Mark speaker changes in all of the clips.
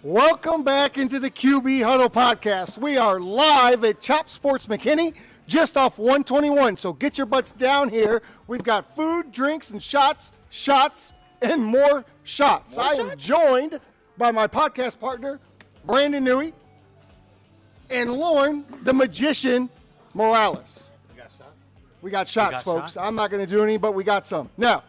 Speaker 1: Welcome back into the QB Huddle podcast. We are live at Chop Sports McKinney, just off 121. So get your butts down here. We've got food, drinks, and shots, and more shots. I am joined by my podcast partner, Brandon Newey, and Lauren, the magician, Morales. We got shots, folks. I'm not going to do any, but we got some. Now,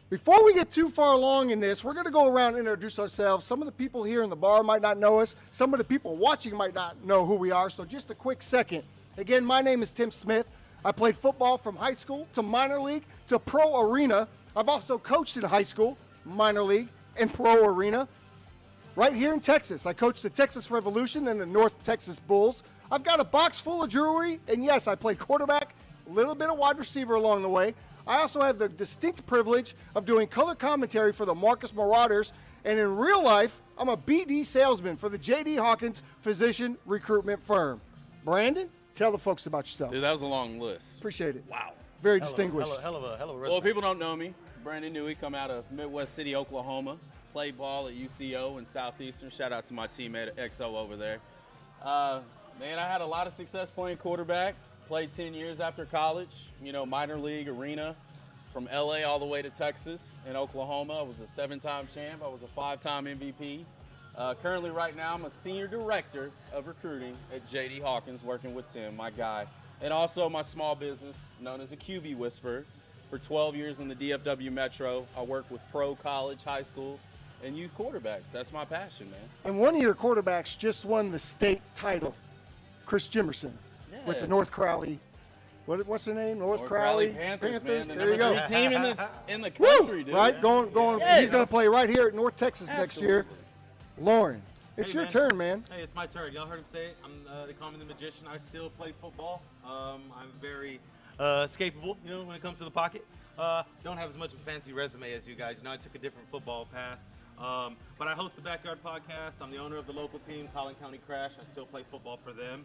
Speaker 1: before we get too far along in this, we're going to go around and introduce ourselves. Some of the people here in the bar might not know us. Some of the people watching might not know who we are. So just a quick second. Again, my name is Tim Smith. I played football from high school to minor league to pro arena. I've also coached in high school, minor league, and pro arena. Right here in Texas, I coached the Texas Revolution and the North Texas Bulls. I've got a box full of jewelry, and yes, I played quarterback, a little bit of wide receiver along the way. I also have the distinct privilege of doing color commentary for the Marcus Marauders, and in real life, I'm a BD salesman for the J.D. Hawkins Physician Recruitment Firm. Brandon, tell the folks about yourself.
Speaker 2: Dude, that was a long list.
Speaker 1: Appreciate it.
Speaker 2: Wow.
Speaker 1: Very distinguished.
Speaker 3: Hell of a resume.
Speaker 2: Well, people don't know me. Brandon Newey, come out of Midwest City, Oklahoma. Played ball at UCO and Southeastern. Shout out to my teammate at XO over there. Man, I had a lot of success playing quarterback. Played 10 years after college, minor league, arena, from LA all the way to Texas and Oklahoma. I was a 7-time champ. I was a 5-time MVP. Currently, right now, I'm a senior director of recruiting at J.D. Hawkins, working with Tim, my guy. And also my small business, known as a QB Whisperer. For 12 years in the DFW Metro, I work with pro, college, high school, and youth quarterbacks. That's my passion, man.
Speaker 1: And one of your quarterbacks just won the state title, Chris Jimerson, with the North Crowley. What's their name? North Crowley
Speaker 2: Panthers. Man, the
Speaker 1: there you go.
Speaker 2: number 3 team in the country, dude.
Speaker 1: Right, going.
Speaker 2: Yes.
Speaker 1: He's going to play right here at North Texas next year. Lauren, it's your turn, man.
Speaker 3: Hey, it's my turn. Y'all heard him say it. They call me the magician. I still play football. I'm very escapable, when it comes to the pocket. Don't have as much of a fancy resume as you guys. I took a different football path. But I host the Backyard Podcast. I'm the owner of the local team, Collin County Crash. I still play football for them.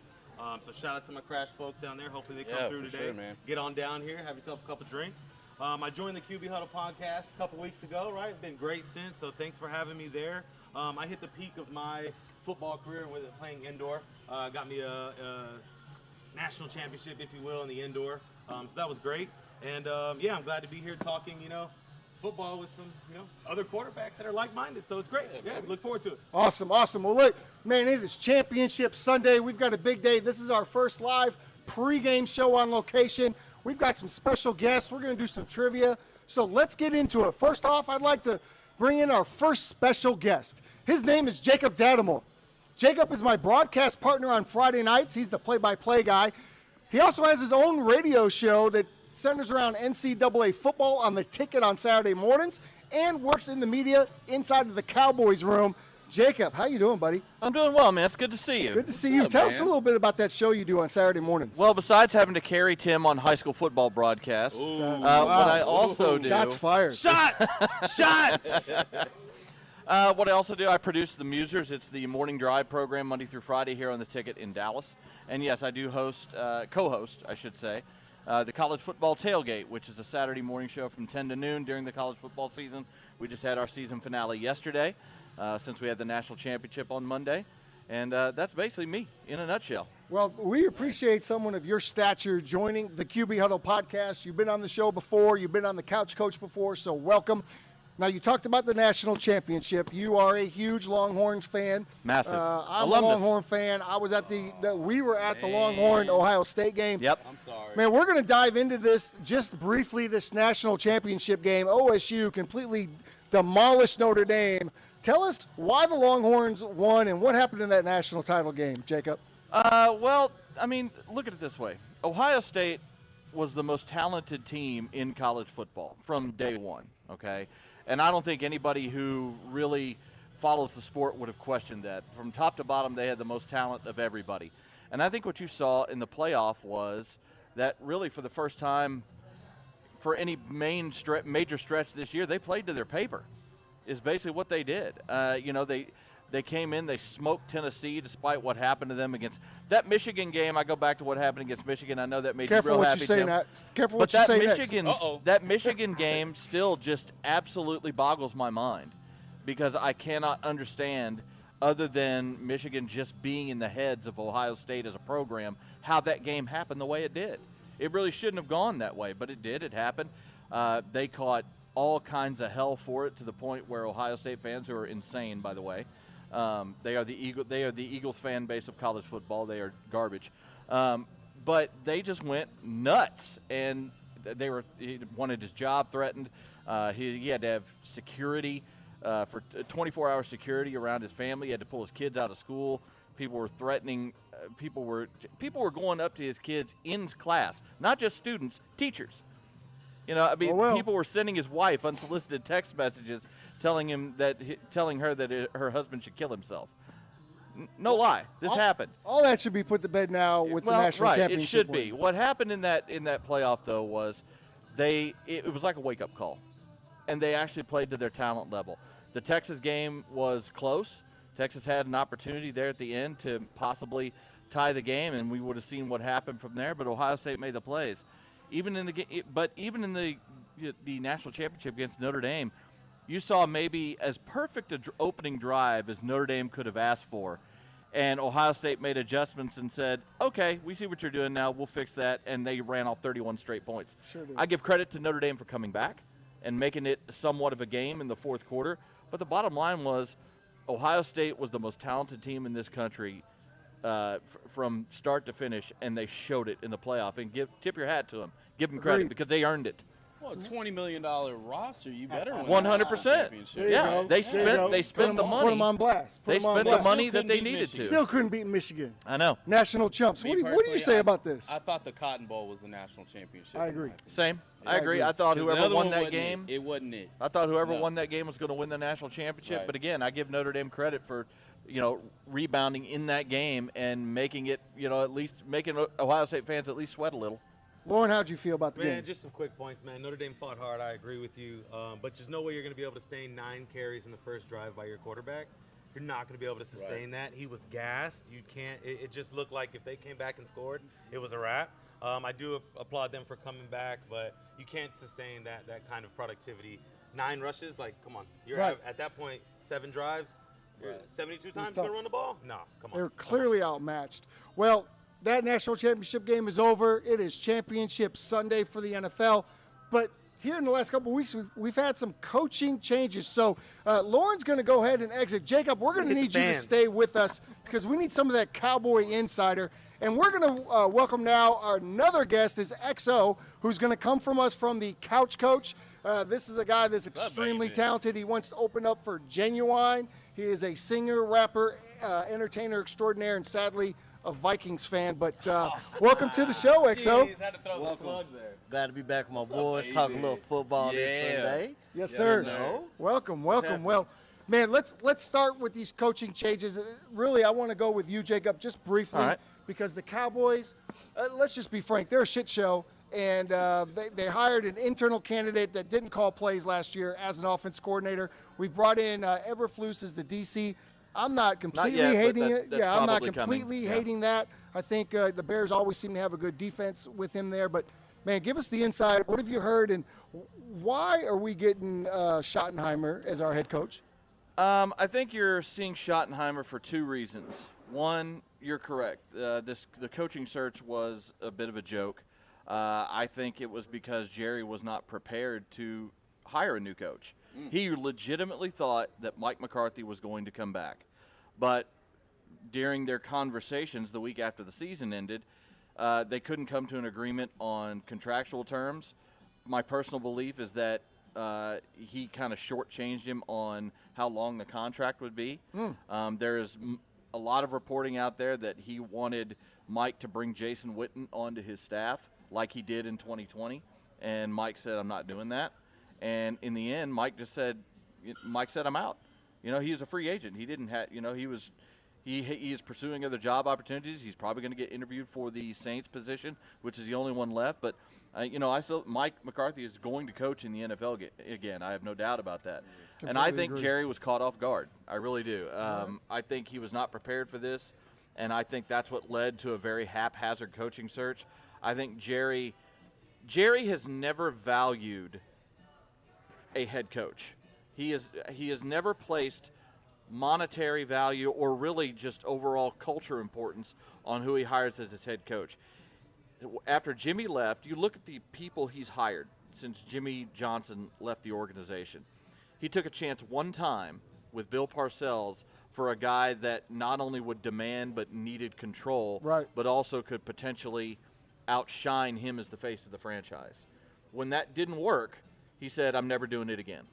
Speaker 3: So shout out to my Crash folks down there. Hopefully they come through today.
Speaker 2: Sure, man.
Speaker 3: Get on down here, have yourself a couple drinks. I joined the QB Huddle podcast a couple weeks ago, right? It's been great since, so thanks for having me there. I hit the peak of my football career with playing indoor. Got me a national championship, if you will, in the indoor. So that was great. And I'm glad to be here talking, football with some, other quarterbacks that are like-minded. So it's great. Yeah, look forward to it.
Speaker 1: Awesome. Well, look, man, it is Championship Sunday. We've got a big day. This is our first live pregame show on location. We've got some special guests. We're going to do some trivia. So let's get into it. First off, I'd like to bring in our first special guest. His name is Jacob Dattamore. Jacob is my broadcast partner on Friday nights. He's the play-by-play guy. He also has his own radio show that centers around NCAA football on the Ticket on Saturday mornings and works in the media inside of the Cowboys room. Jacob, how you doing, buddy?
Speaker 4: I'm doing well, man. It's good to see you.
Speaker 1: Good to see you. Tell us a little bit about that show you do on Saturday mornings.
Speaker 4: Well, besides having to carry Tim on high school football broadcasts, what I also do...
Speaker 1: Shots fired.
Speaker 3: Shots!
Speaker 4: What I also do, I produce the Musers. It's the morning drive program Monday through Friday here on the Ticket in Dallas. And yes, I do co-host, I should say, the College Football Tailgate, which is a Saturday morning show from 10 to noon during the college football season. We just had our season finale yesterday, since we had the national championship on Monday. And that's basically me in a nutshell.
Speaker 1: Well, we appreciate someone of your stature joining the QB Huddle podcast. You've been on the show before. You've been on the Couch Coach before, so welcome. Now, you talked about the national championship. You are a huge Longhorns fan.
Speaker 4: Massive.
Speaker 1: I'm a Longhorn fan. I was at we were at the Longhorn-Ohio State game.
Speaker 4: Yep.
Speaker 2: I'm sorry.
Speaker 1: Man, we're going to dive into this just briefly, this national championship game. OSU completely demolished Notre Dame. Tell us why the Longhorns won and what happened in that national title game, Jacob.
Speaker 4: Well, I mean, look at it this way. Ohio State was the most talented team in college football from day one, okay? And I don't think anybody who really follows the sport would have questioned that. From top to bottom, they had the most talent of everybody. And I think what you saw in the playoff was that really for the first time for any major stretch this year, they played to their paper is basically what they did. They came in, they smoked Tennessee despite what happened to them against that Michigan game. I go back to what happened against Michigan. I know that made you real happy.
Speaker 1: Careful what you say next.
Speaker 4: That Michigan game still just absolutely boggles my mind because I cannot understand other than Michigan just being in the heads of Ohio State as a program, how that game happened the way it did. It really shouldn't have gone that way, but it did. It happened. They caught all kinds of hell for it, to the point where Ohio State fans, who are insane, by the way, they are the Eagles fan base of college football. They are garbage. But they just went nuts, and he wanted his job threatened. He had to have security for 24-hour security around his family. He had to pull his kids out of school. People were threatening. People were going up to his kids in class, not just students, teachers. People were sending his wife unsolicited text messages telling her that her husband should kill himself. No lie, this happened.
Speaker 1: All that should be put to bed now with the national championship.
Speaker 4: It should
Speaker 1: win.
Speaker 4: be. What happened in that playoff though was it was like a wake-up call, and they actually played to their talent level. The Texas game was close. Texas had an opportunity there at the end to possibly tie the game, and we would have seen what happened from there. But Ohio State made the plays. Even in the national championship against Notre Dame, you saw maybe as perfect an opening drive as Notre Dame could have asked for. And Ohio State made adjustments and said, okay, we see what you're doing now. We'll fix that. And they ran off 31 straight points.
Speaker 1: Sure did.
Speaker 4: I give credit to Notre Dame for coming back and making it somewhat of a game in the fourth quarter. But the bottom line was Ohio State was the most talented team in this country from start to finish, and they showed it in the playoff. And tip your hat to them. Give them credit because they earned it.
Speaker 2: Well, a $20 million roster, you better win
Speaker 4: 100%. Yeah, they spent the money.
Speaker 1: Put them on blast.
Speaker 4: They spent the money that they needed to.
Speaker 1: Still couldn't beat Michigan.
Speaker 4: I know.
Speaker 1: National chumps. What do you say about this?
Speaker 2: I thought the Cotton Bowl was the national championship.
Speaker 1: I agree.
Speaker 4: Same. I agree. I thought whoever won that game,
Speaker 2: it wasn't it.
Speaker 4: I thought whoever won that game was going to win the national championship.
Speaker 2: Right.
Speaker 4: But again, I give Notre Dame credit for, rebounding in that game and making it, at least making Ohio State fans at least sweat a little.
Speaker 1: Lauren, how'd you feel about the game?
Speaker 3: Man, just some quick points, man. Notre Dame fought hard. I agree with you. But there's no way you're going to be able to sustain 9 carries in the first drive by your quarterback. You're not going to be able to sustain that. He was gassed. You can't. It just looked like if they came back and scored, it was a wrap. I do applaud them for coming back, but you can't sustain that kind of productivity. 9 rushes, like, come on. You're at that point, 7 drives. 72 times going to run the ball? No, come on.
Speaker 1: They're clearly outmatched. Well, that national championship game is over. It is championship Sunday for the NFL. But here in the last couple of weeks, we've had some coaching changes. So Lauren's going to go ahead and exit. Jacob, we're going to need you to stay with us because we need some of that Cowboy insider. And we're going to welcome now our another guest is XO, who's going to come from us from the Couch Coach. This is a guy that's extremely talented. He wants to open up for Genuine. He is a singer, rapper, entertainer extraordinaire, and sadly, a Vikings fan. But welcome to the show, XO.
Speaker 2: Jeez, had to throw the slug there.
Speaker 5: Glad to be back with my boys, talk a little football this Sunday.
Speaker 1: Yes, sir.
Speaker 2: sir.
Speaker 1: Welcome. Well, man, let's start with these coaching changes. Really, I want to go with you, Jacob, just briefly, because the Cowboys, let's just be frank, they're a shit show. And they hired an internal candidate that didn't call plays last year as an offense coordinator. We brought in Eberflus as the DC. I'm not completely hating it. Yeah, I'm not completely hating that. I think the Bears always seem to have a good defense with him there. But, man, give us the inside. What have you heard, and why are we getting Schottenheimer as our head coach?
Speaker 4: I think you're seeing Schottenheimer for 2 reasons. One, you're correct. The coaching search was a bit of a joke. I think it was because Jerry was not prepared to hire a new coach. He legitimately thought that Mike McCarthy was going to come back. But during their conversations the week after the season ended, they couldn't come to an agreement on contractual terms. My personal belief is that he kind of shortchanged him on how long the contract would be. There's a lot of reporting out there that he wanted Mike to bring Jason Witten onto his staff like he did in 2020, and Mike said, I'm not doing that. And in the end, Mike said, I'm out. He was a free agent. He didn't have, he is pursuing other job opportunities. He's probably going to get interviewed for the Saints position, which is the only one left. But, Mike McCarthy is going to coach in the NFL again. I have no doubt about that. And I think Jerry was caught off guard. I really do. I think he was not prepared for this, and I think that's what led to a very haphazard coaching search. I think Jerry has never valued a head coach. He has never placed monetary value or really just overall culture importance on who he hires as his head coach. After Jimmy left, you look at the people he's hired since Jimmy Johnson left the organization. He took a chance one time with Bill Parcells for a guy that not only would demand but needed control,
Speaker 1: Right.
Speaker 4: but also could potentially outshine him as the face of the franchise. When that didn't work, he said, I'm never doing it again.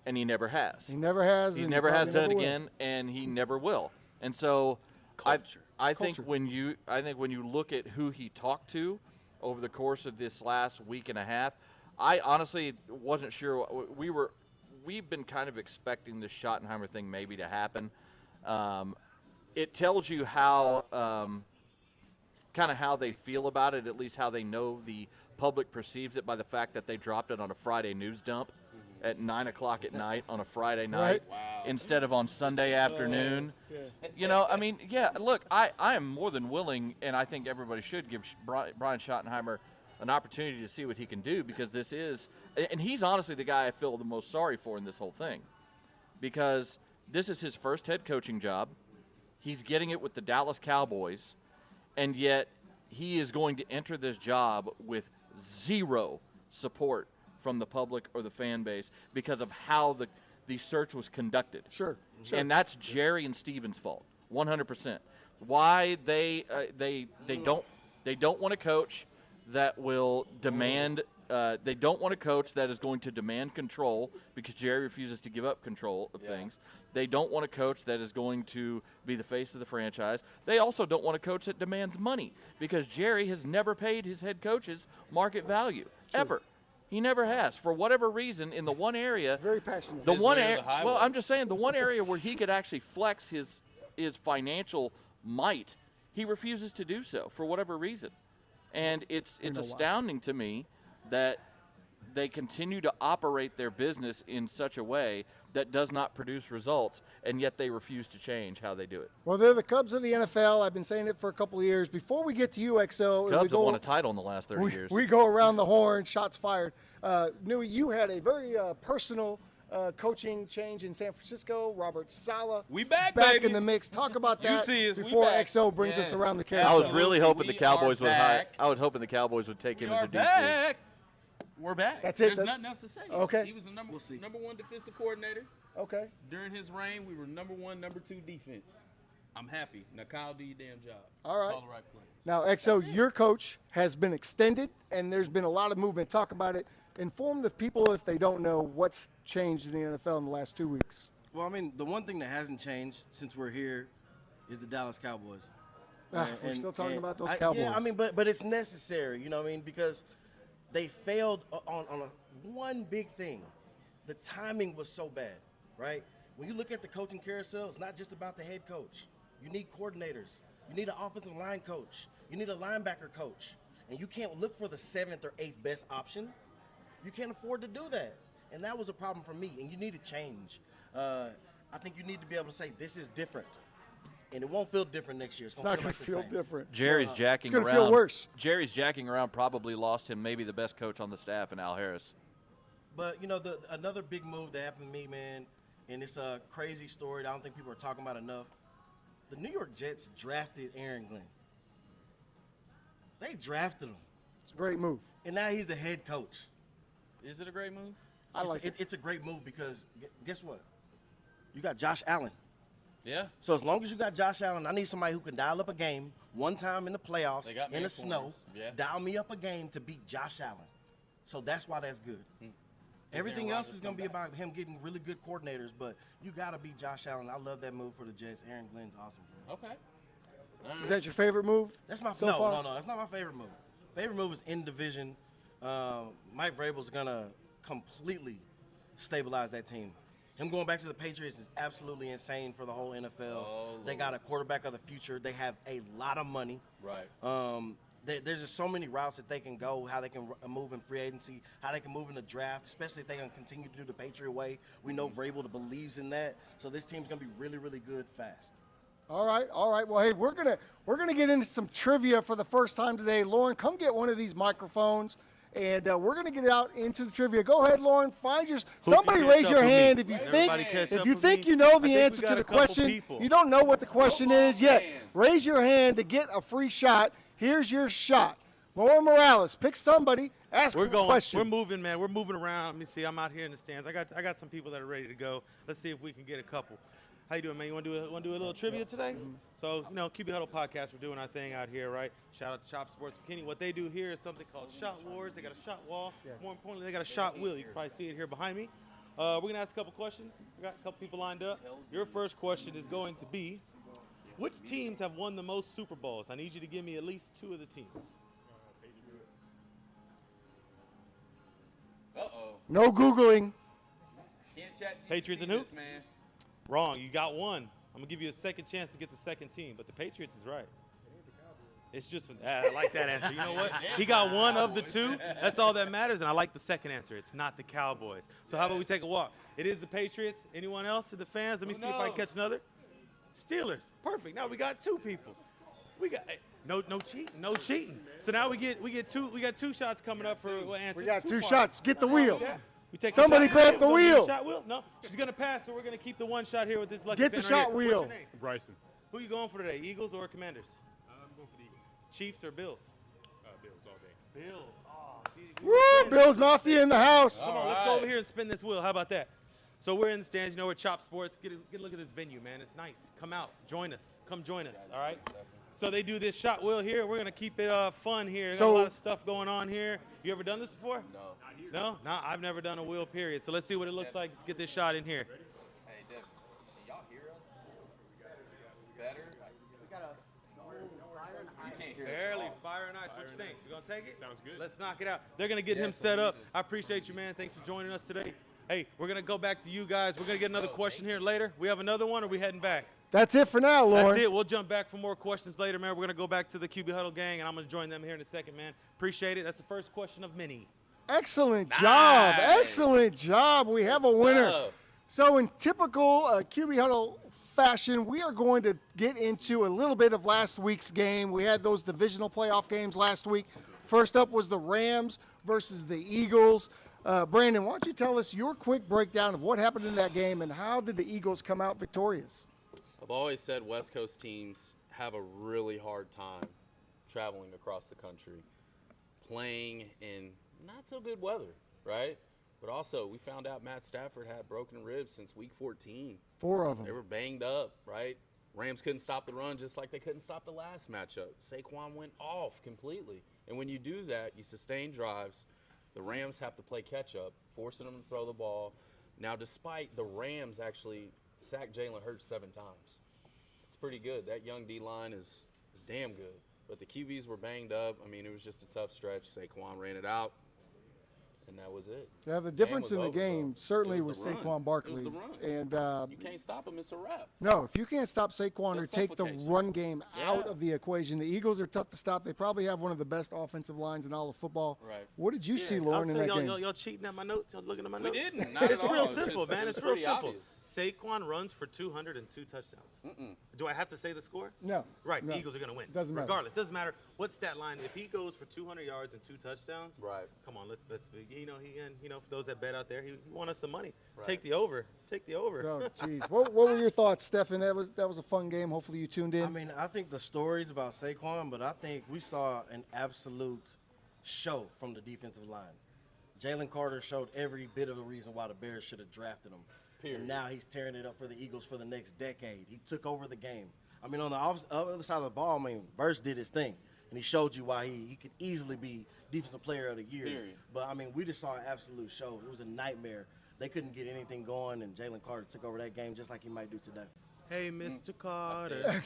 Speaker 4: And he never has.
Speaker 1: He never has.
Speaker 4: He
Speaker 1: and
Speaker 4: never has
Speaker 1: probably
Speaker 4: done it
Speaker 1: never will.
Speaker 4: again, and he never will. And so
Speaker 2: Culture.
Speaker 4: I think
Speaker 1: Culture.
Speaker 4: when you look at who he talked to over the course of this last week and a half, I honestly wasn't sure. We've been kind of expecting this Schottenheimer thing maybe to happen. It tells you how kind of how they feel about it, at least how they know the public perceives it by the fact that they dropped it on a Friday news dump at 9 o'clock at night on a Friday night instead of on Sunday afternoon. You know, I mean, yeah, look, I am more than willing, and I think everybody should give Brian Schottenheimer an opportunity to see what he can do, because this is, and he's honestly the guy I feel the most sorry for in this whole thing, because this is his first head coaching job. He's getting it with the Dallas Cowboys, and yet he is going to enter this job with zero support from the public or the fan base because of how the search was conducted.
Speaker 1: Sure.
Speaker 4: And that's Jerry and Steven's fault, 100%. Why they don't want a coach that will demand. They don't want a coach that is going to demand control, because Jerry refuses to give up control of things. They don't want a coach that is going to be the face of the franchise. They also don't want a coach that demands money, because Jerry has never paid his head coaches market value, ever. He never has. For whatever reason, in the one area,
Speaker 1: Very passionate.
Speaker 4: the
Speaker 2: His
Speaker 4: one
Speaker 2: way or
Speaker 4: area,
Speaker 2: the highway.
Speaker 4: well, I'm just saying, the one area where he could actually flex his financial might, he refuses to do so for whatever reason. And it's
Speaker 1: know why.
Speaker 4: astounding to me that they continue to operate their business in such a way that does not produce results, and yet they refuse to change how they do it.
Speaker 1: Well, they're the Cubs of the NFL. I've been saying it for a couple of years. Before we get to UXO, and we
Speaker 4: Cubs have
Speaker 1: go,
Speaker 4: won a title in the last 30 years.
Speaker 1: we go around the horn, shots fired. Newey, you had a very personal coaching change in San Francisco. Robert Saleh
Speaker 2: We back,
Speaker 1: back
Speaker 2: baby.
Speaker 1: in the mix. Talk about
Speaker 2: You
Speaker 1: that
Speaker 2: see us, we
Speaker 1: before
Speaker 2: back.
Speaker 1: XO brings us
Speaker 2: Yes.
Speaker 1: around the
Speaker 4: I
Speaker 1: carousel.
Speaker 4: was really hoping the
Speaker 2: We
Speaker 4: Cowboys
Speaker 2: are
Speaker 4: would
Speaker 2: back.
Speaker 4: I was hoping the Cowboys would take him
Speaker 2: We
Speaker 4: as
Speaker 2: are
Speaker 4: a DC.
Speaker 2: back. We're back.
Speaker 1: That's it?
Speaker 2: There's nothing else to say.
Speaker 1: Okay.
Speaker 2: He was the number one defensive coordinator.
Speaker 1: Okay.
Speaker 2: During his reign, we were number one, number two defense. I'm happy. Now, Kyle, do your damn job.
Speaker 1: All right.
Speaker 2: Call the right players.
Speaker 1: Now, XO, your coach has been extended, and there's been a lot of movement. Talk about it. Inform the people, if they don't know, what's changed in the NFL in the last 2 weeks.
Speaker 6: Well, I mean, the one thing that hasn't changed since we're here is the Dallas Cowboys.
Speaker 1: We're still talking about those
Speaker 6: Yeah,
Speaker 1: Cowboys.
Speaker 6: I mean, but it's necessary, you know what I mean? Because they failed on one big thing. The timing was so bad, right? When you look at the coaching carousel, it's not just about the head coach. You need coordinators. You need an offensive line coach. You need a linebacker coach. And you can't look for the 7th or 8th best option. You can't afford to do that. And that was a problem for me, and you need to change. I think you need to be able to say, this is different. And it won't feel different next year.
Speaker 1: it's not going
Speaker 6: like
Speaker 1: to
Speaker 6: the
Speaker 1: feel
Speaker 6: same.
Speaker 1: different.
Speaker 4: Jerry's jacking
Speaker 1: gonna
Speaker 4: around.
Speaker 1: feel worse.
Speaker 4: Jerry's jacking around probably lost him maybe the best coach on the staff in Al Harris.
Speaker 6: But, you know, another big move that happened to me, man, and it's a crazy story that I don't think people are talking about enough. The New York Jets drafted Aaron Glenn. They drafted him,
Speaker 1: It's a great move.
Speaker 6: and now he's the head coach.
Speaker 2: Is it a great move?
Speaker 1: I like it.
Speaker 6: It's a great move because guess what? You got Josh Allen.
Speaker 2: Yeah.
Speaker 6: So as long as you got Josh Allen, I need somebody who can dial up a game one time in the playoffs,
Speaker 2: They got
Speaker 6: in the
Speaker 2: man
Speaker 6: snow.
Speaker 2: corners. Yeah.
Speaker 6: Dial me up a game to beat Josh Allen. So that's why that's good. Everything
Speaker 2: Aaron
Speaker 6: else
Speaker 2: Rodgers
Speaker 6: is going to
Speaker 2: come
Speaker 6: be about him getting really good coordinators, but you got to beat Josh Allen. I love that move for the Jets. Aaron Glenn's awesome for me.
Speaker 2: Okay.
Speaker 1: Is that your favorite move?
Speaker 6: That's my
Speaker 1: so
Speaker 6: no,
Speaker 1: far?
Speaker 6: no, no. That's not my favorite move. Favorite move is in division. Mike Vrabel's gonna completely stabilize that team. Him going back to the Patriots is absolutely insane for the whole NFL.
Speaker 2: Oh,
Speaker 6: They
Speaker 2: Lord.
Speaker 6: got a quarterback of the future. They have a lot of money.
Speaker 2: Right.
Speaker 6: There's just so many routes that they can go, how they can move in free agency, how they can move in the draft, especially if they're going to continue to do the Patriot way. We know Vrabel believes in that. So this team's going to be really, really good fast.
Speaker 1: All right. Well, hey, we're gonna get into some trivia for the first time today. Lauren, come get one of these microphones, And we're going to get out into the trivia. Go ahead, Lauren. Somebody
Speaker 3: catch
Speaker 1: raise
Speaker 3: up
Speaker 1: your
Speaker 3: with
Speaker 1: hand
Speaker 3: me?
Speaker 1: if you
Speaker 3: Everybody catch up with me?
Speaker 1: you know
Speaker 3: I
Speaker 1: the
Speaker 3: think
Speaker 1: answer
Speaker 3: we
Speaker 1: to
Speaker 3: got
Speaker 1: the
Speaker 3: a couple
Speaker 1: question.
Speaker 3: people.
Speaker 1: You don't know what the question is yet.
Speaker 2: man.
Speaker 1: Raise your hand to get a free shot. Here's your shot. Lauren Morales, pick somebody. Ask
Speaker 3: We're
Speaker 1: a
Speaker 3: going.
Speaker 1: question.
Speaker 3: We're moving, man. We're moving around. Let me see. I'm out here in the stands. I got some people that are ready to go. Let's see if we can get a couple. How you doing, man? You want to do a little trivia today? So, QB Huddle podcast. We're doing our thing out here, right? Shout out to Shop Sports Mckinney. What they do here is something called Shot Wars. They got a shot wall. More importantly, they got a shot wheel. You can probably see it here behind me. We're gonna ask a couple questions. We got a couple people lined up. Your first question is going to be, which teams have won the most Super Bowls? I need you to give me at least 2 of the teams.
Speaker 1: No Googling.
Speaker 2: Can't chat GPT
Speaker 3: Patriots and who?
Speaker 2: this, man.
Speaker 3: Wrong. You got one. I'm gonna give you a second chance to get the second team, but the Patriots is right. It's just I like that answer. You know what? He got one of the 2. That's all that matters, and I like the second answer. It's not the Cowboys. So how about we take a walk? It is the Patriots. Anyone else to the fans? Let me see if I can catch another. Steelers. Perfect. Now we got 2 people. We got no cheating. No cheating. So now we got 2 shots coming up for answers.
Speaker 1: We got 2
Speaker 3: parts.
Speaker 1: shots. Get the wheel.
Speaker 3: Yeah. We take
Speaker 1: Somebody
Speaker 3: a shot.
Speaker 1: grab the
Speaker 3: We're gonna do
Speaker 1: wheel.
Speaker 3: Shot wheel? No, she's gonna pass, so we're gonna keep the one shot here with this lucky
Speaker 1: Get the
Speaker 3: fan right
Speaker 1: shot
Speaker 3: here.
Speaker 1: wheel.
Speaker 3: What's your name?
Speaker 7: Bryson.
Speaker 3: Who you going for today? Eagles or Commanders?
Speaker 7: I'm going for the Eagles.
Speaker 3: Chiefs or Bills?
Speaker 7: Bills all day.
Speaker 3: Bills. Oh, see, we
Speaker 1: Woo,
Speaker 3: were friends.
Speaker 1: Bills Mafia in the house.
Speaker 3: Come on, let's go over here and spin this wheel. How about that? So we're in the stands. We're Chop Sports. Get a look at this venue, man. It's nice. Come out. Join us. Come join us. All right? So they do this shot wheel here. We're going to keep it fun here. Got a lot of stuff going on here. You ever done this before? No? No, I've never done a wheel, period. So let's see what it looks like. Let's get this shot in here.
Speaker 2: Hey, Devin, can y'all hear us? Better? You can't hear us.
Speaker 3: Barely. Fire and ice. What you think? You going to take it?
Speaker 7: Sounds good.
Speaker 3: Let's knock it out. They're going to get him set up. I appreciate you, man. Thanks for joining us today. Hey, we're going to go back to you guys. We're going to get another question here later. We have another one, or are we heading back?
Speaker 1: That's it for now, Lauren.
Speaker 3: That's it. We'll jump back for more questions later, man. We're going to go back to the QB Huddle gang, and I'm going to join them here in a second, man. Appreciate it. That's the first question of many.
Speaker 1: Excellent job.
Speaker 2: Nice.
Speaker 1: Excellent job. We have a
Speaker 2: Good
Speaker 1: winner.
Speaker 2: stuff.
Speaker 1: So in typical QB Huddle fashion, we are going to get into a little bit of last week's game. We had those divisional playoff games last week. First up was the Rams versus the Eagles. Brandon, why don't you tell us your quick breakdown of what happened in that game and how did the Eagles come out victorious?
Speaker 2: I've always said West Coast teams have a really hard time traveling across the country, playing in not so good weather, right? But also, we found out Matt Stafford had broken ribs since week 14.
Speaker 1: 4 of
Speaker 2: They
Speaker 1: them.
Speaker 2: were banged up, right? Rams couldn't stop the run just like they couldn't stop the last matchup. Saquon went off completely. And when you do that, you sustain drives. The Rams have to play catch up, forcing them to throw the ball. Now, despite the Rams actually sacked Jalen Hurts 7 times, it's pretty good. That young D-line is damn good. But the QBs were banged up. I mean, it was just a tough stretch. Saquon ran it out, and that was it.
Speaker 1: Yeah, the difference in
Speaker 2: was
Speaker 1: the
Speaker 2: over,
Speaker 1: game
Speaker 2: though.
Speaker 1: certainly
Speaker 2: It
Speaker 1: was
Speaker 2: was the run.
Speaker 1: Saquon
Speaker 2: It
Speaker 1: Barkley.
Speaker 2: was the run.
Speaker 1: And
Speaker 2: You can't stop him. It's a wrap.
Speaker 1: no, if you can't stop Saquon
Speaker 2: No
Speaker 1: or take the
Speaker 2: suffocation.
Speaker 1: run game out
Speaker 2: Yeah.
Speaker 1: of the equation, the Eagles are tough to stop. They probably have one of the best offensive lines in all of football.
Speaker 2: Right.
Speaker 1: What did you see,
Speaker 3: I'll
Speaker 1: Lauren, in
Speaker 3: say
Speaker 1: that
Speaker 3: y'all,
Speaker 1: game?
Speaker 3: y'all cheating at my notes? Y'all looking at my
Speaker 2: We
Speaker 3: notes?
Speaker 2: didn't. Not
Speaker 3: It's
Speaker 2: at
Speaker 3: real
Speaker 2: all.
Speaker 3: simple,
Speaker 2: It's
Speaker 3: man.
Speaker 2: just-
Speaker 3: It's real
Speaker 2: pretty
Speaker 3: simple.
Speaker 2: obvious.
Speaker 3: Saquon runs for 202 touchdowns. Do I have to say the score?
Speaker 1: No.
Speaker 3: Right,
Speaker 1: no.
Speaker 3: the Eagles are going to win.
Speaker 1: Doesn't matter.
Speaker 3: Regardless, doesn't matter what stat line. If he goes for 200 yards and 2 touchdowns,
Speaker 2: Right.
Speaker 3: Come on, let's for those that bet out there, he won us some money.
Speaker 2: Right.
Speaker 3: Take the over. Take the over.
Speaker 1: Oh, jeez. What were your thoughts, Stefan? That was a fun game. Hopefully you tuned in.
Speaker 6: I mean, I think the stories about Saquon, but I think we saw an absolute show from the defensive line. Jalen Carter showed every bit of a reason why the Bears should have drafted him.
Speaker 2: Period.
Speaker 6: And now he's tearing it up for the Eagles for the next decade. He took over the game. I mean, on the other side of the ball, I mean, Verse did his thing. And he showed you why he could easily be Defensive Player of the Year.
Speaker 2: Period.
Speaker 6: But, I mean, we just saw an absolute show. It was a nightmare. They couldn't get anything going, and Jalen Carter took over that game just like he might do today.
Speaker 3: Hey, Mr. Carter,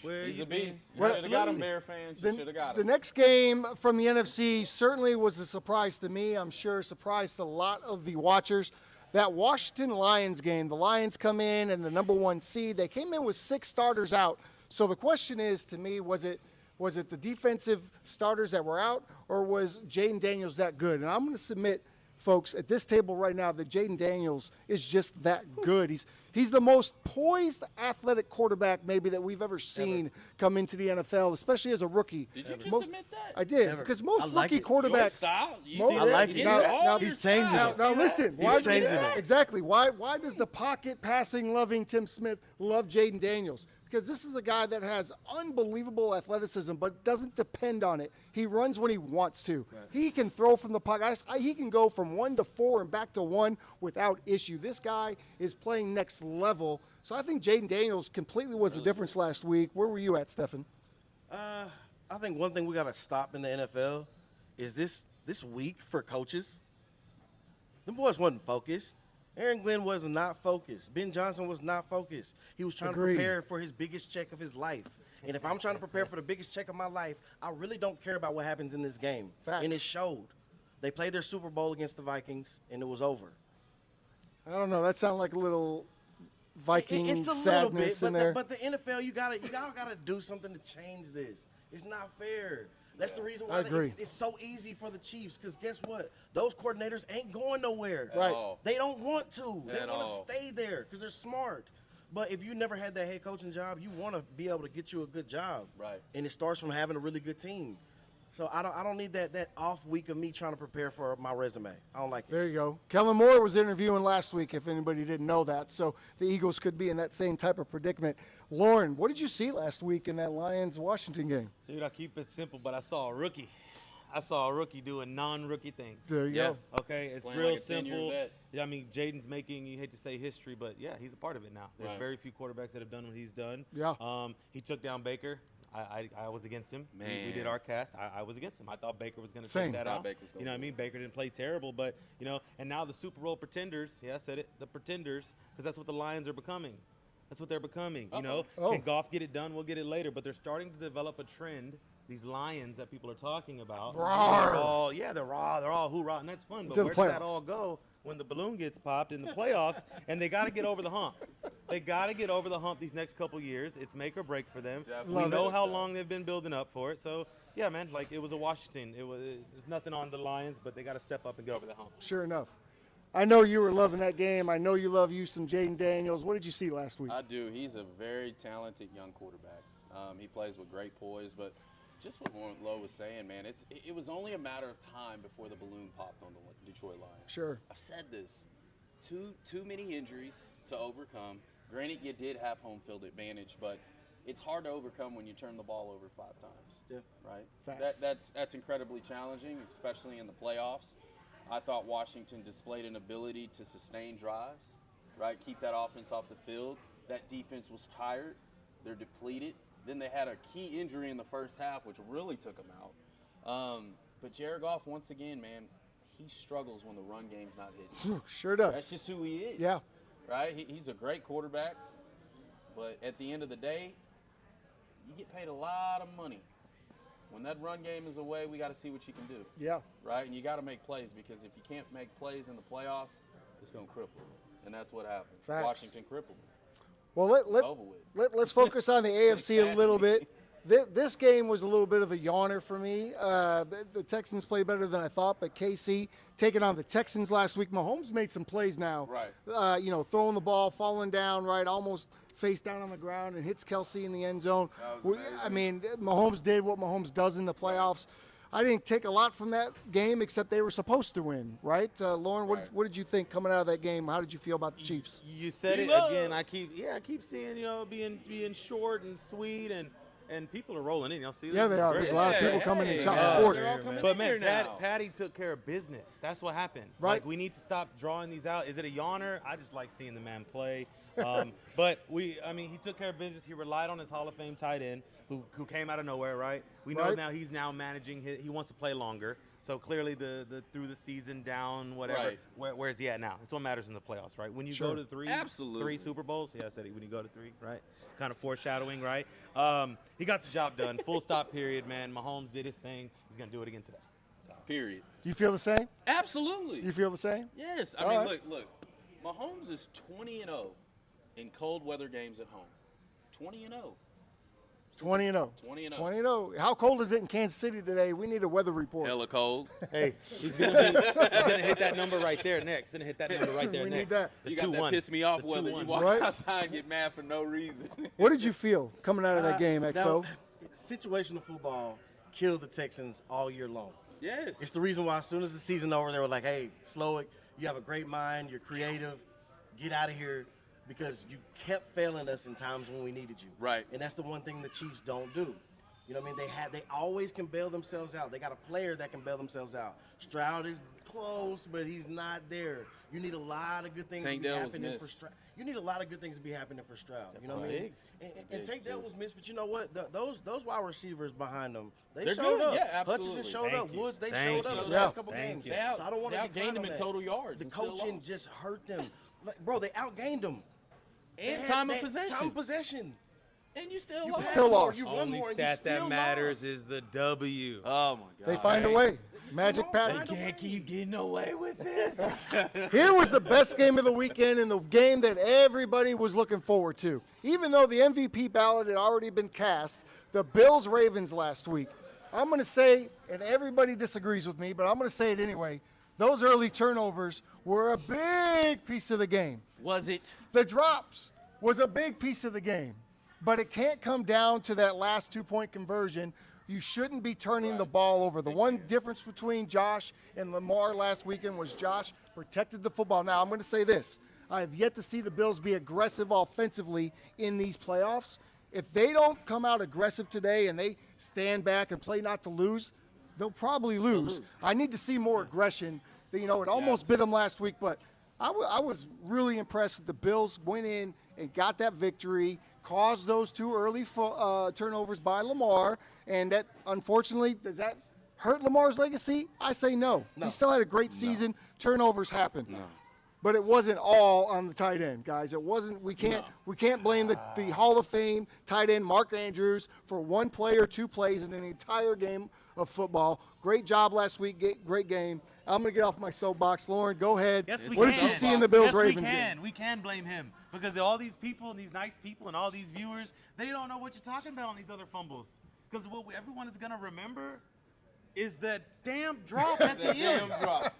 Speaker 3: where
Speaker 2: He's
Speaker 3: you
Speaker 2: a
Speaker 3: been?
Speaker 2: beast. You
Speaker 1: Well,
Speaker 2: should have got him,
Speaker 3: absolutely.
Speaker 2: Bear fans. You should have got
Speaker 1: The
Speaker 2: him.
Speaker 1: next game from the NFC certainly was a surprise to me. I'm sure surprised a lot of the watchers. That Washington Lions game, the Lions come in and the number 1 seed. They came in with 6 starters out. So the question is, to me, was it the defensive starters that were out, or was Jaden Daniels that good? And I'm going to submit folks, at this table right now that Jaden Daniels is just that good. He's the most poised, athletic quarterback maybe that we've ever seen come into the NFL, especially as a rookie.
Speaker 2: Did you just admit that?
Speaker 1: I did, because most
Speaker 5: like
Speaker 1: rookie
Speaker 5: it.
Speaker 2: Your
Speaker 1: quarterbacks.
Speaker 2: style.
Speaker 5: I like it.
Speaker 1: Now,
Speaker 5: He's changing it.
Speaker 1: Now listen,
Speaker 5: He's changing it.
Speaker 1: Exactly. Why does the pocket passing loving Tim Smith love Jaden Daniels? Because this is a guy that has unbelievable athleticism, but doesn't depend on it. He runs when he wants to. Right. He can throw from the pocket. He can go from 1 to 4 and back to 1 without issue. This guy is playing next level. So I think Jaden Daniels completely was the difference last week. Where were you at, Stefan?
Speaker 6: I think one thing we got to stop in the NFL is this week for coaches. Them boys wasn't focused. Aaron Glenn was not focused. Ben Johnson was not focused. He was trying to prepare for his biggest check of his life. And if I'm trying to prepare for the biggest check of my life, I really don't care about what happens in this game.
Speaker 1: Facts.
Speaker 6: And it showed. They played their Super Bowl against the Vikings, and it was over.
Speaker 1: I don't know. That sounded like a little Viking
Speaker 6: It's a
Speaker 1: sadness
Speaker 6: little
Speaker 1: in there.
Speaker 6: bit, but the NFL, you gotta do something to change this. It's not fair. That's the reason why it's so easy for the Chiefs, because guess what? Those coordinators ain't going nowhere.
Speaker 1: Right.
Speaker 6: They don't want to. They
Speaker 2: At
Speaker 6: want
Speaker 2: all.
Speaker 6: to stay there because they're smart. But if you never had that head coaching job, you want to be able to get you a good job.
Speaker 2: Right.
Speaker 6: And it starts from having a really good team. So I don't need that off week of me trying to prepare for my resume. I don't like it.
Speaker 1: There you go. Kellen Moore was interviewing last week, if anybody didn't know that. So the Eagles could be in that same type of predicament. Lauren, what did you see last week in that Lions-Washington game?
Speaker 3: Dude, I keep it simple, but I saw a rookie. I saw a rookie doing non-rookie things.
Speaker 1: There you
Speaker 2: Yeah.
Speaker 1: go.
Speaker 3: Okay, it's
Speaker 2: Playing
Speaker 3: real
Speaker 2: like a 10-year
Speaker 3: simple.
Speaker 2: vet.
Speaker 3: Yeah, I mean, Jaden's making, you hate to say history, but yeah, he's a part of it now. There's
Speaker 2: Right.
Speaker 3: very few quarterbacks that have done what he's done.
Speaker 1: Yeah.
Speaker 3: He took down Baker. I was against him. We
Speaker 2: Man.
Speaker 3: did our cast. I was against him. I thought Baker was going to
Speaker 1: Same.
Speaker 3: take that
Speaker 2: Thought
Speaker 3: out.
Speaker 2: Baker was gonna
Speaker 3: You know what I mean? Baker didn't play terrible, but, you know, and now the Super Bowl pretenders, yeah, I said it, the pretenders, because that's what the Lions are becoming. That's what they're becoming, you know?
Speaker 1: Oh.
Speaker 3: Can Goff get it done? We'll get it later, but they're starting to develop a trend. These Lions that people are talking about, they're all hoorah, and that's fun. But
Speaker 1: To the
Speaker 3: where does that
Speaker 1: playoffs.
Speaker 3: all go when the balloon gets popped in the playoffs? And they got to get over the hump. They got to get over the hump these next couple years. It's make or break for them.
Speaker 2: Definitely.
Speaker 3: We know
Speaker 1: Love
Speaker 3: how long they've been building up for it. So yeah, man, like it was a Washington. There's nothing on the Lions, but they got to step up and get over the hump.
Speaker 1: Sure enough. I know you were loving that game. I know you love you some Jaden Daniels. What did you see last week?
Speaker 2: I do. He's a very talented young quarterback. He plays with great poise, but just what Lowe was saying, man, it was only a matter of time before the balloon popped on the Detroit Lions.
Speaker 1: Sure.
Speaker 2: I've said this. Too many injuries to overcome. Granted, you did have home field advantage, but it's hard to overcome when you turn the ball over 5 times.
Speaker 6: Yeah.
Speaker 2: Right?
Speaker 1: Facts.
Speaker 2: That's incredibly challenging, especially in the playoffs. I thought Washington displayed an ability to sustain drives, right? Keep that offense off the field. That defense was tired. They're depleted. Then they had a key injury in the first half, which really took them out. But Jared Goff, once again, man, he struggles when the run game's not hitting.
Speaker 1: Sure does.
Speaker 2: That's just who he is.
Speaker 1: Yeah.
Speaker 2: Right? He's a great quarterback, but at the end of the day, you get paid a lot of money. When that run game is away, we got to see what you can do.
Speaker 1: Yeah.
Speaker 2: Right? And you got to make plays, because if you can't make plays in the playoffs, it's going to cripple you. And that's what happened.
Speaker 1: Facts.
Speaker 2: Washington crippled them.
Speaker 1: Well,
Speaker 2: over with.
Speaker 1: let's focus on the AFC a little bit. This game was a little bit of a yawner for me. The Texans played better than I thought, but KC taking on the Texans last week. Mahomes made some plays now.
Speaker 2: Right.
Speaker 1: Throwing the ball, falling down, right, almost face down on the ground, and hits Kelsey in the end zone.
Speaker 2: That was amazing.
Speaker 1: I mean, Mahomes did what Mahomes does in the playoffs. I didn't take a lot from that game, except they were supposed to win, right? Lauren,
Speaker 2: Right.
Speaker 1: what did you think coming out of that game? How did you feel about the Chiefs?
Speaker 3: You said it again. I keep seeing, being short and sweet, and people are rolling in. Y'all see that?
Speaker 1: Yeah, they are. There's a lot of people coming in Chop Sports.
Speaker 2: They're all coming
Speaker 3: But
Speaker 2: in
Speaker 3: man,
Speaker 2: here now.
Speaker 3: Patty took care of business. That's what happened.
Speaker 1: Right.
Speaker 3: Like we need to stop drawing these out. Is it a yawner? I just like seeing the man play. But he took care of business. He relied on his Hall of Fame tight end, who came out of nowhere, right? We know
Speaker 1: Right.
Speaker 3: now he's now managing. He wants to play longer. So clearly, the through the season down, whatever.
Speaker 2: Right.
Speaker 3: Where's he at now? It's what matters in the playoffs, right? When you
Speaker 1: Sure.
Speaker 3: go to three
Speaker 2: Absolutely.
Speaker 3: Super Bowls, yeah, I said it. When you go to 3, right? Kind of foreshadowing, right? He got the job done. Full stop. Period. Man, Mahomes did his thing. He's gonna do it again today. So.
Speaker 2: Period.
Speaker 1: Do you feel the same?
Speaker 2: Absolutely.
Speaker 1: You feel the same?
Speaker 2: Yes. I
Speaker 1: All
Speaker 2: mean,
Speaker 1: right.
Speaker 2: look. Mahomes is 20-0 in cold weather games at home. 20-0.
Speaker 1: 20-0.
Speaker 2: 20-0.
Speaker 1: 20-0. How cold is it in Kansas City today? We need a weather report.
Speaker 2: Hella cold.
Speaker 3: Hey, he's gonna hit that number right there next. Gonna hit that number right there
Speaker 1: We
Speaker 3: next.
Speaker 1: need that.
Speaker 3: The
Speaker 2: You got that
Speaker 3: 2-1.
Speaker 2: piss me off
Speaker 3: The
Speaker 2: weather.
Speaker 3: 2-1.
Speaker 2: You walk
Speaker 1: Right?
Speaker 2: outside and get mad for no reason.
Speaker 1: What did you feel coming out of that game, XO?
Speaker 6: Now, situational football killed the Texans all year long.
Speaker 2: Yes.
Speaker 6: It's the reason why as soon as the season over, they were like, hey, slow it. You have a great mind. You're creative. Get out of here, because you kept failing us in times when we needed you.
Speaker 2: Right.
Speaker 6: And that's the one thing the Chiefs don't do. You know what I mean? They always can bail themselves out. They got a player that can bail themselves out. Stroud is close, but he's not there. You need a lot of good things
Speaker 2: Tank
Speaker 6: to be
Speaker 2: Dell was
Speaker 6: happening for
Speaker 2: missed.
Speaker 6: Stroud. You need a lot of good things to be happening for Stroud. You know what I mean?
Speaker 3: Diggs.
Speaker 6: And Tank Dell
Speaker 2: too.
Speaker 6: was missed, but you know what? Those wide receivers behind them, they
Speaker 2: They're
Speaker 6: showed
Speaker 2: good.
Speaker 6: up.
Speaker 2: Yeah, absolutely.
Speaker 6: Hutchinson showed
Speaker 3: Thank
Speaker 6: up.
Speaker 3: you.
Speaker 6: Woods, they
Speaker 3: Thank
Speaker 6: showed up
Speaker 3: you.
Speaker 6: in the
Speaker 1: Yeah.
Speaker 6: last couple
Speaker 3: Thank
Speaker 6: games.
Speaker 3: you.
Speaker 6: So I don't want
Speaker 2: they
Speaker 6: to
Speaker 2: outgained them in total yards.
Speaker 6: The
Speaker 2: and still
Speaker 6: coaching
Speaker 2: lost.
Speaker 6: just hurt them. Like, bro, they outgained them.
Speaker 2: And time of possession.
Speaker 6: Time of possession.
Speaker 2: And you still
Speaker 6: You
Speaker 2: lost.
Speaker 6: passed
Speaker 1: Still
Speaker 6: more,
Speaker 1: lost.
Speaker 6: you run
Speaker 3: Only
Speaker 6: more, and
Speaker 3: stat
Speaker 6: you still
Speaker 3: that matters
Speaker 6: lost.
Speaker 3: is the W.
Speaker 2: Oh, my God.
Speaker 1: They find a way. Magic
Speaker 6: Come on,
Speaker 1: pattern.
Speaker 6: find a way.
Speaker 3: keep getting away with this.
Speaker 1: Here was the best game of the weekend and the game that everybody was looking forward to. Even though the MVP ballot had already been cast, the Bills-Ravens last week. I'm going to say, and everybody disagrees with me, but I'm going to say it anyway, those early turnovers were a big piece of the game.
Speaker 2: Was it?
Speaker 1: The drops was a big piece of the game, but it can't come down to that last 2-point conversion. You shouldn't be turning the ball over. The one difference between Josh and Lamar last weekend was Josh protected the football. Now, I'm going to say this. I have yet to see the Bills be aggressive offensively in these playoffs. If they don't come out aggressive today and they stand back and play not to lose, they'll probably lose. I need to see more aggression. You know, it almost bit them last week, but I was really impressed that the Bills went in and got that victory, caused those 2 early turnovers by Lamar, and that, unfortunately, does that hurt Lamar's legacy? I say no. He still had a great season. Turnovers happen. No. But it wasn't all on the tight end, guys. It wasn't. We can't blame the Hall of Fame tight end Mark Andrews for one play or 2 plays in an entire game of football. Great job last week. Great game. I'm going to get off my soapbox. Lauren, go ahead.
Speaker 3: Yes, we
Speaker 1: what
Speaker 3: can.
Speaker 1: did you see in the Bills-Ravens
Speaker 3: Yes,
Speaker 1: game?
Speaker 3: we can blame him because all these people and these nice people and all these viewers, they don't know what you're talking about on these other fumbles. Because what everyone is going to remember is the damn drop at the end.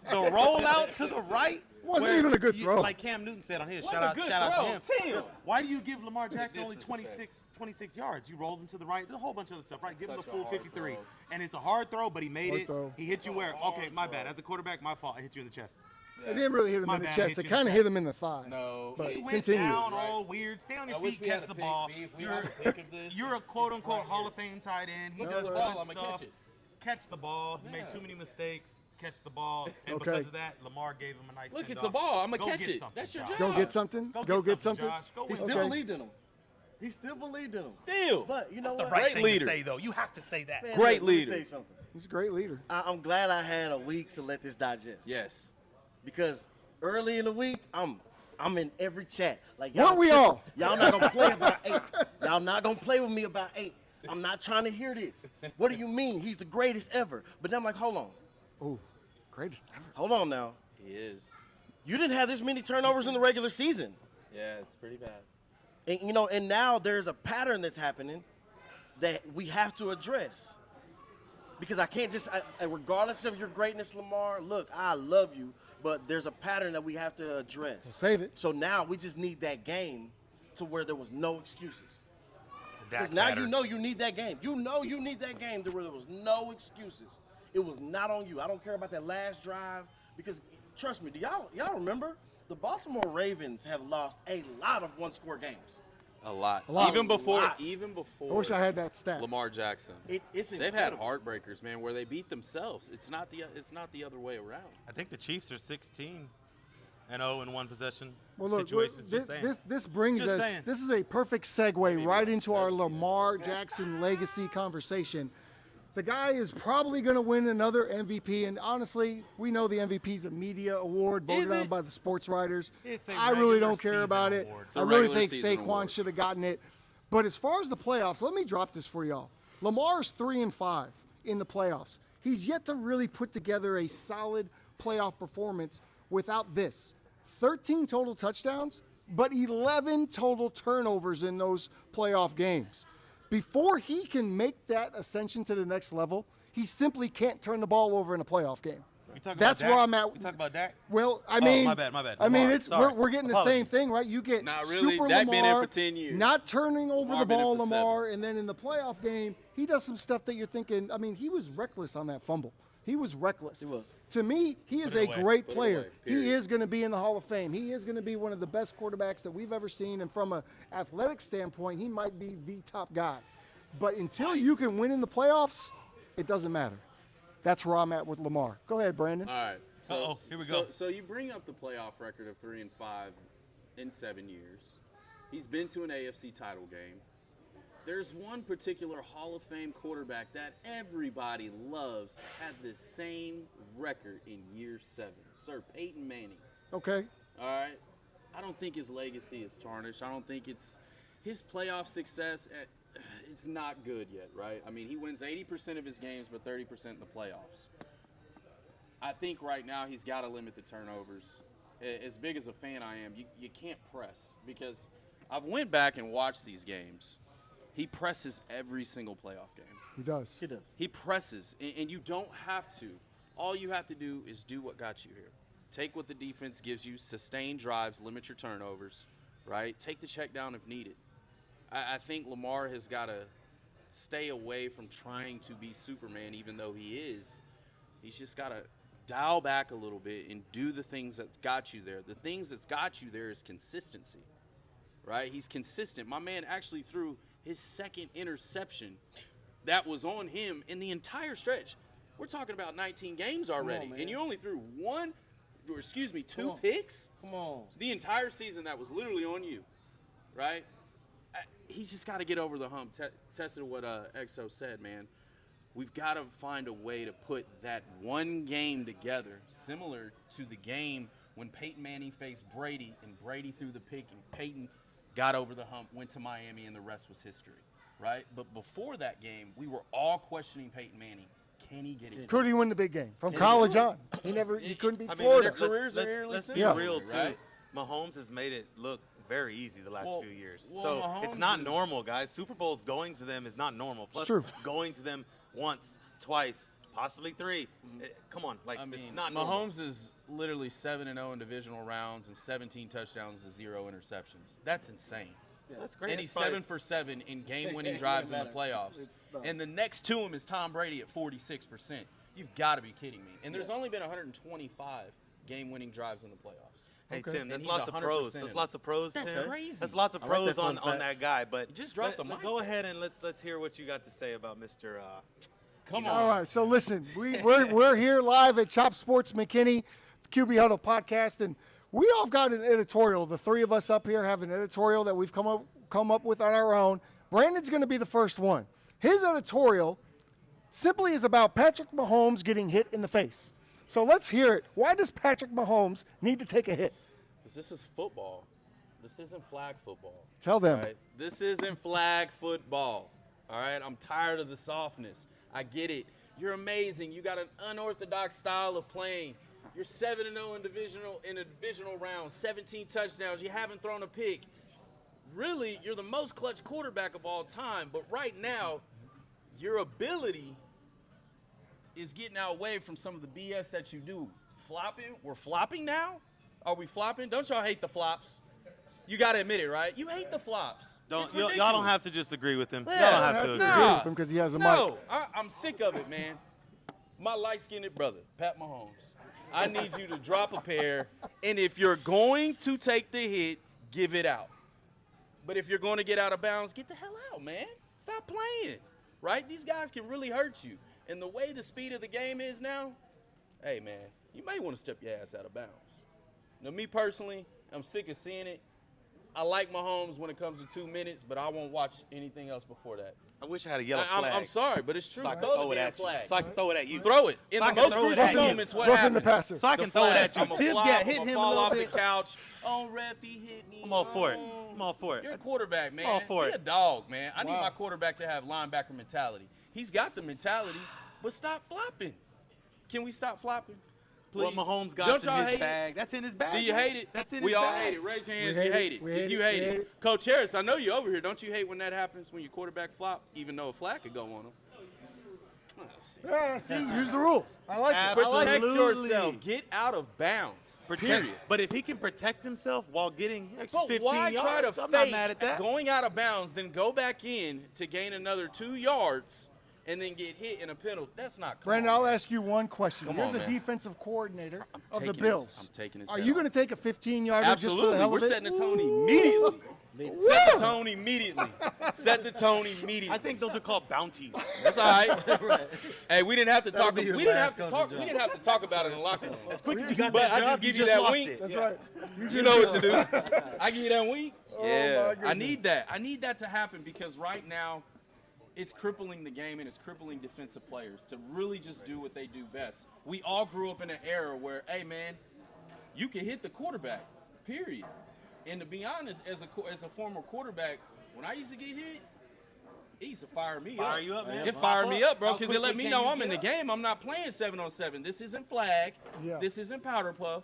Speaker 3: The roll out to the right.
Speaker 1: Wasn't
Speaker 3: where
Speaker 1: even a good throw.
Speaker 3: Like Cam Newton said on his,
Speaker 2: What
Speaker 3: shout
Speaker 2: a
Speaker 3: out
Speaker 2: good
Speaker 3: to him.
Speaker 2: throw, Tim.
Speaker 3: Why do you give Lamar Jackson only
Speaker 2: Disrespect.
Speaker 3: 26 yards? You rolled him to the right. There's a whole bunch of other stuff, right? Give him the
Speaker 2: Such a
Speaker 3: full
Speaker 2: hard
Speaker 3: 53.
Speaker 2: throw.
Speaker 3: And it's a hard throw, but he made
Speaker 1: Hard
Speaker 3: it.
Speaker 1: throw.
Speaker 3: He hit you where? Okay, my bad. As a quarterback, my fault. I hit you in the chest.
Speaker 1: It didn't really hit him
Speaker 3: My
Speaker 1: in the
Speaker 3: bad,
Speaker 1: chest.
Speaker 3: hit
Speaker 1: It
Speaker 3: you in
Speaker 1: kind
Speaker 3: the
Speaker 1: of hit him in the thigh.
Speaker 2: No.
Speaker 1: But
Speaker 3: He went
Speaker 1: continue.
Speaker 3: down all weird. Stay on your
Speaker 2: I wish
Speaker 3: feet,
Speaker 2: we had
Speaker 3: catch
Speaker 2: a
Speaker 3: the
Speaker 2: pick,
Speaker 3: ball.
Speaker 2: B. If we had a pick of this,
Speaker 3: You're a
Speaker 2: let's
Speaker 3: quote-unquote
Speaker 2: right
Speaker 3: Hall
Speaker 2: here.
Speaker 3: of Fame tight end. He
Speaker 2: Look
Speaker 3: does
Speaker 2: at the
Speaker 3: good
Speaker 2: ball, I'ma
Speaker 3: stuff.
Speaker 2: catch it.
Speaker 3: Catch the ball. He made too many mistakes. Catch the ball. And
Speaker 1: Okay.
Speaker 3: because of that, Lamar gave him a nice
Speaker 2: Look, it's
Speaker 3: send-off.
Speaker 2: a ball. I'ma
Speaker 3: Go
Speaker 2: catch
Speaker 3: get
Speaker 2: it.
Speaker 3: something,
Speaker 2: That's your
Speaker 3: Josh.
Speaker 1: Go get something. Go get something.
Speaker 3: Josh. Go
Speaker 6: He
Speaker 3: win
Speaker 6: still
Speaker 1: Okay.
Speaker 3: something.
Speaker 6: believed in him. He still believed in him.
Speaker 2: Still.
Speaker 6: But you know
Speaker 3: The
Speaker 6: what?
Speaker 3: right
Speaker 2: Great
Speaker 3: thing
Speaker 2: leader.
Speaker 3: to say, though. You have to say that.
Speaker 6: Man,
Speaker 2: Great
Speaker 6: look, let me
Speaker 2: leader.
Speaker 6: tell you something.
Speaker 1: He's a great leader.
Speaker 6: I'm glad I had a week to let this digest.
Speaker 2: Yes.
Speaker 6: Because early in the week, I'm in every chat. Like
Speaker 1: Weren't we
Speaker 6: tripping.
Speaker 1: all?
Speaker 6: Y'all not gonna play about 8. Y'all not gonna play with me about 8. I'm not trying to hear this. What do you mean? He's the greatest ever. But then I'm like, hold on.
Speaker 1: Oh, greatest ever.
Speaker 6: Hold on now.
Speaker 2: He is.
Speaker 6: You didn't have this many turnovers in the regular season.
Speaker 2: Yeah, it's pretty bad.
Speaker 6: And you know, and now there's a pattern that's happening that we have to address. Because I can't just, regardless of your greatness, Lamar, look, I love you, but there's a pattern that we have to address.
Speaker 1: Save it.
Speaker 6: So now we just need that game to where there was no excuses.
Speaker 3: It's a
Speaker 6: Because
Speaker 3: Dak
Speaker 6: now
Speaker 3: pattern.
Speaker 6: you know you need that game. You know you need that game to where there was no excuses. It was not on you. I don't care about that last drive because, trust me, do y'all remember? The Baltimore Ravens have lost a lot of one-score games.
Speaker 2: A lot.
Speaker 1: lot.
Speaker 2: Even before.
Speaker 6: Lot.
Speaker 2: Even before.
Speaker 1: I wish I had that stat.
Speaker 2: Lamar Jackson.
Speaker 6: It's
Speaker 2: They've had
Speaker 6: incredible.
Speaker 2: heartbreakers, man, where they beat themselves. It's not the other way around.
Speaker 3: I think the Chiefs are 16 and 0 in one possession
Speaker 1: Well, look,
Speaker 3: situations. Just saying.
Speaker 1: this brings
Speaker 3: Just
Speaker 1: us.
Speaker 3: saying.
Speaker 1: This is a perfect segue
Speaker 2: Maybe
Speaker 1: right
Speaker 2: not
Speaker 1: into our
Speaker 2: segue.
Speaker 1: Lamar Jackson legacy conversation. The guy is probably going to win another MVP, and honestly, we know the MVP is a media award voted
Speaker 2: Is
Speaker 1: on
Speaker 2: it?
Speaker 1: by the sports writers.
Speaker 3: It's a
Speaker 1: I really
Speaker 3: regular
Speaker 1: don't care
Speaker 3: season
Speaker 1: about it.
Speaker 3: award. It's
Speaker 2: a
Speaker 1: I really
Speaker 2: regular
Speaker 1: think
Speaker 2: season
Speaker 1: Saquon
Speaker 2: award.
Speaker 1: should have gotten it. But as far as the playoffs, let me drop this for y'all. Lamar's 3-5 in the playoffs. He's yet to really put together a solid playoff performance without this. 13 total touchdowns, but 11 total turnovers in those playoff games. before he can make that ascension to the next level, he simply can't turn the ball over in a playoff game. That's where I'm at.
Speaker 3: You talk about Dak?
Speaker 1: Well, I mean,
Speaker 3: my bad.
Speaker 1: I mean,
Speaker 3: Lamar,
Speaker 1: it's
Speaker 3: sorry.
Speaker 1: we're getting the same
Speaker 3: Apologies.
Speaker 1: thing, right? You get
Speaker 2: Not really.
Speaker 1: super
Speaker 2: Dak
Speaker 1: Lamar,
Speaker 2: been there for 10 years.
Speaker 1: not turning over
Speaker 2: Lamar
Speaker 1: the
Speaker 2: been there
Speaker 1: ball,
Speaker 2: for
Speaker 1: Lamar, and then in the playoff game, he does some stuff that you're thinking. I mean, he was reckless on that fumble. He was reckless.
Speaker 2: He was.
Speaker 1: To me, he is
Speaker 3: Put
Speaker 1: a
Speaker 3: it away.
Speaker 1: great
Speaker 2: Put it
Speaker 1: player.
Speaker 2: away,
Speaker 1: He
Speaker 2: period.
Speaker 1: is going to be in the Hall of Fame. He is going to be one of the best quarterbacks that we've ever seen, and from an athletic standpoint, he might be the top guy. But until you can win in the playoffs, it doesn't matter. That's where I'm at with Lamar. Go ahead, Brandon.
Speaker 2: All right. So,
Speaker 3: Uh-oh, here we go.
Speaker 2: So you bring up the playoff record of 3-5 in 7 years. He's been to an AFC title game. There's one particular Hall of Fame quarterback that everybody loves, had the same record in year 7. Sir Peyton Manning.
Speaker 1: Okay.
Speaker 2: All right. I don't think his legacy is tarnished. I don't think it's his playoff success. It's not good yet, right? I mean, he wins 80% of his games, but 30% in the playoffs. I think right now he's got to limit the turnovers. As big as a fan I am, you can't press, because I've went back and watched these games. He presses every single playoff game.
Speaker 1: He does.
Speaker 6: He does.
Speaker 2: He presses, and you don't have to. All you have to do is do what got you here. Take what the defense gives you, sustain drives, limit your turnovers, right? Take the check down if needed. I think Lamar has got to stay away from trying to be Superman, even though he is. He's just got to dial back a little bit and do the things that's got you there. The things that's got you there is consistency, right? He's consistent. My man actually threw his second interception that was on him in the entire stretch. We're talking about 19 games already,
Speaker 6: man.
Speaker 2: and you only threw two picks?
Speaker 6: Come on.
Speaker 2: The entire season that was literally on you, right? He's just got to get over the hump. Tested what XO said, man. We've got to find a way to put that one game together, similar to the game when Peyton Manning faced Brady, and Brady threw the pick, and Peyton got over the hump, went to Miami, and the rest was history, right? But before that game, we were all questioning Peyton Manning. Can he get it?
Speaker 1: Could he win the big game? From college on. He couldn't beat
Speaker 3: I mean,
Speaker 1: Florida.
Speaker 2: their careers are here,
Speaker 3: let's
Speaker 2: listen.
Speaker 3: be
Speaker 1: Yeah.
Speaker 3: real, too.
Speaker 2: Right?
Speaker 3: Mahomes has made it look very easy the last
Speaker 2: Well,
Speaker 3: few years.
Speaker 2: well,
Speaker 3: So
Speaker 2: Mahomes
Speaker 3: it's not
Speaker 2: is-
Speaker 3: normal, guys. Super Bowls going to them is not normal. Plus,
Speaker 1: true.
Speaker 3: going to them once, twice, possibly 3. Come on, like,
Speaker 2: I mean,
Speaker 3: it's not normal.
Speaker 2: Mahomes is literally 7-0 in divisional rounds and 17 touchdowns and 0 interceptions. That's insane.
Speaker 3: That's great.
Speaker 2: And
Speaker 3: That's
Speaker 2: he's
Speaker 3: probably-
Speaker 2: 7 for 7 in game-winning drives in the playoffs. And the next to him is Tom Brady at 46%. You've got to be kidding me. And there's only been 125 game-winning drives in the playoffs.
Speaker 3: Hey,
Speaker 1: Okay.
Speaker 3: Tim,
Speaker 2: And
Speaker 3: that's
Speaker 2: he's
Speaker 3: lots of pros.
Speaker 2: 100%
Speaker 3: That's
Speaker 2: in
Speaker 3: lots of pros,
Speaker 2: That's
Speaker 3: Tim.
Speaker 2: crazy.
Speaker 3: That's lots of
Speaker 6: I like
Speaker 3: pros
Speaker 6: that fun
Speaker 3: on
Speaker 6: fact.
Speaker 3: that guy. But
Speaker 2: You just dropped the mic.
Speaker 3: Go ahead and let's hear what you got to say about Mr.
Speaker 2: Come
Speaker 1: All
Speaker 2: on.
Speaker 1: right, so listen, we're here live at Chop Sports McKinney, the QB Huddle podcast, and we all got an editorial. The three of us up here have an editorial that we've come up with on our own. Brandon's going to be the first one. His editorial simply is about Patrick Mahomes getting hit in the face. So let's hear it. Why does Patrick Mahomes need to take a hit?
Speaker 2: Because this is football. This isn't flag football.
Speaker 1: Tell them.
Speaker 2: All right? This isn't flag football. All right? I'm tired of the softness. I get it. You're amazing. You got an unorthodox style of playing. You're 7-0 in a divisional round, 17 touchdowns. You haven't thrown a pick. Really, you're the most clutch quarterback of all time. But right now, your ability is getting away from some of the BS that you do. Flopping? We're flopping now? Are we flopping? Don't y'all hate the flops? You got to admit it, right? You hate the flops. It's
Speaker 3: Y'all don't
Speaker 2: ridiculous.
Speaker 3: have to just agree with him.
Speaker 2: Yeah,
Speaker 3: Y'all don't have
Speaker 1: I
Speaker 3: to
Speaker 1: have
Speaker 3: agree.
Speaker 1: to agree with him because he has a mic.
Speaker 2: No, I'm sick of it, man. My light-skinned brother, Pat Mahomes. I need you to drop a pair, and if you're going to take the hit, give it out. But if you're going to get out of bounds, get the hell out, man. Stop playing, right? These guys can really hurt you. And the way the speed of the game is now, hey, man, you may want to step your ass out of bounds. Now, me personally, I'm sick of seeing it. I like Mahomes when it comes to 2 minutes, but I won't watch anything else before that.
Speaker 3: I wish I had a yellow flag.
Speaker 2: I'm sorry, but it's true.
Speaker 3: So I can
Speaker 2: Throw
Speaker 3: throw
Speaker 2: the
Speaker 3: it
Speaker 2: damn
Speaker 3: at you.
Speaker 2: flag.
Speaker 3: So I can throw it at you.
Speaker 2: Throw it. In
Speaker 3: So I
Speaker 2: the
Speaker 3: can
Speaker 2: most
Speaker 3: throw it
Speaker 2: crucial
Speaker 3: at you.
Speaker 2: moments, what
Speaker 1: Roughing the
Speaker 2: happens?
Speaker 1: passer.
Speaker 3: So I
Speaker 2: The
Speaker 3: can throw it
Speaker 2: flag.
Speaker 3: at you.
Speaker 2: I'ma
Speaker 3: Tim,
Speaker 2: flop,
Speaker 3: yeah,
Speaker 2: I'ma
Speaker 3: hit him a
Speaker 2: fall
Speaker 3: little
Speaker 2: off
Speaker 3: bit.
Speaker 2: the couch. Oh, ref, he hit me.
Speaker 3: I'm all for it.
Speaker 2: Oh.
Speaker 3: I'm all for it.
Speaker 2: You're a quarterback, man.
Speaker 3: all for
Speaker 2: Be
Speaker 3: it.
Speaker 2: a dog, man. I need
Speaker 1: Wow.
Speaker 2: my quarterback to have linebacker mentality. He's got the mentality, but stop flopping. Can we stop flopping?
Speaker 3: what Mahomes got
Speaker 2: Don't
Speaker 3: in
Speaker 2: y'all
Speaker 3: his
Speaker 2: hate it?
Speaker 3: bag. That's in his bag.
Speaker 2: Do you hate it?
Speaker 3: That's in
Speaker 2: we
Speaker 3: his
Speaker 2: all
Speaker 3: bag.
Speaker 2: hate it. Raise your hands.
Speaker 1: We
Speaker 2: You
Speaker 1: hate
Speaker 2: hate
Speaker 1: it.
Speaker 2: it.
Speaker 1: We
Speaker 2: If
Speaker 1: hate
Speaker 2: you
Speaker 1: it.
Speaker 2: hate
Speaker 1: We hate
Speaker 2: it,
Speaker 1: it.
Speaker 2: Coach Harris, I know you over here. Don't you hate when that happens when your quarterback flop, even though a flag could go on him? Oh, see.
Speaker 1: Yeah, see, use the rules. I like it. I like
Speaker 2: Protect
Speaker 1: it.
Speaker 3: Absolutely.
Speaker 2: yourself. Get out of bounds.
Speaker 3: Protect.
Speaker 2: Period.
Speaker 3: But if he can protect himself while getting extra
Speaker 2: But
Speaker 3: 15
Speaker 2: why
Speaker 3: yards,
Speaker 2: try to
Speaker 3: I'm not
Speaker 2: fake
Speaker 3: mad at that.
Speaker 2: going out of bounds, then go back in to gain another 2 yards, and then get hit in a penalty? That's not.
Speaker 1: Brandon, I'll ask you one question.
Speaker 2: Come
Speaker 1: You're
Speaker 2: on,
Speaker 1: the
Speaker 2: man.
Speaker 1: defensive coordinator of the
Speaker 2: taking his-
Speaker 1: Bills.
Speaker 2: I'm taking his
Speaker 1: Are
Speaker 2: head
Speaker 1: you
Speaker 2: off.
Speaker 1: going to take a 15-yarder just for the
Speaker 2: Absolutely.
Speaker 1: hell
Speaker 2: We're
Speaker 1: of it?
Speaker 2: setting the tone immediately. Set the tone immediately. Set the tone immediately.
Speaker 3: I think those are called bounties.
Speaker 2: That's all right. Hey, we didn't have to talk.
Speaker 6: be
Speaker 2: We
Speaker 6: your
Speaker 2: didn't
Speaker 6: last
Speaker 2: have to talk.
Speaker 6: coaching
Speaker 2: We
Speaker 6: job.
Speaker 2: didn't have to talk about it in the locker room.
Speaker 3: As quick as you got
Speaker 2: But
Speaker 3: that
Speaker 2: I
Speaker 3: job,
Speaker 2: just give you
Speaker 3: just
Speaker 2: that
Speaker 3: lost
Speaker 2: wink.
Speaker 3: it.
Speaker 1: That's right.
Speaker 2: You know what to do. I give you that wink.
Speaker 1: my
Speaker 2: Yeah, I
Speaker 1: goodness.
Speaker 2: need that. I need that to happen because right now, it's crippling the game and it's crippling defensive players to really just do what they do best. We all grew up in an era where, hey man, you can hit the quarterback, period. And to be honest, as a former quarterback, when I used to get hit, it used to fire me up.
Speaker 3: Fire you up, man.
Speaker 2: It
Speaker 3: Pop
Speaker 2: fired me up, bro,
Speaker 3: How
Speaker 2: because it let
Speaker 3: quickly
Speaker 2: me
Speaker 3: can
Speaker 2: know
Speaker 3: you
Speaker 2: I'm in the
Speaker 3: get up?
Speaker 2: game. I'm not playing 7-on-7. This isn't flag.
Speaker 1: Yeah.
Speaker 2: This isn't powder puff.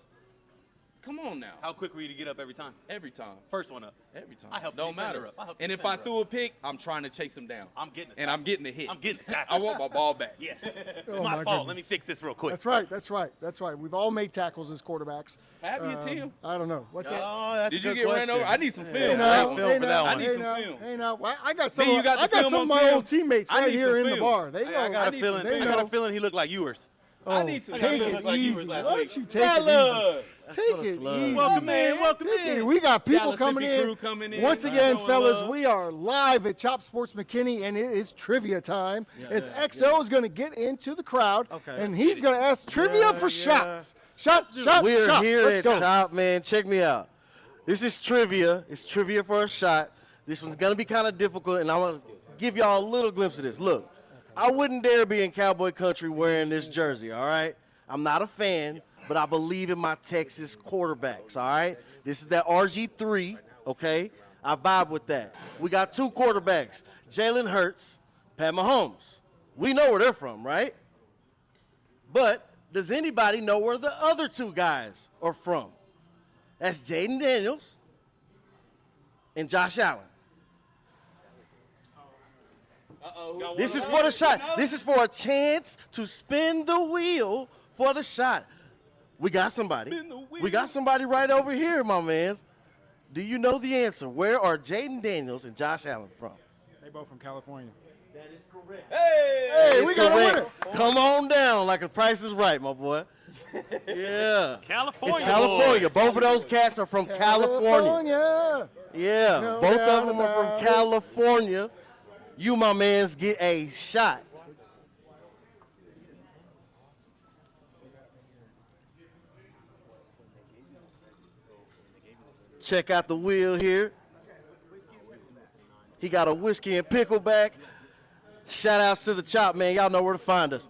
Speaker 2: Come on now.
Speaker 3: How quick were you to get up every time?
Speaker 2: Every time.
Speaker 3: First one up.
Speaker 2: Every time.
Speaker 3: I helped the
Speaker 2: Don't
Speaker 3: defender
Speaker 2: matter.
Speaker 3: up. I helped the
Speaker 2: And if I
Speaker 3: defender
Speaker 2: threw a pick, I'm trying to chase him down.
Speaker 3: I'm getting it.
Speaker 2: And I'm getting a hit.
Speaker 3: I'm getting it.
Speaker 2: I want my ball back.
Speaker 3: Yes.
Speaker 1: Oh,
Speaker 3: It's
Speaker 1: my
Speaker 3: my fault.
Speaker 1: goodness.
Speaker 3: Let me fix this real quick.
Speaker 1: That's right. That's right. That's right. We've all made tackles as quarterbacks.
Speaker 2: Have you, Tim?
Speaker 1: I don't know. What's that?
Speaker 3: Oh, that's
Speaker 2: Did
Speaker 3: a
Speaker 2: you
Speaker 3: good
Speaker 2: get
Speaker 3: question.
Speaker 2: ran over? I need some film.
Speaker 1: Hey,
Speaker 2: for
Speaker 1: now,
Speaker 2: that one.
Speaker 3: film
Speaker 1: hey,
Speaker 3: for that
Speaker 1: now,
Speaker 3: one.
Speaker 2: I need
Speaker 1: hey,
Speaker 2: some
Speaker 1: now,
Speaker 2: film.
Speaker 1: Hey, now, well, I got some.
Speaker 2: you got the
Speaker 1: I got
Speaker 2: film
Speaker 1: some
Speaker 2: on
Speaker 1: of my
Speaker 2: Tim?
Speaker 1: old teammates
Speaker 2: I
Speaker 1: right
Speaker 2: need
Speaker 1: here
Speaker 2: some
Speaker 1: in the
Speaker 2: film.
Speaker 1: bar. They know.
Speaker 3: I got a
Speaker 2: need
Speaker 3: feeling.
Speaker 2: some
Speaker 3: I got a feeling he looked like yours.
Speaker 2: I need some
Speaker 1: Take
Speaker 2: film.
Speaker 1: it
Speaker 3: like you
Speaker 1: easy.
Speaker 3: was
Speaker 1: Why
Speaker 3: last
Speaker 1: don't
Speaker 3: week.
Speaker 1: you take it easy?
Speaker 2: Fellas.
Speaker 1: Take it
Speaker 5: slug.
Speaker 1: easy.
Speaker 3: Welcome
Speaker 1: man.
Speaker 3: in, welcome
Speaker 1: Take it.
Speaker 3: in.
Speaker 1: We got people
Speaker 2: Dallas
Speaker 1: coming
Speaker 2: Sippy
Speaker 1: in.
Speaker 2: crew coming in.
Speaker 1: Once again,
Speaker 2: Showing
Speaker 1: fellas,
Speaker 2: love.
Speaker 1: we are live at Chop Sports McKinney, and it is trivia time. As XO is going to get into the crowd, and he's going to ask trivia for shots. Shots, shots,
Speaker 5: We're
Speaker 1: shots.
Speaker 5: here
Speaker 1: Let's
Speaker 5: at
Speaker 1: go.
Speaker 5: Chop, man. Check me out. This is trivia. It's trivia for a shot. This one's going to be kind of difficult, and I'm going to give y'all a little glimpse of this. Look, I wouldn't dare be in cowboy country wearing this jersey, all right? I'm not a fan, but I believe in my Texas quarterbacks, all right? This is that RG3, okay? I vibe with that. We got two quarterbacks, Jalen Hurts, Pat Mahomes. We know where they're from, right? But does anybody know where the other two guys are from? That's Jaden Daniels and Josh Allen. This is for the shot. This is for a chance to spin the wheel for the shot. We got somebody.
Speaker 2: Spin the wheel.
Speaker 5: We got somebody right over here, my man. Do you know the answer? Where are Jaden Daniels and Josh Allen from?
Speaker 8: They both from California.
Speaker 1: Hey,
Speaker 5: It's
Speaker 1: we got a winner.
Speaker 5: correct. Come on down like the price is right, my boy. Yeah.
Speaker 3: California.
Speaker 5: It's California. Both of those cats are from California. Yeah.
Speaker 1: No
Speaker 5: Both
Speaker 1: doubt
Speaker 5: of them are
Speaker 1: about
Speaker 5: from
Speaker 1: it.
Speaker 5: California. You, my mans, get a shot. Check out the wheel here. He got a whiskey and pickleback. Shout outs to the Chop, man. Y'all know where to find us.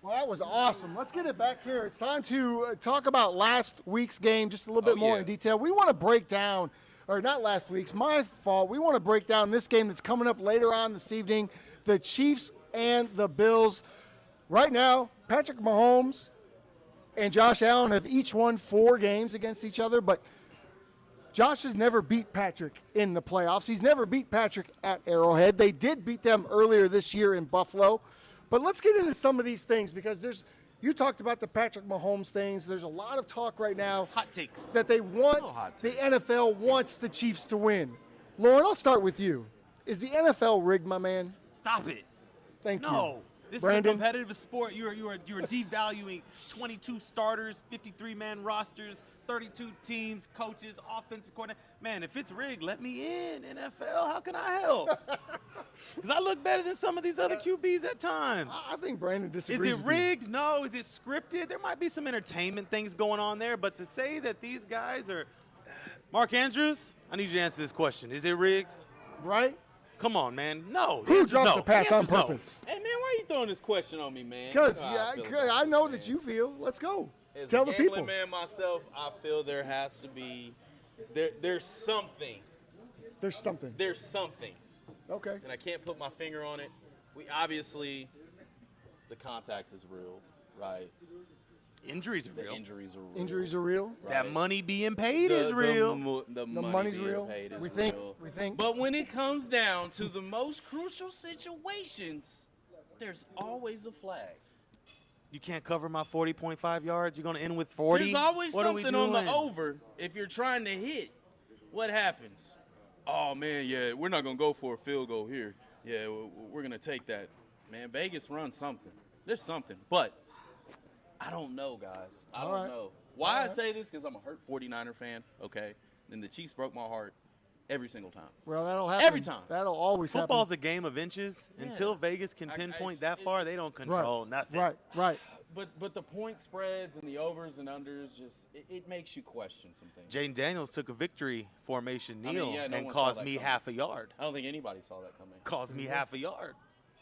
Speaker 1: Well, that was awesome. Let's get it back here. It's time to talk about last week's game just a little bit more
Speaker 2: yeah.
Speaker 1: in detail. We want to break down, or not last week's, my fault. We want to break down this game that's coming up later on this evening, the Chiefs and the Bills. Right now, Patrick Mahomes and Josh Allen have each won 4 games against each other, but Josh has never beat Patrick in the playoffs. He's never beat Patrick at Arrowhead. They did beat them earlier this year in Buffalo. But let's get into some of these things because you talked about the Patrick Mahomes things. There's a lot of talk right now
Speaker 3: Hot takes.
Speaker 1: that they want, the NFL wants the Chiefs to win. Lauren, I'll start with you. Is the NFL rigged, my man?
Speaker 3: Stop it.
Speaker 1: Thank you.
Speaker 3: No. This
Speaker 1: Brandon?
Speaker 3: is a competitive sport. You're devaluing 22 starters, 53-man rosters, 32 teams, coaches, offensive coordinator. Man, if it's rigged, let me in, NFL. How can I help? Because I look better than some of these other QBs at times.
Speaker 1: I think Brandon
Speaker 3: Is
Speaker 1: disagrees
Speaker 3: it
Speaker 1: with you.
Speaker 3: rigged? No. Is it scripted? There might be some entertainment things going on there, but to say that these guys are Mark Andrews, I need you to answer this question. Is it rigged?
Speaker 1: Right?
Speaker 3: Come on, man. No. The
Speaker 1: Who
Speaker 3: answer's
Speaker 1: drops
Speaker 3: no.
Speaker 1: the pass
Speaker 3: The
Speaker 1: on
Speaker 3: answer's no.
Speaker 1: purpose?
Speaker 2: Hey man, why you throwing this question on me, man?
Speaker 1: Because
Speaker 2: You know how I feel about
Speaker 1: I
Speaker 2: it.
Speaker 1: know that you feel. Let's go.
Speaker 2: As
Speaker 1: Tell
Speaker 2: a
Speaker 1: the
Speaker 2: gambling
Speaker 1: people.
Speaker 2: man myself, I feel there has to be there's something.
Speaker 1: There's something.
Speaker 2: There's something.
Speaker 1: Okay.
Speaker 2: And I can't put my finger on it. We obviously The contact is real, right?
Speaker 3: Injuries are
Speaker 2: The
Speaker 3: real.
Speaker 2: injuries are real.
Speaker 1: Injuries are real.
Speaker 3: That money being paid
Speaker 2: The-
Speaker 3: is real.
Speaker 2: The
Speaker 1: The
Speaker 2: money
Speaker 1: money's
Speaker 2: being
Speaker 1: real.
Speaker 2: paid is
Speaker 1: We think.
Speaker 2: real.
Speaker 1: We think.
Speaker 2: But when it comes down to the most crucial situations, there's always a flag.
Speaker 3: You can't cover my 40.5 yards. You're going to end with 40.
Speaker 2: There's always
Speaker 3: What are we
Speaker 2: something on the
Speaker 3: doing?
Speaker 2: over. If you're trying to hit, what happens? Oh, man, yeah, we're not going to go for a field goal here. Yeah, we're going to take that. Man, Vegas runs something. There's something. But I don't know, guys. I
Speaker 1: All
Speaker 2: don't
Speaker 1: right.
Speaker 2: know. Why
Speaker 1: All
Speaker 2: I
Speaker 1: right.
Speaker 2: say this, because I'm a hurt 49er fan, okay? And the Chiefs broke my heart every single time.
Speaker 1: Well, that'll happen.
Speaker 2: Every time.
Speaker 1: That'll always
Speaker 3: Football's
Speaker 1: happen.
Speaker 3: a game of inches.
Speaker 2: Yeah.
Speaker 3: Until Vegas can pinpoint that far, they don't control nothing.
Speaker 1: Right.
Speaker 2: But the point spreads and the overs and unders, just it makes you question some things.
Speaker 3: Jaden Daniels took a victory formation
Speaker 2: I mean,
Speaker 3: kneel
Speaker 2: yeah, no
Speaker 3: and
Speaker 2: one saw
Speaker 3: caused
Speaker 2: that
Speaker 3: me
Speaker 2: coming.
Speaker 3: half a yard.
Speaker 2: I don't think anybody saw that coming.
Speaker 3: Caused me half a yard.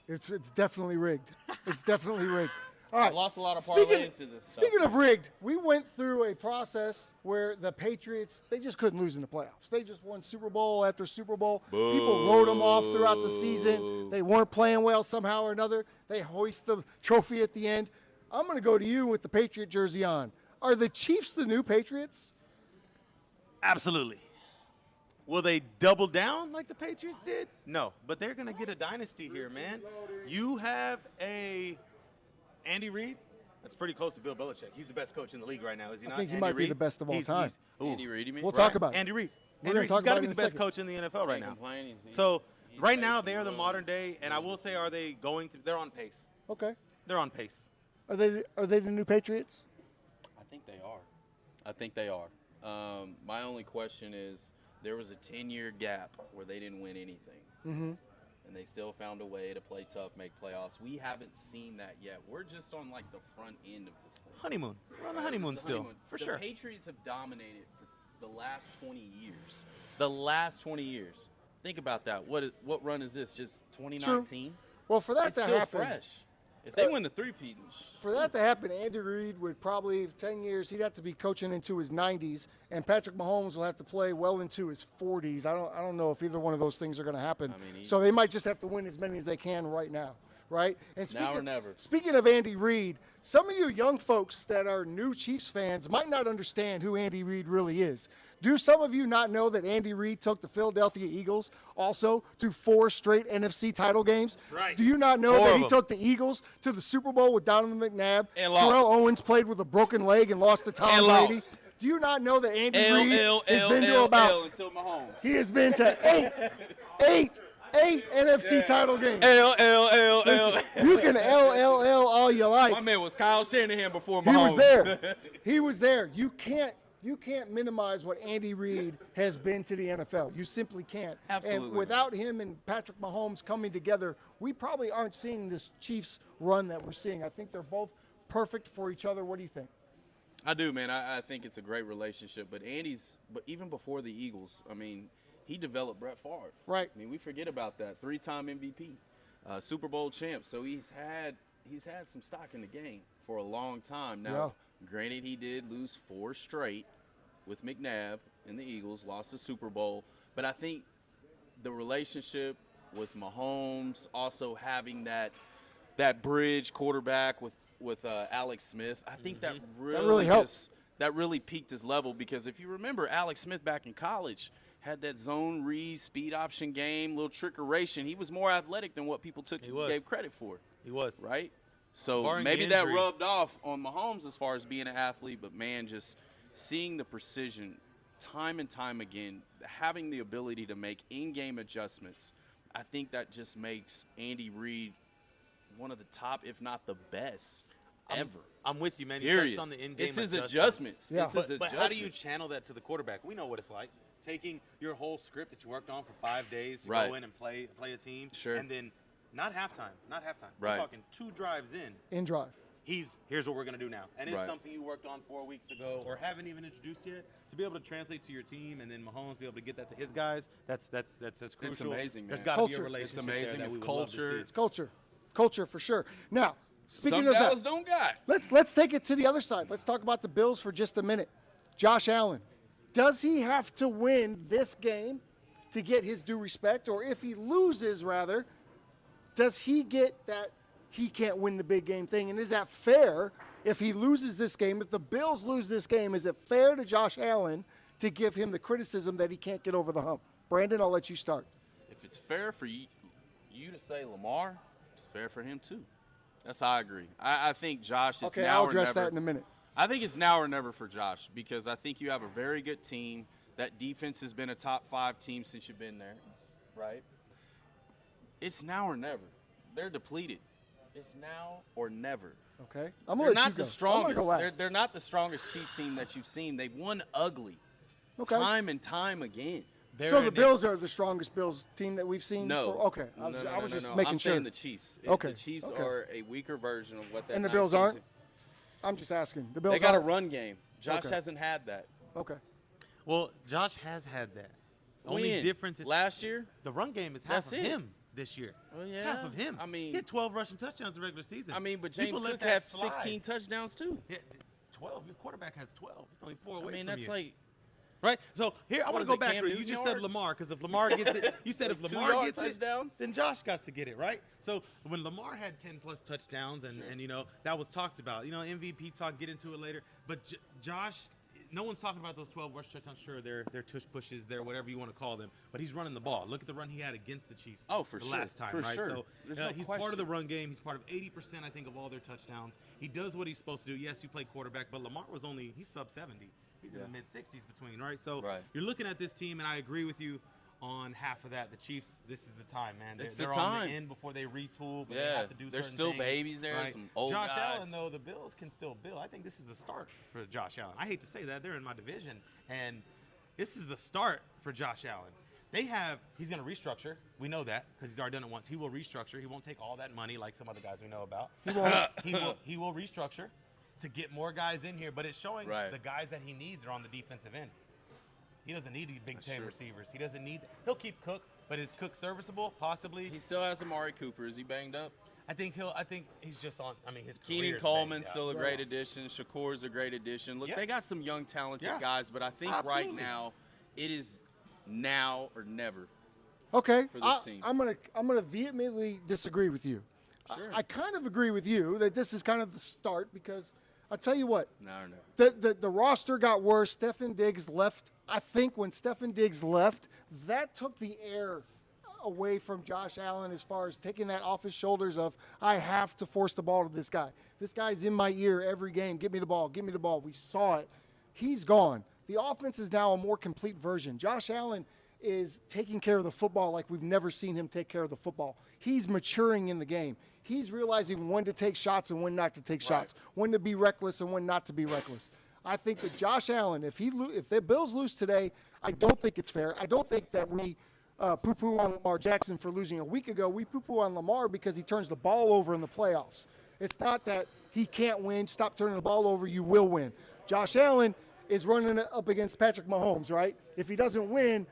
Speaker 1: It's definitely rigged. It's definitely rigged. All right.
Speaker 2: I've lost a lot of
Speaker 1: Speaking-
Speaker 2: parlays to this stuff.
Speaker 1: Speaking of rigged, we went through a process where the Patriots, they just couldn't lose in the playoffs. They just won Super Bowl after Super Bowl. People wrote them off throughout the season. They weren't playing well somehow or another. They hoist the trophy at the end. I'm going to go to you with the Patriot jersey on. Are the Chiefs the new Patriots?
Speaker 3: Absolutely. Will they double down like the Patriots did? No, but they're going to get a dynasty here, man. You have a Andy Reid. That's pretty close to Bill Belichick. He's the best coach in the league right now, is he not?
Speaker 1: think he
Speaker 3: Andy
Speaker 1: might be
Speaker 3: Reid?
Speaker 1: the best of all time.
Speaker 3: ooh.
Speaker 2: Andy Reid, you mean?
Speaker 1: We'll talk about it.
Speaker 3: Andy Reid.
Speaker 1: We're
Speaker 3: Andy
Speaker 1: gonna
Speaker 3: Reid.
Speaker 1: talk
Speaker 3: He's got
Speaker 1: about
Speaker 3: to
Speaker 1: it
Speaker 3: be
Speaker 1: in
Speaker 3: the
Speaker 1: a
Speaker 3: best
Speaker 1: second.
Speaker 3: coach in the NFL right
Speaker 2: Can't
Speaker 3: now.
Speaker 2: complain. He's
Speaker 3: So
Speaker 2: he's
Speaker 3: right
Speaker 2: made
Speaker 3: now
Speaker 2: some
Speaker 3: they are the
Speaker 2: real
Speaker 3: modern day, and I will say, are they going to? They're on pace.
Speaker 1: Okay.
Speaker 3: They're on pace.
Speaker 1: Are they the new Patriots?
Speaker 2: I think they are. I think they are. My only question is there was a 10-year gap where they didn't win anything.
Speaker 1: Mm-hmm.
Speaker 2: And they still found a way to play tough, make playoffs. We haven't seen that yet. We're just on like the front end of this thing.
Speaker 3: Honeymoon. We're on the honeymoon
Speaker 2: It's the
Speaker 3: still,
Speaker 2: honeymoon.
Speaker 3: for
Speaker 2: the
Speaker 3: sure.
Speaker 2: Patriots have dominated for the last 20 years. The last 20 years. Think about that. What run is this? Just 2019?
Speaker 1: Well, for that
Speaker 2: It's
Speaker 1: to
Speaker 2: still
Speaker 1: happen,
Speaker 2: fresh. If they win the three-peat,
Speaker 1: for that to happen, Andy Reid would probably, 10 years, he'd have to be coaching into his 90s, and Patrick Mahomes will have to play well into his 40s. I don't know if either one of those things are going to happen.
Speaker 2: I mean,
Speaker 1: so they might just have to win as many as they can right now, right? And
Speaker 2: Now or never.
Speaker 1: Speaking of Andy Reid, some of you young folks that are new Chiefs fans might not understand who Andy Reid really is. Do some of you not know that Andy Reid took the Philadelphia Eagles also to 4 straight NFC title games?
Speaker 3: Right.
Speaker 1: Do you not know
Speaker 3: 4
Speaker 1: that
Speaker 3: of
Speaker 1: he
Speaker 3: them.
Speaker 1: took the Eagles to the Super Bowl with Donovan McNabb?
Speaker 2: And lost.
Speaker 1: Terrell Owens played with a broken leg and lost to Tom
Speaker 2: And
Speaker 1: Brady.
Speaker 2: lost.
Speaker 1: Do you not know that Andy Reid has been to
Speaker 2: L
Speaker 1: about
Speaker 2: until Mahomes.
Speaker 1: he has been to eight NFC title games?
Speaker 2: L.
Speaker 1: You can LLL all you like.
Speaker 2: My man was Kyle Shanahan before
Speaker 1: He
Speaker 2: Mahomes.
Speaker 1: was there. He was there. You can't minimize what Andy Reid has been to the NFL. You simply can't.
Speaker 2: Absolutely.
Speaker 1: And without him and Patrick Mahomes coming together, we probably aren't seeing this Chiefs run that we're seeing. I think they're both perfect for each other. What do you think?
Speaker 2: I do, man. I think it's a great relationship. But even before the Eagles, I mean, he developed Brett Favre.
Speaker 1: Right.
Speaker 2: I mean, we forget about that. 3-time MVP, Super Bowl champ. So he's had some stock in the game for a long time. Now, granted, he did lose 4 straight with McNabb and the Eagles, lost the Super Bowl. But I think the relationship with Mahomes, also having that bridge quarterback with Alex Smith, I think that really
Speaker 1: helps.
Speaker 2: That really peaked his level, because if you remember, Alex Smith back in college had that zone read, speed option game, little trickeration. He was more athletic than what people gave credit for.
Speaker 3: He was.
Speaker 2: Right? So
Speaker 3: Barring
Speaker 2: maybe
Speaker 3: the
Speaker 2: that
Speaker 3: injury.
Speaker 2: rubbed off on Mahomes as far as being an athlete, but man, just seeing the precision time and time again, having the ability to make in-game adjustments, I think that just makes Andy Reid one of the top, if not the best, ever.
Speaker 3: I'm with you, man. You
Speaker 2: Period.
Speaker 3: touched on the in-game
Speaker 2: It's his
Speaker 3: adjustments.
Speaker 2: adjustments.
Speaker 1: Yeah.
Speaker 2: It's his
Speaker 3: But how do you
Speaker 2: adjustments.
Speaker 3: channel that to the quarterback? We know what it's like. Taking your whole script that you worked on for 5 days to
Speaker 2: Right.
Speaker 3: go in and play a team.
Speaker 2: Sure.
Speaker 3: And then not halftime.
Speaker 2: Right.
Speaker 3: We're talking 2 drives
Speaker 1: In drive.
Speaker 3: here's what we're going to do now. And it's
Speaker 2: Right.
Speaker 3: something you worked on 4 weeks ago or haven't even introduced yet. To be able to translate to your team and then Mahomes be able to get that to his guys, that's crucial.
Speaker 2: It's amazing,
Speaker 3: There's
Speaker 2: man.
Speaker 3: got to be a
Speaker 1: Culture.
Speaker 3: relationship
Speaker 2: It's amazing.
Speaker 3: there that
Speaker 2: It's
Speaker 3: we would love to
Speaker 2: culture.
Speaker 3: see.
Speaker 1: It's culture for sure. Now, speaking
Speaker 2: Some
Speaker 1: of
Speaker 2: Dallas
Speaker 1: that,
Speaker 2: don't got.
Speaker 1: let's take it to the other side. Let's talk about the Bills for just a minute. Josh Allen, does he have to win this game to get his due respect, or if he loses, rather, does he get that he can't win the big game thing. And is that fair if he loses this game? If the Bills lose this game, is it fair to Josh Allen to give him the criticism that he can't get over the hump? Brandon, I'll let you start.
Speaker 2: If it's fair for you to say Lamar, it's fair for him too. That's how I agree. I think Josh, it's
Speaker 1: Okay,
Speaker 2: now
Speaker 1: I'll
Speaker 2: or
Speaker 1: address
Speaker 2: never.
Speaker 1: that in a minute.
Speaker 2: I think it's now or never for Josh because I think you have a very good team. That defense has been a top 5 team since you've been there, right? It's now or never. They're depleted. It's now or never.
Speaker 1: Okay, I'm
Speaker 2: They're
Speaker 1: gonna let you
Speaker 2: not
Speaker 1: go.
Speaker 2: the strongest.
Speaker 1: I'm gonna go last.
Speaker 2: They're not the strongest Chief team that you've seen. They've won ugly,
Speaker 1: Okay.
Speaker 2: time and time again.
Speaker 1: So the Bills are the strongest Bills team that we've seen?
Speaker 2: No.
Speaker 1: Okay. I was just
Speaker 2: no.
Speaker 1: making
Speaker 2: I'm
Speaker 1: sure.
Speaker 2: saying the Chiefs.
Speaker 1: Okay.
Speaker 2: The Chiefs
Speaker 1: Okay.
Speaker 2: are a weaker version of what that.
Speaker 1: And the Bills
Speaker 2: 19
Speaker 1: aren't?
Speaker 2: team-
Speaker 1: I'm just asking. The Bills
Speaker 2: They got a
Speaker 1: aren't?
Speaker 2: run game. Josh
Speaker 1: Okay.
Speaker 2: hasn't had that.
Speaker 1: Okay.
Speaker 3: Well, Josh has had that. Only
Speaker 2: When?
Speaker 3: difference is
Speaker 2: last year.
Speaker 3: the run game is half
Speaker 2: That's
Speaker 3: of
Speaker 2: it.
Speaker 3: him this year.
Speaker 2: Well,
Speaker 3: It's
Speaker 2: yeah.
Speaker 3: half of him.
Speaker 2: I mean-
Speaker 3: he had 12 rushing touchdowns in the regular season.
Speaker 2: I mean, but James
Speaker 3: People let
Speaker 2: Cook
Speaker 3: that
Speaker 2: had
Speaker 3: slide.
Speaker 2: 16 touchdowns too.
Speaker 3: Yeah, 12. Your quarterback has 12. It's only 4 away
Speaker 2: I mean,
Speaker 3: from
Speaker 2: that's
Speaker 3: you.
Speaker 2: like
Speaker 3: right. So here, I
Speaker 2: What
Speaker 3: want
Speaker 2: is
Speaker 3: to go
Speaker 2: it,
Speaker 3: back.
Speaker 2: Cam
Speaker 3: Reed. You
Speaker 2: Newton
Speaker 3: just said
Speaker 2: yards?
Speaker 3: Lamar because if Lamar gets it, you said if
Speaker 2: Like
Speaker 3: Lamar
Speaker 2: 2-yard
Speaker 3: gets
Speaker 2: touchdowns?
Speaker 3: it, then Josh got to get it, right? So when Lamar had 10+ touchdowns, and you know that was talked about. You know, MVP talk. Get into it later. But Josh. No one's talking about those 12 rush touchdowns. Sure, they're tush pushes, they're whatever you want to call them. But he's running the ball. Look at the run he had against the Chiefs.
Speaker 2: Oh, for
Speaker 3: the
Speaker 2: sure.
Speaker 3: last time,
Speaker 2: For
Speaker 3: right?
Speaker 2: sure.
Speaker 3: So
Speaker 2: There's no
Speaker 3: he's part of the
Speaker 2: question.
Speaker 3: run game. He's part of 80%, I think, of all their touchdowns. He does what he's supposed to do. Yes, you play quarterback, but Lamar was he's sub 70. He's in the mid 60s between, right? So
Speaker 2: Right.
Speaker 3: you're looking at this team, and I agree with you on half of that. The Chiefs, this is the time, man.
Speaker 2: It's
Speaker 3: They're
Speaker 2: the
Speaker 3: on
Speaker 2: time.
Speaker 3: the end before they retool, but they
Speaker 2: Yeah,
Speaker 3: have to do
Speaker 2: there's
Speaker 3: certain
Speaker 2: still
Speaker 3: things,
Speaker 2: babies there,
Speaker 3: right?
Speaker 2: some old
Speaker 3: Josh
Speaker 2: guys.
Speaker 3: Allen, though, the Bills can still build. I think this is the start for Josh Allen. I hate to say that. They're in my division, and this is the start for Josh Allen. He's going to restructure. We know that because he's already done it once. He will restructure. He won't take all that money like some other guys we know about. He will restructure to get more guys in here, but it's showing
Speaker 2: Right.
Speaker 3: the guys that he needs are on the defensive end. He doesn't need Big
Speaker 2: That's
Speaker 3: Ten
Speaker 2: true.
Speaker 3: receivers. He doesn't need. He'll keep Cook, but is Cook serviceable? Possibly.
Speaker 2: he still has Amari Cooper. Is he banged up?
Speaker 3: I think he's just on. I mean, his
Speaker 2: Keenan
Speaker 3: career's
Speaker 2: Coleman's
Speaker 3: banged
Speaker 2: still a
Speaker 3: out.
Speaker 2: great addition. Shakur's a great addition. Look,
Speaker 3: Yeah.
Speaker 2: they got some young, talented
Speaker 3: Yeah.
Speaker 2: guys, but I think right
Speaker 3: Absolutely.
Speaker 2: now it is now or never.
Speaker 1: Okay,
Speaker 2: for this team.
Speaker 1: I'm gonna vehemently disagree with you.
Speaker 2: Sure.
Speaker 1: I kind of agree with you that this is kind of the start because I'll tell you what,
Speaker 2: Now or never.
Speaker 1: the roster got worse. Stefan Diggs left. I think when Stefan Diggs left, that took the air away from Josh Allen as far as taking that off his shoulders of I have to force the ball to this guy. This guy's in my ear every game. Give me the ball. Give me the ball. We saw it. He's gone. The offense is now a more complete version. Josh Allen is taking care of the football like we've never seen him take care of the football. He's maturing in the game. He's realizing when to take shots and when not to take shots, when to be reckless and when not to be reckless. I think that Josh Allen, if the Bills lose today, I don't think it's fair. I don't think that we poo-poo on Lamar Jackson for losing a week ago. We poo-poo on Lamar because he turns the ball over in the playoffs. It's not that he can't win. Stop turning the ball over. You will win. Josh Allen is running up against Patrick Mahomes, right? If he doesn't win,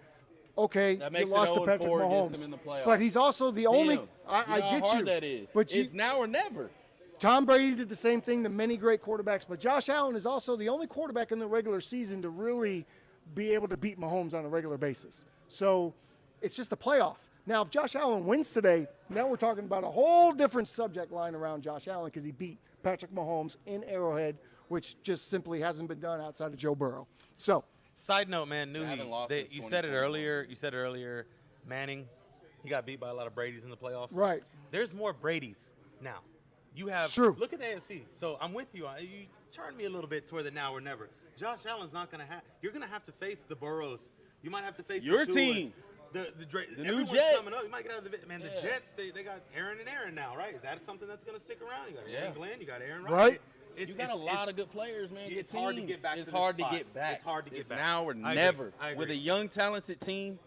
Speaker 1: okay,
Speaker 2: That
Speaker 1: you
Speaker 2: makes it
Speaker 1: lost to
Speaker 2: 0-4
Speaker 1: Patrick
Speaker 2: against
Speaker 1: Mahomes.
Speaker 2: him in the playoffs.
Speaker 1: But he's also the only.
Speaker 2: Damn.
Speaker 1: I
Speaker 2: You know
Speaker 1: get
Speaker 2: how hard
Speaker 1: you.
Speaker 2: that is.
Speaker 1: But
Speaker 2: It's now or never.
Speaker 1: Tom Brady did the same thing to many great quarterbacks, but Josh Allen is also the only quarterback in the regular season to really be able to beat Mahomes on a regular basis. So it's just a playoff. Now, if Josh Allen wins today, now we're talking about a whole different subject line around Josh Allen because he beat Patrick Mahomes in Arrowhead, which just simply hasn't been done outside of Joe Burrow. So,
Speaker 3: Side note, man,
Speaker 2: haven't lost since
Speaker 3: you said it
Speaker 2: 2021.
Speaker 3: earlier. Manning, he got beat by a lot of Brady's in the playoffs.
Speaker 1: right.
Speaker 3: There's more Brady's now. You have
Speaker 1: True.
Speaker 3: Look at the AFC. So I'm with you. You turned me a little bit toward the now or never. Josh Allen's not gonna have. You're gonna have to face the Burrows. You might have to face
Speaker 2: Your
Speaker 3: the Tuas,
Speaker 2: team.
Speaker 3: The
Speaker 2: new
Speaker 3: everyone's
Speaker 2: Jets.
Speaker 3: coming up. You might get out of the man.
Speaker 2: Yeah.
Speaker 3: The Jets. They got Aaron and Aaron now, right? Is that something that's gonna stick around? You got Aaron
Speaker 2: Yeah.
Speaker 3: Glenn. You got Aaron
Speaker 1: Right.
Speaker 3: Rodgers.
Speaker 2: You got a lot of good players, man. Good
Speaker 3: It's hard to
Speaker 2: teams.
Speaker 3: get back
Speaker 2: It's
Speaker 3: to this
Speaker 2: hard to
Speaker 3: spot.
Speaker 2: get back.
Speaker 3: It's hard to get
Speaker 2: It's
Speaker 3: back.
Speaker 2: now or
Speaker 3: I agree.
Speaker 2: never.
Speaker 3: I agree.
Speaker 2: With a young, talented team,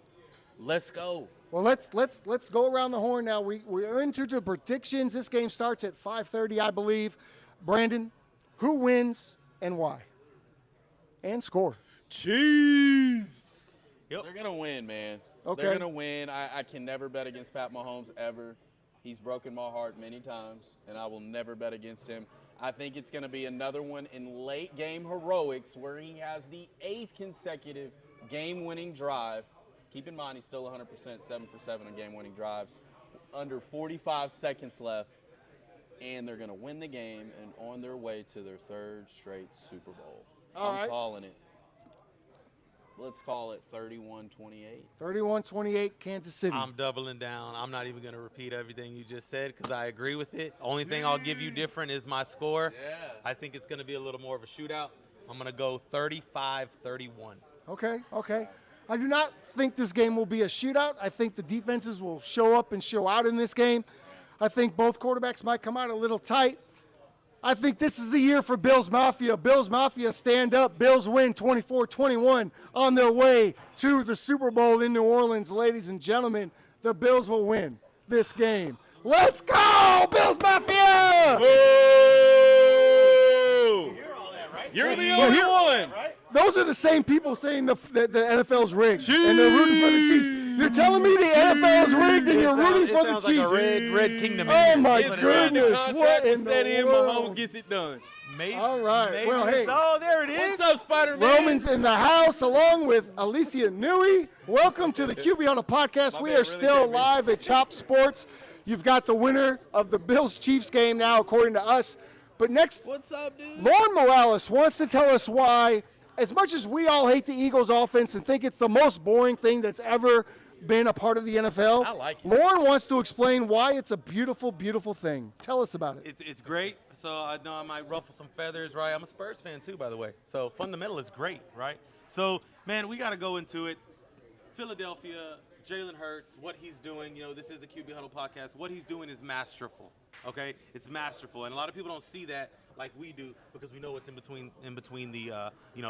Speaker 2: let's go.
Speaker 1: Well, let's go around the horn now. We're into the predictions. This game starts at 5:30, I believe. Brandon, who wins and why? And score.
Speaker 2: Chiefs.
Speaker 3: Yep.
Speaker 2: They're going to win, man.
Speaker 1: Okay.
Speaker 2: They're going to win. I can never bet against Pat Mahomes ever. He's broken my heart many times, and I will never bet against him. I think it's going to be another one in late game heroics where he has the 8th consecutive game-winning drive. Keep in mind, he's still 100%, 7 for 7 on game-winning drives. Under 45 seconds left. and they're going to win the game and on their way to their third straight Super Bowl.
Speaker 1: All
Speaker 2: I'm
Speaker 1: right.
Speaker 2: calling it. Let's call it 31-28.
Speaker 1: 31-28 Kansas City.
Speaker 3: I'm doubling down. I'm not even going to repeat everything you just said because I agree with it. Only thing I'll give you different is my score.
Speaker 2: Yeah.
Speaker 3: I think it's going to be a little more of a shootout. I'm going to go 35-31.
Speaker 1: Okay. I do not think this game will be a shootout. I think the defenses will show up and show out in this game. I think both quarterbacks might come out a little tight. I think this is the year for Bills Mafia. Bills Mafia stand up. Bills win 24-21 on their way to the Super Bowl in New Orleans. Ladies and gentlemen, the Bills will win this game. Let's go, Bills Mafia!
Speaker 3: You're the only one.
Speaker 1: Those are the same people saying the NFL's rigged, and they're rooting for the Chiefs. You're telling me the NFL is rigged, and you're rooting for the
Speaker 3: Sounds
Speaker 1: Chiefs?
Speaker 3: like a red kingdom.
Speaker 1: Oh my
Speaker 2: It's good. The
Speaker 1: goodness!
Speaker 2: contract
Speaker 1: What
Speaker 2: is
Speaker 1: in
Speaker 2: set
Speaker 1: the
Speaker 2: in.
Speaker 1: world?
Speaker 2: Mahomes gets it done.
Speaker 3: Maybe,
Speaker 1: All right.
Speaker 3: maybe
Speaker 1: Well, hey.
Speaker 3: Oh, there it is.
Speaker 2: What's up, Spider-Man?
Speaker 1: Romans in the house, along with Alicia Newey. Welcome to the QB Huddle podcast. We are still live at Chop Sports. You've got the winner of the Bills-Chiefs game now, according to us. But next,
Speaker 2: What's up, dude?
Speaker 1: Lauren Morales wants to tell us why, as much as we all hate the Eagles offense and think it's the most boring thing that's ever been a part of the NFL,
Speaker 2: I like it.
Speaker 1: Lauren wants to explain why it's a beautiful, beautiful thing. Tell us about it.
Speaker 3: It's great. So I know I might ruffle some feathers, right? I'm a Spurs fan too, by the way. So fundamental is great, right? So, man, we got to go into it. Philadelphia, Jalen Hurts, what he's doing, this is the QB Huddle podcast. What he's doing is masterful, okay? It's masterful. And a lot of people don't see that like we do because we know what's in between the,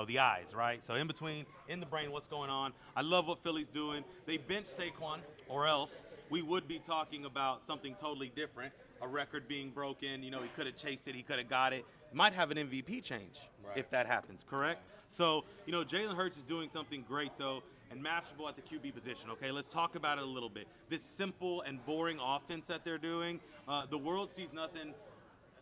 Speaker 3: the eyes, right? So in between, in the brain, what's going on. I love what Philly's doing. They benched Saquon, or else we would be talking about something totally different, a record being broken. He could have chased it. He could have got it. Might have an MVP change if that happens, correct? So, Jalen Hurts is doing something great, though, and masterful at the QB position, okay? Let's talk about it a little bit. This simple and boring offense that they're doing, the world sees nothing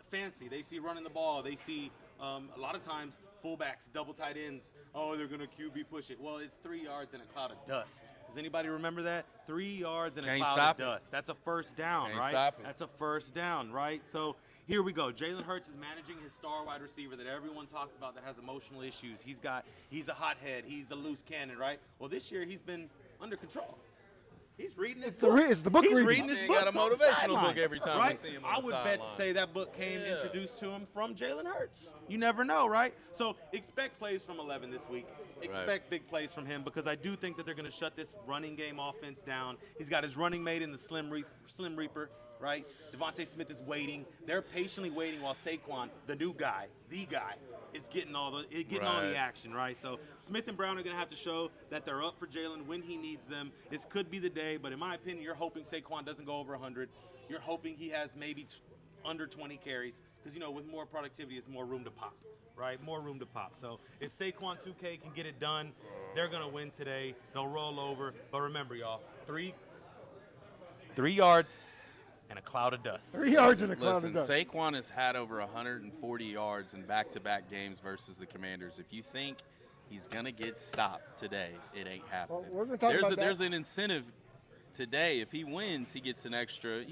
Speaker 3: fancy. They see running the ball. They see a lot of times fullbacks, double tight ends. Oh, they're going to QB push it. Well, it's 3 yards in a cloud of dust. Does anybody remember that? 3 yards in a cloud of dust. That's a first down,
Speaker 2: Can't
Speaker 3: right?
Speaker 2: stop it.
Speaker 3: That's a first down, right? So here we go. Jalen Hurts is managing his star wide receiver that everyone talks about that has emotional issues. He's a hothead. He's a loose cannon, right? Well, this year he's been under control. He's reading his book.
Speaker 1: It's the book
Speaker 3: He's
Speaker 1: reading.
Speaker 3: reading his
Speaker 2: Man
Speaker 3: book.
Speaker 2: got a motivational book every time
Speaker 3: right?
Speaker 2: we see him on
Speaker 3: I
Speaker 2: the
Speaker 3: would bet
Speaker 2: sideline.
Speaker 3: to say that book came
Speaker 2: Yeah.
Speaker 3: introduced to him from Jalen Hurts. You never know, right? So expect plays from 11 this week. Expect big plays from him because I do think that they're going to shut this running game offense down. He's got his running mate in the Slim Reaper, right? Devontae Smith is waiting. They're patiently waiting while Saquon, the new guy, is getting all the action, right? So Smith and Brown are going to have to show that they're up for Jalen when he needs them. This could be the day, but in my opinion, you're hoping Saquon doesn't go over 100. You're hoping he has maybe under 20 carries because, with more productivity, it's more room to pop, right? More room to pop. So if Saquon 2K can get it done, they're going to win today. They'll roll over. But remember, y'all, 3 yards and a cloud of dust.
Speaker 1: 3 yards in a cloud
Speaker 2: Listen,
Speaker 1: of dust.
Speaker 2: Saquon has had over 140 yards in back-to-back games versus the Commanders. If you think he's going to get stopped today, it ain't happening.
Speaker 1: Well, we're gonna talk about that.
Speaker 2: There's an incentive today. If he wins, he gets an extra,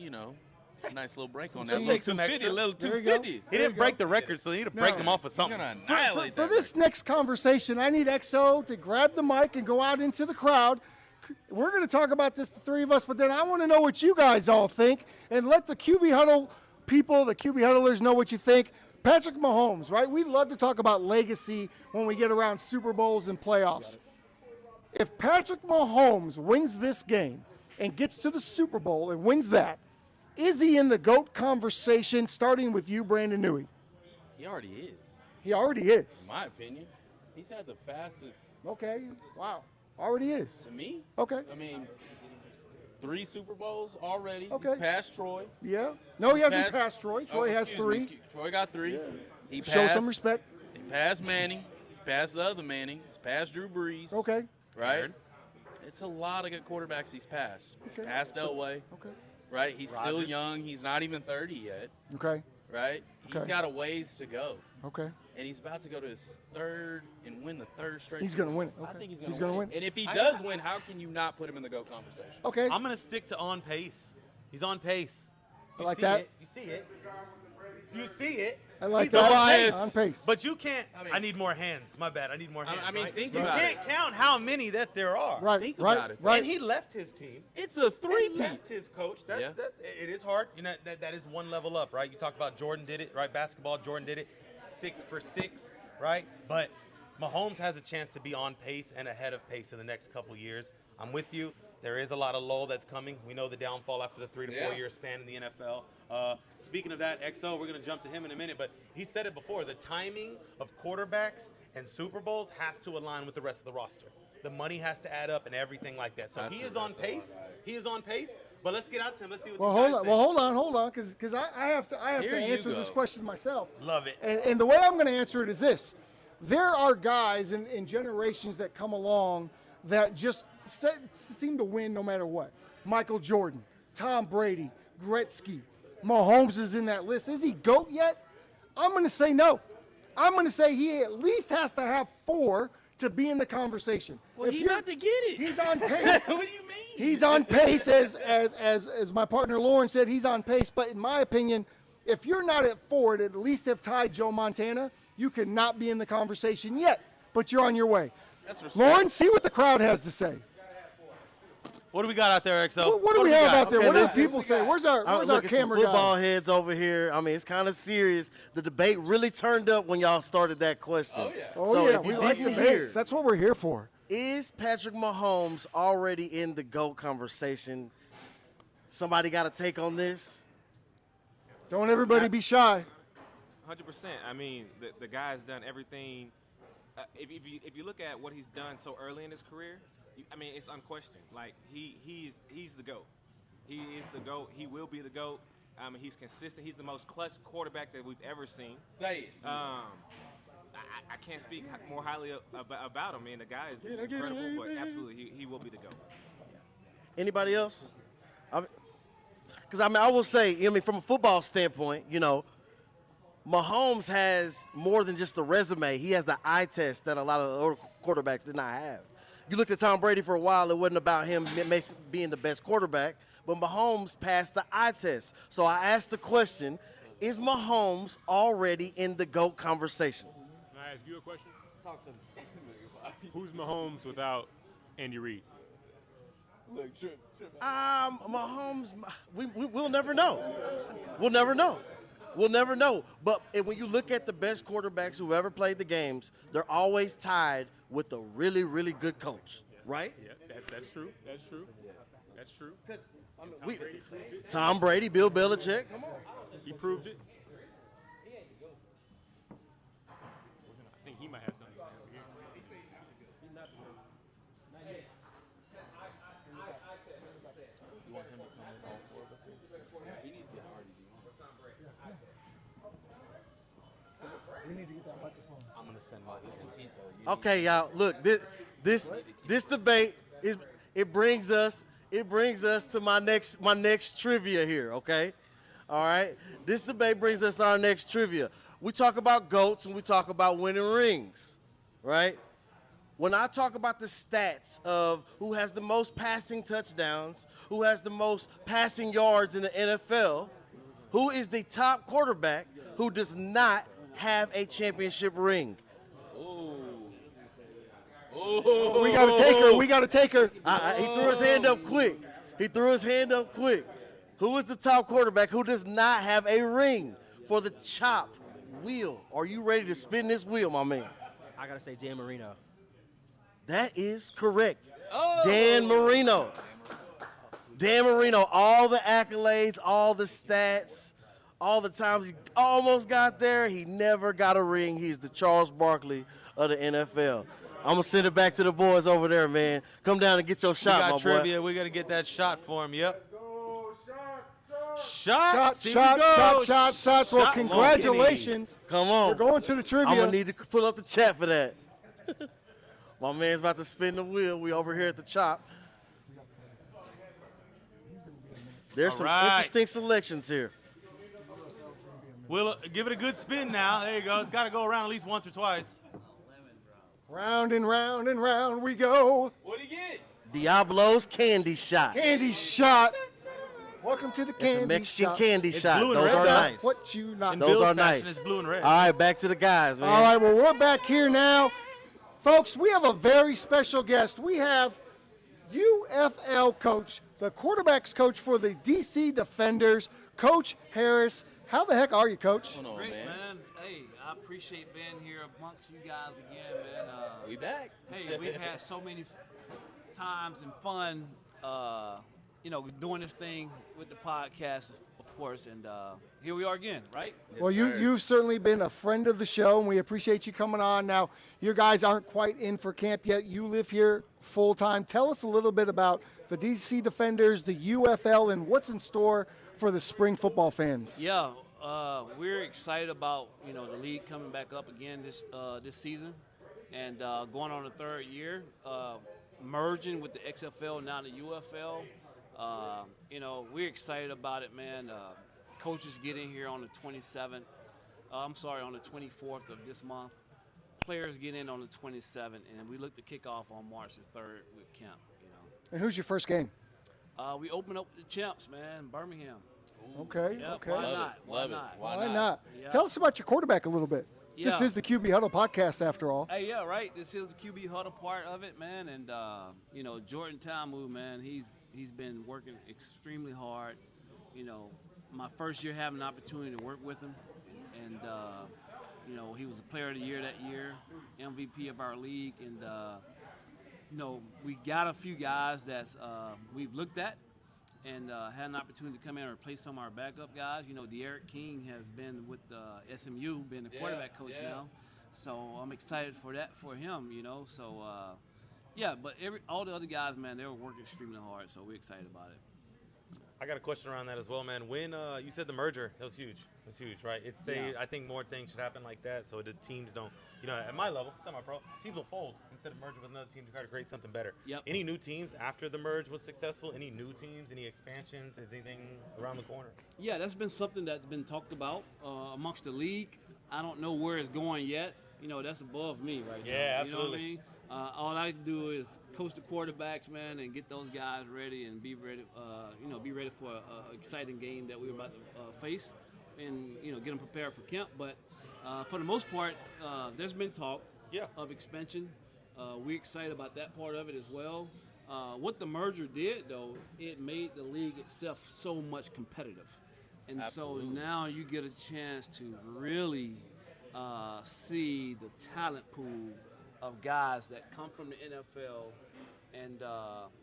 Speaker 2: nice little break on that.
Speaker 1: cheese.
Speaker 2: Little
Speaker 3: Some
Speaker 2: 250,
Speaker 3: extra.
Speaker 2: little
Speaker 1: There you go.
Speaker 2: 250.
Speaker 3: He didn't break the record, so they need to break him off with
Speaker 2: He's
Speaker 3: something.
Speaker 2: going to annihilate
Speaker 1: For
Speaker 2: that
Speaker 1: this next conversation, I need XO to grab the mic and go out into the crowd. We're going to talk about this, the three of us, but then I want to know what you guys all think and let the QB Huddle people, the QB Huddlers, know what you think. Patrick Mahomes, right? We love to talk about legacy when we get around Super Bowls and playoffs. If Patrick Mahomes wins this game and gets to the Super Bowl and wins that, is he in the GOAT conversation, starting with you, Brandon Newey?
Speaker 2: He already is,
Speaker 1: He already is.
Speaker 2: in my opinion. He's had the fastest,
Speaker 1: Okay, wow. Already is.
Speaker 2: to me.
Speaker 1: Okay.
Speaker 2: I mean, 3 Super Bowls already.
Speaker 1: Okay.
Speaker 2: He's passed Troy.
Speaker 1: Yeah. No, he hasn't
Speaker 2: Passed-
Speaker 1: passed Troy.
Speaker 2: Oh,
Speaker 1: Troy has
Speaker 2: excuse
Speaker 1: 3.
Speaker 2: me, Troy got 3. He
Speaker 1: Show
Speaker 2: passed,
Speaker 1: some respect.
Speaker 2: He passed Manning. He passed the other Manning. He's passed Drew Brees.
Speaker 1: Okay.
Speaker 2: Right? It's a lot of good quarterbacks he's passed. He's
Speaker 1: Okay.
Speaker 2: passed Elway.
Speaker 1: Okay.
Speaker 2: Right? He's still
Speaker 3: Rodgers.
Speaker 2: young. He's not even 30 yet.
Speaker 1: Okay.
Speaker 2: Right? He's
Speaker 1: Okay.
Speaker 2: got a ways to go.
Speaker 1: Okay.
Speaker 2: And he's about to go to his third and win the third straight.
Speaker 1: He's
Speaker 2: Super
Speaker 1: gonna win
Speaker 2: Bowl.
Speaker 1: it.
Speaker 2: I
Speaker 1: Okay.
Speaker 2: think he's
Speaker 1: He's
Speaker 2: going
Speaker 1: gonna
Speaker 2: to win.
Speaker 1: win.
Speaker 2: And if he does win, how can you not put him in the GOAT conversation?
Speaker 1: Okay.
Speaker 3: I'm going to stick to on pace. He's on pace. You
Speaker 1: like
Speaker 3: see
Speaker 1: that.
Speaker 3: It. You see it. You see it.
Speaker 1: I like
Speaker 3: He's
Speaker 1: that.
Speaker 3: on pace.
Speaker 1: On pace.
Speaker 3: But you can't.
Speaker 2: mean-
Speaker 3: I need more hands. My bad. I need more hands.
Speaker 2: I mean,
Speaker 3: right?
Speaker 2: think
Speaker 3: you
Speaker 2: about
Speaker 3: can't
Speaker 2: it.
Speaker 3: count how many that there are.
Speaker 1: Right,
Speaker 2: Think
Speaker 1: right,
Speaker 2: about it.
Speaker 1: right.
Speaker 3: And he left his team.
Speaker 2: It's a
Speaker 3: He
Speaker 2: three-peat.
Speaker 3: left his coach. That's
Speaker 2: Yeah.
Speaker 3: it is hard. You know that is one level up, right? You talk about Jordan did it, right? Basketball, Jordan did it, 6 for 6, right? But Mahomes has a chance to be on pace and ahead of pace in the next couple years. I'm with you. There is a lot of lull that's coming. We know the downfall after the 3 to 4 year span in the NFL. Speaking of that, XO, we're going to jump to him in a minute, but he said it before. The timing of quarterbacks and Super Bowls has to align with the rest of the roster. The money has to add up and everything like that. So he is on pace. He is on pace. But let's get out to him. Let's see what
Speaker 1: Well,
Speaker 3: these guys
Speaker 1: hold on.
Speaker 3: think.
Speaker 1: Well, hold on, because I have to
Speaker 2: Here you
Speaker 1: answer this
Speaker 2: go.
Speaker 1: question myself.
Speaker 3: Love it.
Speaker 1: And the way I'm going to answer it is this: there are guys in generations that come along that just seem to win no matter what. Michael Jordan, Tom Brady, Gretzky, Mahomes is in that list. Is he GOAT yet? I'm going to say no. I'm going to say he at least has to have 4 to be in the conversation.
Speaker 2: Well,
Speaker 1: If
Speaker 2: he
Speaker 1: you're-
Speaker 2: about to get it.
Speaker 1: He's on pace.
Speaker 2: What do you mean?
Speaker 1: He's on pace, as my partner Lauren said, he's on pace. But in my opinion, if you're not at 4 to at least have tied Joe Montana, you could not be in the conversation yet. But you're on your way.
Speaker 2: That's respect.
Speaker 1: Lauren, see what the crowd has to say.
Speaker 3: What do we got out there, XO?
Speaker 1: What do we have out there?
Speaker 5: Okay,
Speaker 1: What do
Speaker 5: this is-
Speaker 1: people say? Where's our
Speaker 5: Look at some
Speaker 1: camera
Speaker 5: football
Speaker 1: guy?
Speaker 5: heads over here. I mean, it's kind of serious. The debate really turned up when y'all started that question.
Speaker 2: Oh, yeah.
Speaker 1: Oh
Speaker 5: So
Speaker 1: yeah,
Speaker 5: if you
Speaker 1: we like
Speaker 5: didn't
Speaker 1: debates.
Speaker 5: hear,
Speaker 1: That's what we're here for.
Speaker 5: is Patrick Mahomes already in the GOAT conversation? Somebody got a take on this?
Speaker 1: Don't everybody be shy.
Speaker 7: 100%. I mean, the guy's done everything. If you look at what he's done so early in his career, I mean, it's unquestioned. Like he's the GOAT. He is the GOAT. He will be the GOAT. He's consistent. He's the most clutch quarterback that we've ever seen.
Speaker 2: Say it.
Speaker 7: I can't speak more highly about him. Man, the guy is incredible, but absolutely, he will be the GOAT.
Speaker 5: Anybody else? Because I will say, from a football standpoint, Mahomes has more than just the resume. He has the eye test that a lot of the other quarterbacks did not have. You looked at Tom Brady for a while, it wasn't about him being the best quarterback, but Mahomes passed the eye test. So I asked the question, is Mahomes already in the GOAT conversation?
Speaker 7: Can I ask you a question? Talk to me. Who's Mahomes without Andy Reid?
Speaker 5: Mahomes, we'll never know. We'll never know. We'll never know. But when you look at the best quarterbacks who ever played the games, they're always tied with a really, really good coach, right?
Speaker 7: Yeah, that's true. That's true. That's true.
Speaker 5: Tom Brady, Bill Belichick. Come on.
Speaker 7: He proved it. I think he might have something to say over here.
Speaker 1: We need to get that microphone.
Speaker 3: I'm going to send my
Speaker 2: This is heat, though.
Speaker 5: Okay, y'all. Look, this debate it brings us to my next trivia here. Okay, all right. This debate brings us to our next trivia. We talk about GOATs and we talk about winning rings, right? When I talk about the stats of who has the most passing touchdowns, who has the most passing yards in the NFL, who is the top quarterback who does not have a championship ring?
Speaker 1: We got to take her. We got to take her.
Speaker 5: He threw his hand up quick. Who is the top quarterback who does not have a ring for the chop wheel? Are you ready to spin this wheel, my man?
Speaker 8: I gotta say Dan Marino.
Speaker 5: That is correct. Dan Marino. Dan Marino, all the accolades, all the stats, all the times he almost got there, he never got a ring. He's the Charles Barkley of the NFL. I'm going to send it back to the boys over there, man. Come down and get your shot, my boy.
Speaker 3: We got trivia. We got to get that shot for him. Yep.
Speaker 1: Shots.
Speaker 3: Here we go.
Speaker 1: Shots. Well,
Speaker 3: Shot.
Speaker 1: congratulations.
Speaker 5: Come on.
Speaker 1: We're going to the trivia.
Speaker 5: I'm going to need to pull up the chat for that. My man's about to spin the wheel. We over here at the chop. There's some
Speaker 3: right.
Speaker 5: interesting selections here.
Speaker 3: We'll give it a good spin now. There you go. It's got to go around at least once or twice.
Speaker 1: Round and round and round we go.
Speaker 2: What'd he get?
Speaker 5: Diablo's candy shot.
Speaker 1: Candy shot. Welcome to the
Speaker 5: It's a
Speaker 1: candy
Speaker 5: Mexican
Speaker 1: shop.
Speaker 5: candy
Speaker 3: It's
Speaker 5: shot.
Speaker 3: blue and
Speaker 5: Those
Speaker 3: red,
Speaker 5: are
Speaker 3: though.
Speaker 5: nice.
Speaker 1: What you not?
Speaker 3: In
Speaker 5: Those
Speaker 3: Bills
Speaker 5: are
Speaker 3: fashion,
Speaker 5: nice.
Speaker 3: it's blue and red.
Speaker 5: All right, back to the guys, man.
Speaker 1: All right, well, we're back here now. Folks, we have a very special guest. We have UFL coach, the quarterbacks coach for the DC Defenders, Coach Harris. How the heck are you, Coach?
Speaker 2: Hold on,
Speaker 8: Great,
Speaker 2: man.
Speaker 8: man. Hey, I appreciate being here amongst you guys again, man.
Speaker 2: We back.
Speaker 8: Hey, we've had so many times and fun, doing this thing with the podcast, of course, and here we are again, right?
Speaker 1: Well,
Speaker 2: sir.
Speaker 1: you've certainly been a friend of the show, and we appreciate you coming on. Now, your guys aren't quite in for camp yet. You live here full time. Tell us a little bit about the DC Defenders, the UFL, and what's in store for the spring football fans.
Speaker 8: Yeah, we're excited about the league coming back up again this season, and going on the third year, merging with the XFL now the UFL. We're excited about it, man. Coaches get in here on the 27th. On the 24th of this month. Players get in on the 27th, and we look to kick off on March the 3rd with camp.
Speaker 1: And who's your first game?
Speaker 8: We open up with the champs, man, Birmingham.
Speaker 1: Okay,
Speaker 8: Yep,
Speaker 1: okay.
Speaker 8: why
Speaker 2: Love
Speaker 8: not?
Speaker 2: it. Love
Speaker 8: Why
Speaker 2: it.
Speaker 8: not?
Speaker 2: Why
Speaker 1: not?
Speaker 8: Yeah.
Speaker 1: Tell us about your quarterback a little bit. This
Speaker 8: Yeah.
Speaker 1: is the QB Huddle podcast, after all.
Speaker 8: Hey, yeah, right. This is the QB Huddle part of it, man. And Jordan Tamu, man, he's been working extremely hard. My first year having an opportunity to work with him, and he was the Player of the Year that year, MVP of our league, and we got a few guys that we've looked at. And had an opportunity to come in and replace some of our backup guys. De'Aaron King has been with SMU, being the quarterback coach now. So I'm excited for that for him, So, but all the other guys, man, they were working extremely hard. So we're excited about it.
Speaker 3: I got a question around that as well, man. When you said the merger, that was huge. It was huge, right? I think more things should happen like that, so the teams don't. At my level, semi-pro, teams will fold instead of merging with another team to try to create something better.
Speaker 8: Yep.
Speaker 3: Any new teams after the merge was successful? Any new teams? Any expansions? Is anything around the corner?
Speaker 8: Yeah, that's been something that's been talked about amongst the league. I don't know where it's going yet. That's above me right now.
Speaker 3: Yeah,
Speaker 8: You know what I
Speaker 3: absolutely.
Speaker 8: mean? All I do is coach the quarterbacks, man, and get those guys ready and be ready. Be ready for an exciting game that we're about to face, and get them prepared for camp. But for the most part, there's been talk of expansion. We're excited about that part of it as well. What the merger did, though, it made the league itself so much competitive, and
Speaker 2: Absolutely.
Speaker 8: so now you get a chance to really see the talent pool of guys that come from the NFL, and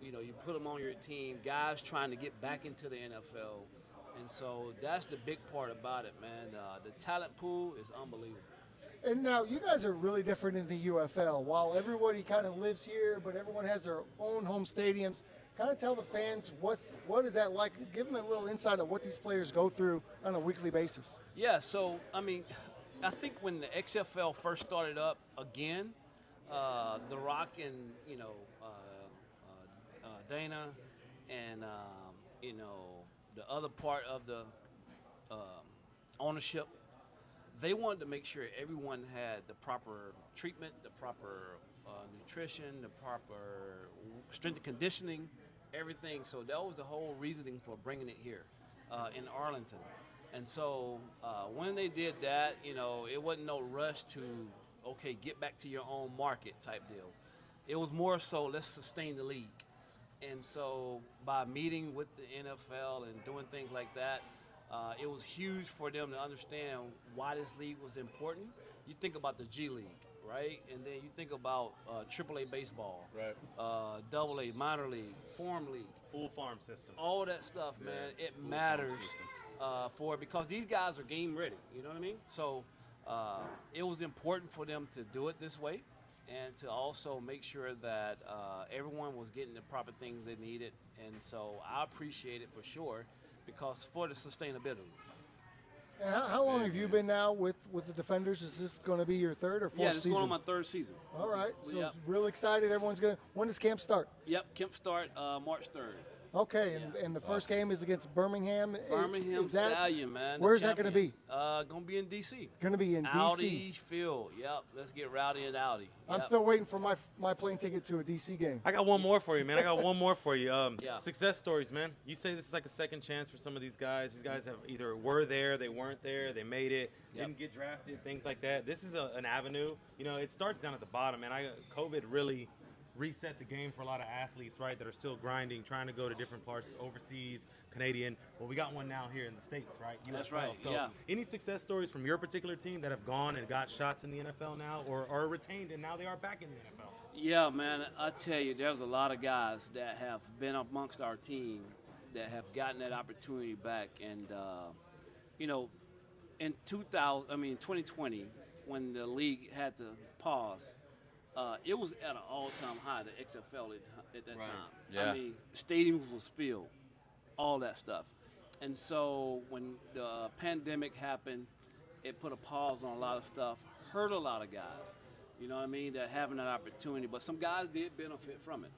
Speaker 8: you put them on your team, guys trying to get back into the NFL, and so that's the big part about it, man. The talent pool is unbelievable.
Speaker 1: And now you guys are really different in the UFL. While everybody kind of lives here, but everyone has their own home stadiums. Kind of tell the fans what is that like? Give them a little insight of what these players go through on a weekly basis.
Speaker 8: Yeah, so I think when the XFL first started up again, The Rock and Dana and the other part of the ownership, they wanted to make sure everyone had the proper treatment, the proper nutrition, the proper strength and conditioning, everything. So that was the whole reasoning for bringing it here in Arlington. And so when they did that, it wasn't no rush to, get back to your own market type deal. It was more so, let's sustain the league. And so by meeting with the NFL and doing things like that, it was huge for them to understand why this league was important. You think about the G League, right? And then you think about AAA baseball,
Speaker 2: Right.
Speaker 8: AA, minor league, farm league.
Speaker 3: Full farm system.
Speaker 8: All that stuff, man, it matters for it because these guys are game ready. You know what I mean? So it was important for them to do it this way and to also make sure that everyone was getting the proper things they needed. And so I appreciate it for sure because for the sustainability.
Speaker 1: And how long have you been now with the Defenders? Is this going to be your third or fourth
Speaker 8: Yeah, this is
Speaker 1: season?
Speaker 8: going on my third season.
Speaker 1: All right, so
Speaker 8: Yep.
Speaker 1: real excited. Everyone's going to. When does camp start?
Speaker 8: Yep, camp start March 3rd.
Speaker 1: Okay, and the first game is against Birmingham.
Speaker 8: Birmingham
Speaker 1: Is that,
Speaker 8: Stallion, man.
Speaker 1: Where's that going to be?
Speaker 8: Going to be in D.C.
Speaker 1: Going to be in
Speaker 8: Audi
Speaker 1: D.C.
Speaker 8: Field. Yep. Let's get rowdy in Audi.
Speaker 1: I'm
Speaker 8: Yep.
Speaker 1: still waiting for my plane ticket to a D.C. game.
Speaker 3: I got one more for you, man.
Speaker 8: Yeah.
Speaker 3: Success stories, man. You say this is like a second chance for some of these guys. These guys have either were there, they weren't there, they made it, didn't get drafted, things like that. This is an avenue. You know, it starts down at the bottom, and COVID really reset the game for a lot of athletes, right, that are still grinding, trying to go to different parts, overseas, Canadian. Well, we got one now here in the States, right?
Speaker 8: That's
Speaker 3: UFL.
Speaker 8: right,
Speaker 3: So
Speaker 8: yeah.
Speaker 3: any success stories from your particular team that have gone and got shots in the NFL now or are retained and now they are back in the NFL?
Speaker 8: Yeah, man. I tell you, there's a lot of guys that have been amongst our team that have gotten that opportunity back. And, you know, in 2020, when the league had to pause, it was at an all-time high, the XFL at that time.
Speaker 2: Yeah.
Speaker 8: I mean, stadiums was filled, all that stuff. And so when the pandemic happened, it put a pause on a lot of stuff, hurt a lot of guys, you know what I mean, that having that opportunity. But some guys did benefit from it.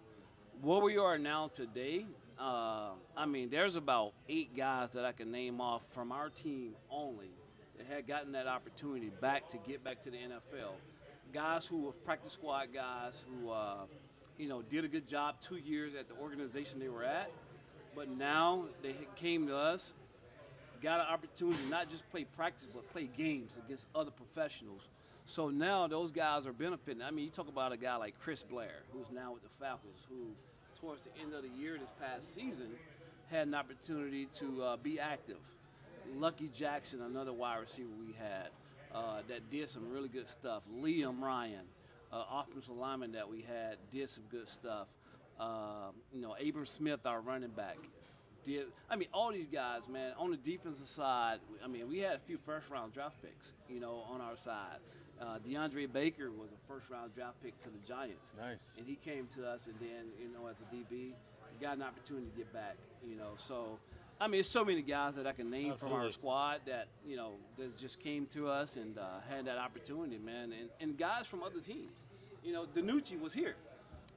Speaker 8: Where we are now today, I mean, there's about 8 guys that I can name off from our team only that had gotten that opportunity back to get back to the NFL. Guys who were practice squad guys who, you know, did a good job 2 years at the organization they were at, but now they came to us, got an opportunity to not just play practice, but play games against other professionals. So now those guys are benefiting. I mean, you talk about a guy like Chris Blair, who's now with the Falcons, who towards the end of the year this past season had an opportunity to be active. Lucky Jackson, another wide receiver we had, that did some really good stuff. Liam Ryan, offensive lineman that we had, did some good stuff. You know, Abram Smith, our running back, did. I mean, all these guys, man, on the defensive side, I mean, we had a few first-round draft picks, you know, on our side. DeAndre Baker was a first-round draft pick to the Giants.
Speaker 2: Nice.
Speaker 8: And he came to us, and then, you know, as a DB, got an opportunity to get back, you know. So, I mean, it's so many guys that I can name from our squad that, you know, that just came to us and had that opportunity, man. And guys from other teams. You know, DiNucci was here.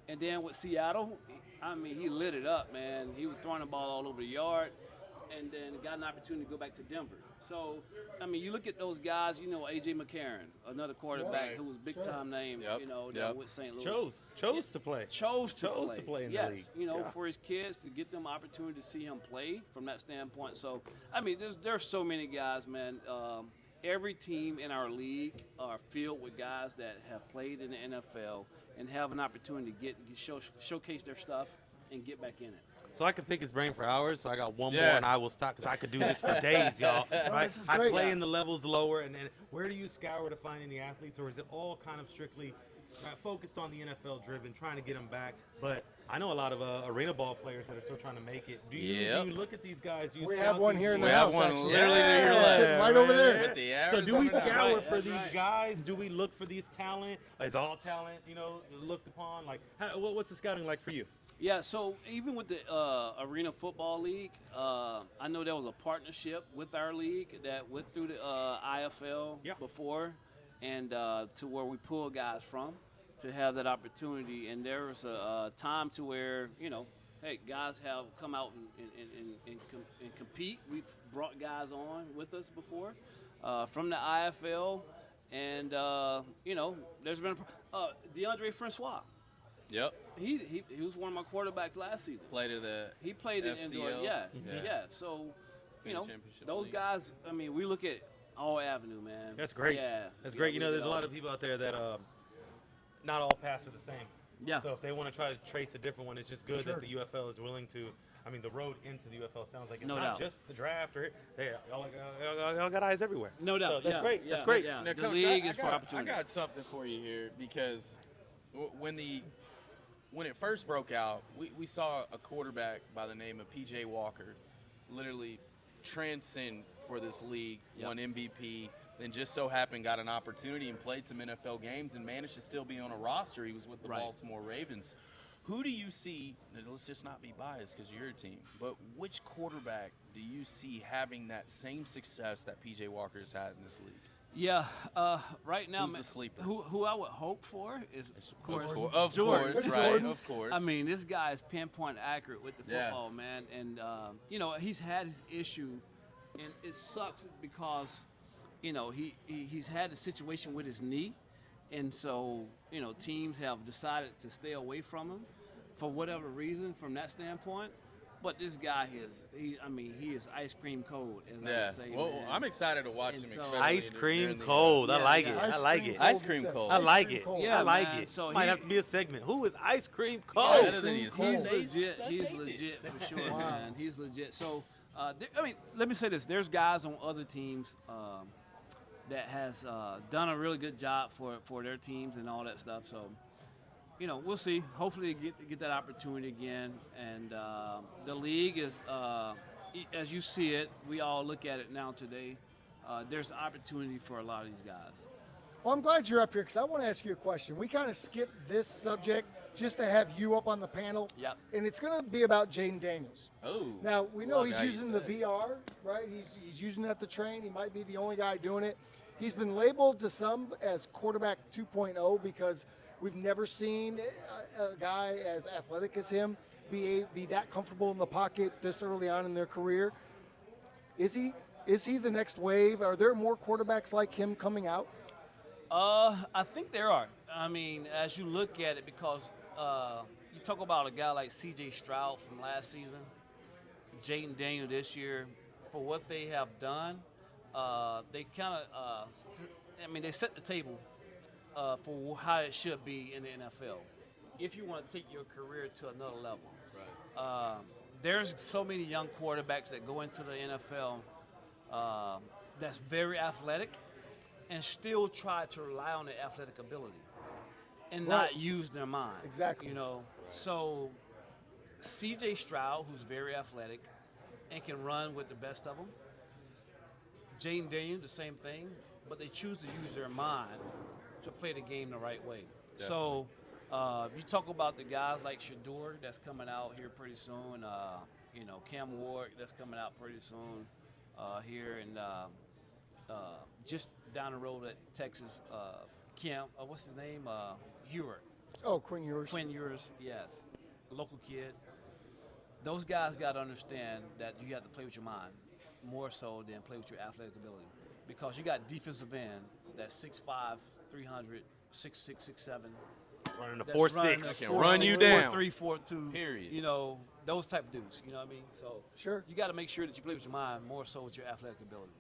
Speaker 8: And then with Seattle, I mean, he lit it up, man. He was throwing the ball all over the yard and then got an opportunity to go back to Denver. So, I mean, you look at those guys, you know, A.J. McCarron, another quarterback who was big-time name, you know, with St. Louis.
Speaker 3: Chose to play.
Speaker 8: Chose to play
Speaker 3: in the league.
Speaker 8: You know, for his kids to get them opportunity to see him play from that standpoint. So, I mean, there's so many guys, man. Every team in our league are filled with guys that have played in the NFL and have an opportunity to showcase their stuff and get back in it.
Speaker 3: So I could pick his brain for hours. So I got one more, and I will stop because I could do this for days, y'all. Right?
Speaker 1: This is great.
Speaker 3: I play in the levels lower, and then where do you scour to find any athletes, or is it all kind of strictly focused on the NFL driven, trying to get them back? But I know a lot of arena ball players that are still trying to make it. Do you look at these guys?
Speaker 1: We have one here in the
Speaker 2: We
Speaker 1: house,
Speaker 2: have one
Speaker 1: actually.
Speaker 2: literally to your left.
Speaker 1: Sitting right over there.
Speaker 2: With the
Speaker 3: So do we
Speaker 2: Arizona-
Speaker 3: scour
Speaker 8: Right,
Speaker 3: for
Speaker 8: that's
Speaker 3: these
Speaker 8: right.
Speaker 3: guys? Do we look for these talent? Is all talent, you know, looked upon? Like, what's the scouting like for you?
Speaker 8: Yeah, so even with the Arena Football League, I know there was a partnership with our league that went through the IFL before, and to where we pull guys from to have that opportunity. And there was a time to where, you know, hey, guys have come out and compete. We've brought guys on with us before from the IFL, and, you know, there's been DeAndre Francois.
Speaker 2: Yep.
Speaker 8: He was one of my quarterbacks last season.
Speaker 2: Played at the
Speaker 8: He played in indoor,
Speaker 2: FCL.
Speaker 8: yeah. So, you know,
Speaker 2: Championship
Speaker 8: those
Speaker 2: league.
Speaker 8: guys. I mean, we look at all avenue, man.
Speaker 3: That's great.
Speaker 8: Yeah,
Speaker 3: That's great. You know,
Speaker 8: we
Speaker 3: there's a
Speaker 8: look at
Speaker 3: lot
Speaker 8: all-
Speaker 3: of people out there that not all paths are the same.
Speaker 8: Yeah.
Speaker 3: So if they want to try to trace a different one, it's just good that the UFL is willing to. I mean, the road into the UFL sounds like it's
Speaker 8: No
Speaker 3: not
Speaker 8: doubt.
Speaker 3: just the draft or y'all got eyes everywhere.
Speaker 8: No doubt.
Speaker 3: So that's
Speaker 8: yeah,
Speaker 3: great.
Speaker 8: Yeah,
Speaker 3: That's great.
Speaker 8: Yeah.
Speaker 2: Now,
Speaker 8: The
Speaker 2: Coach,
Speaker 8: league
Speaker 2: I
Speaker 8: is for
Speaker 2: got-
Speaker 8: opportunity.
Speaker 2: I got something for you here because when it first broke out, we saw a quarterback by the name of P.J. Walker literally transcend for this league, won MVP, then just so happened got an opportunity and played some NFL games and managed to still be on a roster. He was with the Baltimore Ravens. Who do you see, and let's just not be biased because you're a team, but which quarterback do you see having that same success that P.J. Walker has had in this league?
Speaker 8: Yeah, right now,
Speaker 2: Who's the sleeper?
Speaker 8: who I would hope for is, of course,
Speaker 2: Of
Speaker 8: Jordan.
Speaker 2: course, right? Of course.
Speaker 8: I mean, this guy is pinpoint accurate with the
Speaker 2: Yeah.
Speaker 8: football, man. And, he's had his issue, and it sucks because, he's had a situation with his knee. And so, teams have decided to stay away from him for whatever reason from that standpoint. But this guy he is ice cream cold, as I
Speaker 2: Yeah.
Speaker 8: would say,
Speaker 2: Well,
Speaker 8: man.
Speaker 2: I'm excited to watch
Speaker 8: And
Speaker 2: him.
Speaker 8: so-
Speaker 2: especially
Speaker 3: Ice
Speaker 2: during
Speaker 3: cream
Speaker 2: the-
Speaker 3: cold. I
Speaker 8: Yeah,
Speaker 3: like
Speaker 8: yeah.
Speaker 3: it. I like it.
Speaker 2: Ice cream cold.
Speaker 3: I like
Speaker 1: cream
Speaker 3: it.
Speaker 1: cold.
Speaker 8: Yeah,
Speaker 3: I like
Speaker 8: man.
Speaker 3: it.
Speaker 8: So
Speaker 3: Might
Speaker 8: he-
Speaker 3: have to be a segment. Who is ice cream cold?
Speaker 2: Better than his
Speaker 8: He's
Speaker 2: Sundays.
Speaker 8: legit.
Speaker 2: Sunday
Speaker 8: He's
Speaker 2: dish.
Speaker 8: legit for sure, man. He's legit. So, let me say this: there's guys on other teams that has done a really good job for their teams and all that stuff. So, we'll see. Hopefully, get that opportunity again. And the league is, as you see it, we all look at it now today. There's an opportunity for a lot of these guys.
Speaker 1: Well, I'm glad you're up here because I want to ask you a question. We kind of skipped this subject just to have you up on the panel.
Speaker 8: Yep.
Speaker 1: And it's going to be about Jaden Daniels.
Speaker 2: Oh.
Speaker 1: Now, we know
Speaker 2: Love
Speaker 1: he's
Speaker 2: how you
Speaker 1: using
Speaker 2: said
Speaker 1: the
Speaker 2: it.
Speaker 1: VR, right? He's using that to train. He might be the only guy doing it. He's been labeled to some as quarterback 2.0 because we've never seen a guy as athletic as him be that comfortable in the pocket this early on in their career. Is he the next wave? Are there more quarterbacks like him coming out?
Speaker 8: I think there are. I mean, as you look at it, because you talk about a guy like C.J. Stroud from last season, Jaden Daniel this year, for what they have done, they kind of, they set the table for how it should be in the NFL. If you want to take your career to another level, right? There's so many young quarterbacks that go into the NFL that's very athletic and still try to rely on their athletic ability and not use their mind.
Speaker 1: Exactly.
Speaker 8: So C.J. Stroud, who's very athletic and can run with the best of them. Jaden Daniels, the same thing, but they choose to use their mind to play the game the right way.
Speaker 2: Definitely.
Speaker 8: So you talk about the guys like Shador that's coming out here pretty soon. Cam Ward that's coming out pretty soon here, and just down the road at Texas, what's his name? Ewers.
Speaker 1: Oh, Quinn Ewers.
Speaker 8: Quinn Ewers, yes, a local kid. Those guys got to understand that you have to play with your mind more so than play with your athletic ability, because you got defensive end that's 6'5", 300, 6'6", 6'7".
Speaker 3: Running a
Speaker 8: That's
Speaker 3: 4.6.
Speaker 8: running a
Speaker 3: Can
Speaker 8: 4.6,
Speaker 3: run you down.
Speaker 8: 4.3, 4.2.
Speaker 2: Period.
Speaker 8: Those type of dudes. You know what I mean? So
Speaker 1: Sure.
Speaker 8: you got to make sure that you play with your mind more so with your athletic ability.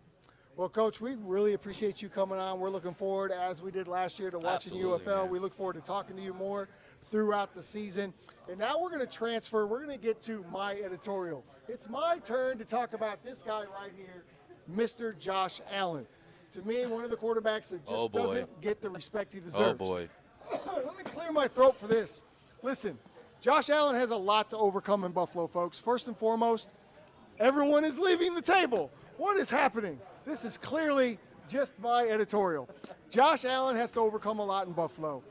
Speaker 1: Well, Coach, we really appreciate you coming on. We're looking forward, as we did last year, to watching
Speaker 2: Absolutely,
Speaker 1: UFL.
Speaker 2: man.
Speaker 1: We look forward to talking to you more throughout the season. And now we're going to transfer. We're going to get to my editorial. It's my turn to talk about this guy right here, Mr. Josh Allen. To me, one of the quarterbacks that just doesn't get the respect he deserves.
Speaker 2: Oh, boy.
Speaker 1: Let me clear my throat for this. Listen, Josh Allen has a lot to overcome in Buffalo, folks. First and foremost, everyone is leaving the table. What is happening? This is clearly just my editorial. Josh Allen has to overcome a lot in Buffalo.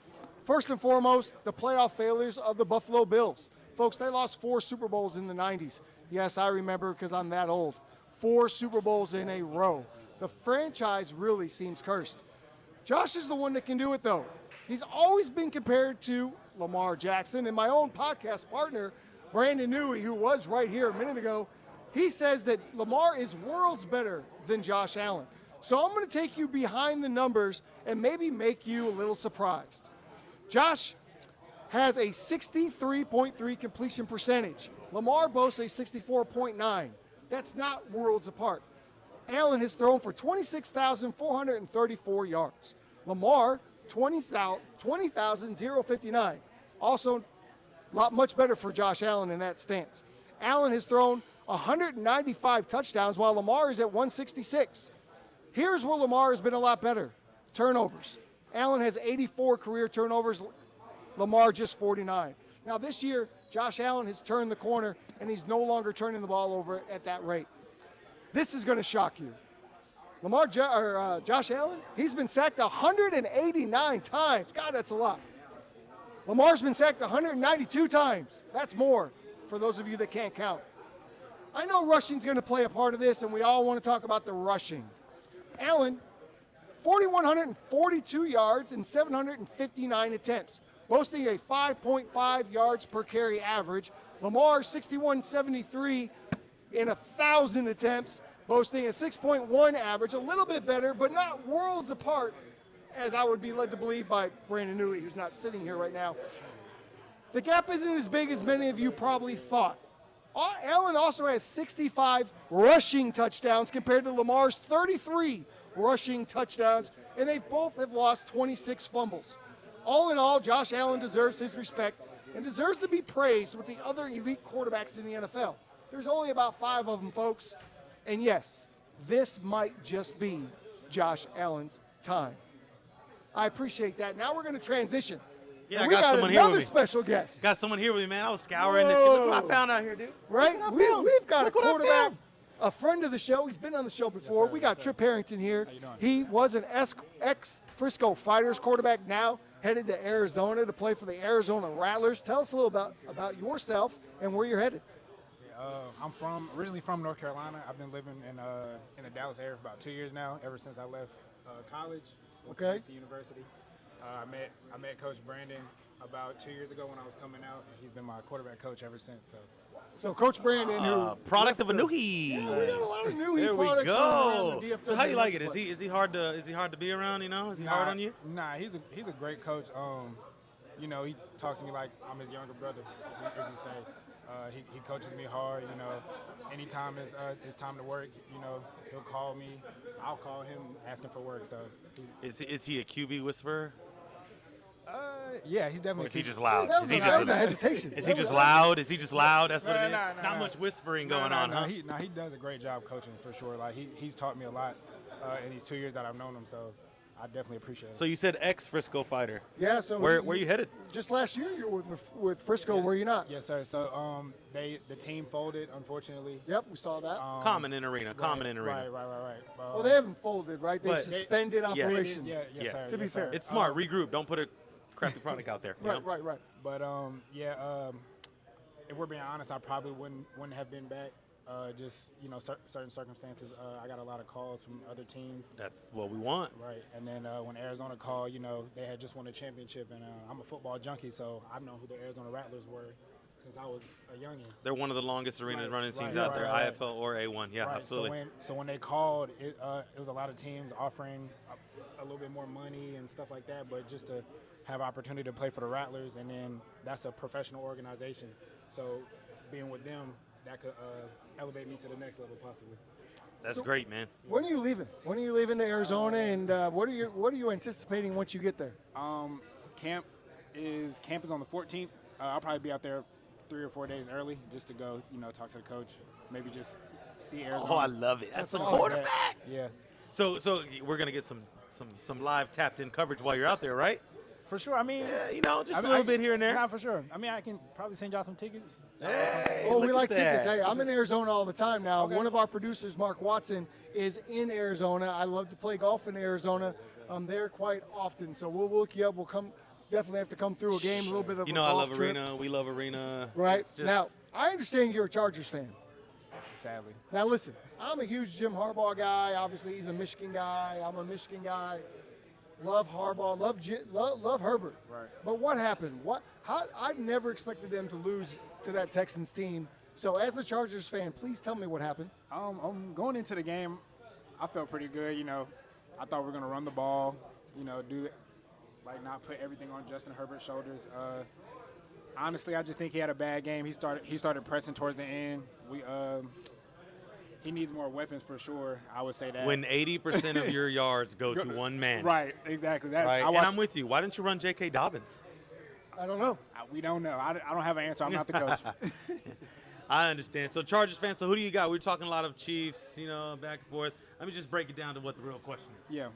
Speaker 1: First and foremost, the playoff failures of the Buffalo Bills. Folks, they lost 4 Super Bowls in the 90s. Yes, I remember because I'm that old. 4 Super Bowls in a row. The franchise really seems cursed. Josh is the one that can do it, though. He's always been compared to Lamar Jackson, and my own podcast partner, Brandon Newey, who was right here a minute ago, he says that Lamar is worlds better than Josh Allen. So I'm going to take you behind the numbers and maybe make you a little surprised. Josh has a 63.3 completion percentage. Lamar boasts a 64.9. That's not worlds apart. Allen has thrown for 26,434 yards. Lamar, 20,059. Also, much better for Josh Allen in that stance. Allen has thrown 195 touchdowns, while Lamar is at 166. Here's where Lamar has been a lot better. Turnovers. Allen has 84 career turnovers. Lamar just 49. Now this year, Josh Allen has turned the corner, and he's no longer turning the ball over at that rate. This is going to shock you. Josh Allen, he's been sacked 189 times. God, that's a lot. Lamar's been sacked 192 times. That's more for those of you that can't count. I know rushing's going to play a part of this, and we all want to talk about the rushing. Allen, 4,142 yards and 759 attempts, boasting a 5.5 yards per carry average. Lamar, 6,173 in 1,000 attempts, boasting a 6.1 average, a little bit better, but not worlds apart, as I would be led to believe by Brandon Newey, who's not sitting here right now. The gap isn't as big as many of you probably thought. Allen also has 65 rushing touchdowns compared to Lamar's 33 rushing touchdowns, and they both have lost 26 fumbles. All in all, Josh Allen deserves his respect and deserves to be praised with the other elite quarterbacks in the NFL. There's only about 5 of them, folks. And yes, this might just be Josh Allen's time. I appreciate that. Now we're going to transition.
Speaker 3: Yeah,
Speaker 1: And
Speaker 3: I
Speaker 1: we
Speaker 3: got
Speaker 1: got
Speaker 3: someone here
Speaker 1: another
Speaker 3: with me.
Speaker 1: special guest.
Speaker 3: Got someone here with me, man. I was scouring this. Look what I found out here, dude.
Speaker 1: Right?
Speaker 3: Look what I found.
Speaker 1: We've got
Speaker 3: Look
Speaker 1: a
Speaker 3: what I
Speaker 1: quarterback,
Speaker 3: found.
Speaker 1: a friend of the show. He's been on the show before. We got Trip Harrington here. He was an ex-Frisco Fighters quarterback, now headed to Arizona to play for the Arizona Rattlers. Tell us a little about yourself and where you're headed.
Speaker 9: I'm originally from North Carolina. I've been living in the Dallas area for about 2 years now, ever since I left college.
Speaker 1: Okay.
Speaker 9: To university. I met Coach Brandon about 2 years ago when I was coming out, and he's been my quarterback coach ever since.
Speaker 1: So Coach Brandon, who
Speaker 3: Product of a
Speaker 1: left
Speaker 3: Newey.
Speaker 1: Yeah, we got a lot of Newey
Speaker 3: There we
Speaker 1: products
Speaker 3: go.
Speaker 1: around the DFW
Speaker 3: So how you like it?
Speaker 1: Marketplace.
Speaker 3: Is he hard to be around? You know, is he hard on you?
Speaker 9: Nah, he's a great coach. You know, he talks to me like I'm his younger brother, if you say. He coaches me hard. You know, anytime it's time to work, you know, he'll call me. I'll call him asking for work. So
Speaker 3: Is he a QB whisperer?
Speaker 9: yeah, he's definitely.
Speaker 3: Or is he just loud?
Speaker 1: That was
Speaker 3: Is he
Speaker 1: a hesitation.
Speaker 3: Is he just loud? Is he just loud? That's what it is.
Speaker 9: Nah,
Speaker 3: Not much whispering
Speaker 9: No,
Speaker 3: going
Speaker 9: no,
Speaker 3: on,
Speaker 9: no,
Speaker 3: huh?
Speaker 9: He does a great job coaching for sure. Like he's taught me a lot in these 2 years that I've known him. So I definitely appreciate it.
Speaker 3: So you said ex-Frisco fighter.
Speaker 1: Yeah, so
Speaker 3: Where you headed?
Speaker 1: Just last year you were with Frisco, were you not?
Speaker 9: Yes, sir. So the team folded, unfortunately.
Speaker 1: Yep, we saw that.
Speaker 3: Common in arena.
Speaker 9: Right.
Speaker 1: Well, they haven't folded, right? They
Speaker 3: But-
Speaker 1: suspended
Speaker 3: Yes.
Speaker 1: operations.
Speaker 9: Yes,
Speaker 3: Yes.
Speaker 9: sir.
Speaker 1: To be
Speaker 9: yes,
Speaker 1: fair.
Speaker 9: sir.
Speaker 3: It's smart. Regroup. Don't put a crappy product out there. you know?
Speaker 1: Right.
Speaker 9: But if we're being honest, I probably wouldn't have been back. Just certain circumstances. I got a lot of calls from other teams.
Speaker 3: That's what we want.
Speaker 9: Right, and then when Arizona called, they had just won a championship, and I'm a football junkie, so I've known who the Arizona Rattlers were since I was a youngin'.
Speaker 3: They're one of the longest arena
Speaker 9: Right,
Speaker 3: running teams
Speaker 9: right,
Speaker 3: out there,
Speaker 9: right.
Speaker 3: IFL or A1. Yeah,
Speaker 9: Right,
Speaker 3: absolutely.
Speaker 9: So when they called, it was a lot of teams offering a little bit more money and stuff like that, but just to have opportunity to play for the Rattlers, and then that's a professional organization. So being with them, that could elevate me to the next level possibly.
Speaker 3: That's great, man.
Speaker 1: When are you leaving? When are you leaving to Arizona, and what are you anticipating once you get there?
Speaker 9: Camp is on the 14th. I'll probably be out there 3 or 4 days early just to go, talk to the coach, maybe just see Arizona.
Speaker 3: Oh, I love it. That's the
Speaker 1: awesome.
Speaker 3: quarterback.
Speaker 9: Yeah,
Speaker 3: So we're gonna get some live tapped in coverage while you're out there, right?
Speaker 9: for sure. I mean,
Speaker 3: Just a little bit here and there.
Speaker 9: Nah, for sure. I mean, I can probably send y'all some tickets.
Speaker 3: Hey,
Speaker 1: Oh,
Speaker 3: look
Speaker 1: we
Speaker 3: at
Speaker 1: like
Speaker 3: that.
Speaker 1: tickets. Hey, I'm in Arizona all the time now.
Speaker 9: Okay.
Speaker 1: One of our producers, Mark Watson, is in Arizona. I love to play golf in Arizona. I'm there quite often, so we'll look you up. We'll come. Definitely have to come through a game, a little bit of
Speaker 3: You
Speaker 1: a
Speaker 3: know, I
Speaker 1: golf
Speaker 3: love
Speaker 1: trip.
Speaker 3: arena. We love arena.
Speaker 1: Right
Speaker 3: It's just-
Speaker 1: now, I understand you're a Chargers fan.
Speaker 9: Sadly.
Speaker 1: Now listen, I'm a huge Jim Harbaugh guy. Obviously, he's a Michigan guy. I'm a Michigan guy. Love Harbaugh. Love Herbert.
Speaker 9: Right.
Speaker 1: But what happened? I never expected them to lose to that Texans team. So as a Chargers fan, please tell me what happened.
Speaker 9: Going into the game, I felt pretty good. I thought we were gonna run the ball. Do it, like not put everything on Justin Herbert's shoulders. Honestly, I just think he had a bad game. He started pressing towards the end. He needs more weapons for sure. I would say that.
Speaker 3: When 80% of your yards go to one man.
Speaker 9: Right, exactly. That
Speaker 3: Right.
Speaker 9: I
Speaker 3: And
Speaker 9: watched,
Speaker 3: I'm with you. Why didn't you run J.K. Dobbins?
Speaker 1: I don't know.
Speaker 9: We don't know. I don't have an answer. I'm not the coach.
Speaker 3: I understand. So Chargers fans, so who do you got? We're talking a lot of Chiefs, back and forth. Let me just break it down to what the real question is.
Speaker 9: Yeah.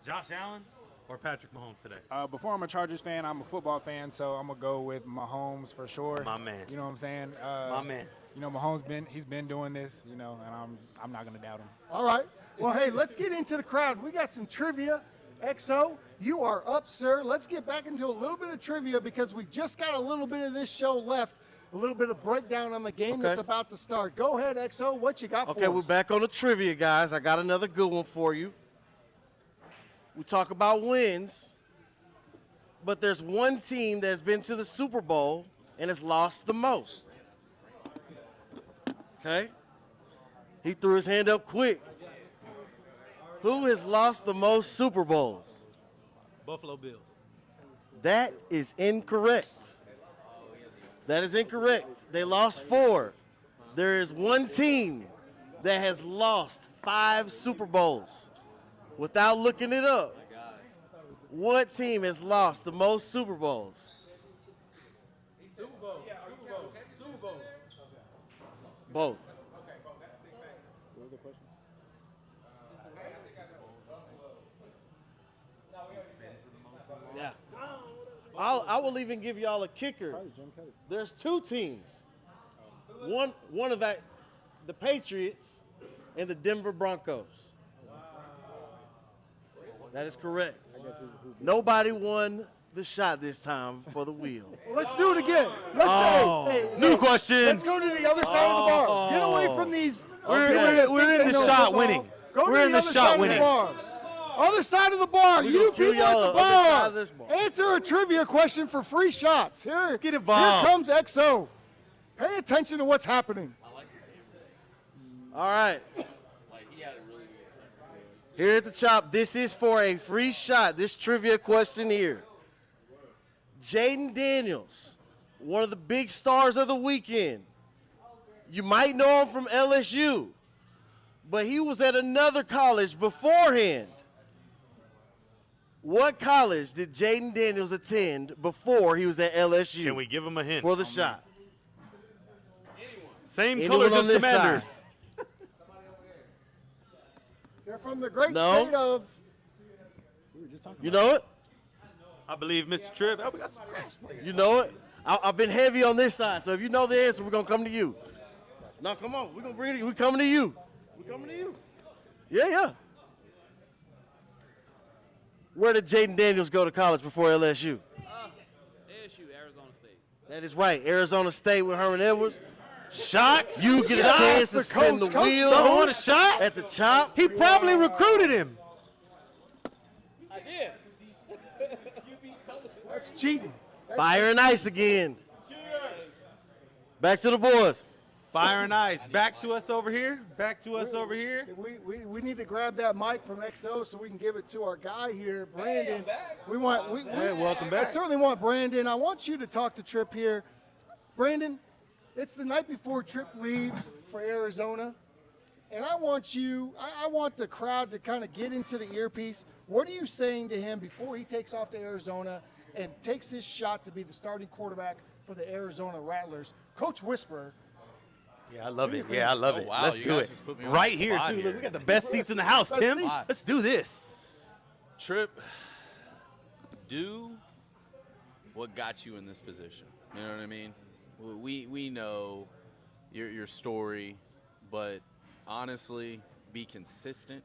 Speaker 3: Josh Allen or Patrick Mahomes today?
Speaker 9: Before I'm a Chargers fan, I'm a football fan, so I'm gonna go with Mahomes for sure.
Speaker 3: My man.
Speaker 9: You know what I'm saying?
Speaker 3: My man.
Speaker 9: Mahomes he's been doing this, and I'm not gonna doubt him.
Speaker 1: All right. Well, hey, let's get into the crowd. We got some trivia. XO, you are up, sir. Let's get back into a little bit of trivia because we just got a little bit of this show left. A little bit of breakdown on the game that's about to start. Go ahead, XO. What you got for us?
Speaker 5: Okay, we're back on the trivia, guys. I got another good one for you. We talk about wins, but there's one team that's been to the Super Bowl and has lost the most. Okay? He threw his hand up quick. Who has lost the most Super Bowls?
Speaker 3: Buffalo Bills.
Speaker 5: That is incorrect. That is incorrect. They lost 4. There is one team that has lost 5 Super Bowls. Without looking it up, what team has lost the most Super Bowls? Both. Yeah. I will even give y'all a kicker. There's 2 teams. One of that, the Patriots and the Denver Broncos. That is correct. Nobody won the shot this time for the wheel.
Speaker 1: Let's do it again.
Speaker 3: New question.
Speaker 1: Let's go to the other side of the bar. Get away from these.
Speaker 3: We're in the shot winning. We're in the shot winning.
Speaker 1: Other side of the bar.
Speaker 5: We
Speaker 1: You
Speaker 5: gonna kill
Speaker 1: people at
Speaker 5: y'all
Speaker 1: the
Speaker 5: other side
Speaker 1: bar.
Speaker 5: of this bar.
Speaker 1: Answer a trivia question for free shots. Here,
Speaker 3: get involved.
Speaker 1: Here comes XO. Pay attention to what's happening.
Speaker 5: All right. Here at the Chop, this is for a free shot. This trivia question here. Jaden Daniels, one of the big stars of the weekend. You might know him from LSU, but he was at another college beforehand. What college did Jaden Daniels attend before he was at LSU?
Speaker 3: Can we give him a hint?
Speaker 5: For the shot.
Speaker 3: Same
Speaker 5: Anyone
Speaker 3: colors
Speaker 5: on
Speaker 3: as
Speaker 5: this
Speaker 3: Commanders.
Speaker 5: side?
Speaker 1: They're from the great
Speaker 5: No.
Speaker 1: state of.
Speaker 5: You know it?
Speaker 3: I believe Mr. Tripp. Oh, we got some crash players.
Speaker 5: You know it? I've been heavy on this side, so if you know the answer, we're going to come to you. No, come on. We're going to bring it. We're coming to you. We're coming to you. Yeah. Where did Jaden Daniels go to college before LSU?
Speaker 8: ASU, Arizona State.
Speaker 5: That is right. Arizona State with Herman Edwards.
Speaker 3: Shots.
Speaker 5: You get a chance to spin the wheel.
Speaker 3: Someone want a shot?
Speaker 5: At the Chop.
Speaker 3: He probably recruited him.
Speaker 8: I did.
Speaker 1: That's cheating.
Speaker 5: Fire and ice again. Back to the boys.
Speaker 3: Fire and ice. Back to us over here. Back to us over here.
Speaker 1: We need to grab that mic from XO so we can give it to our guy here, Brandon. Hey,
Speaker 3: welcome back.
Speaker 1: I certainly want Brandon. I want you to talk to Tripp here. Brandon, it's the night before Tripp leaves for Arizona, and I want the crowd to kind of get into the earpiece. What are you saying to him before he takes off to Arizona and takes his shot to be the starting quarterback for the Arizona Rattlers? Coach Whisperer.
Speaker 3: Yeah, I love it. Yeah, I love it.
Speaker 2: wow,
Speaker 3: Let's
Speaker 2: you
Speaker 3: do
Speaker 2: guys
Speaker 3: it.
Speaker 2: just put me on
Speaker 3: Right
Speaker 2: the
Speaker 3: here,
Speaker 2: spot
Speaker 3: too.
Speaker 2: here.
Speaker 3: Look, we got the best seats in the house, Tim.
Speaker 1: seats.
Speaker 3: Let's do this.
Speaker 2: Tripp, do what got you in this position. You know what I mean? We know your story, but honestly, be consistent.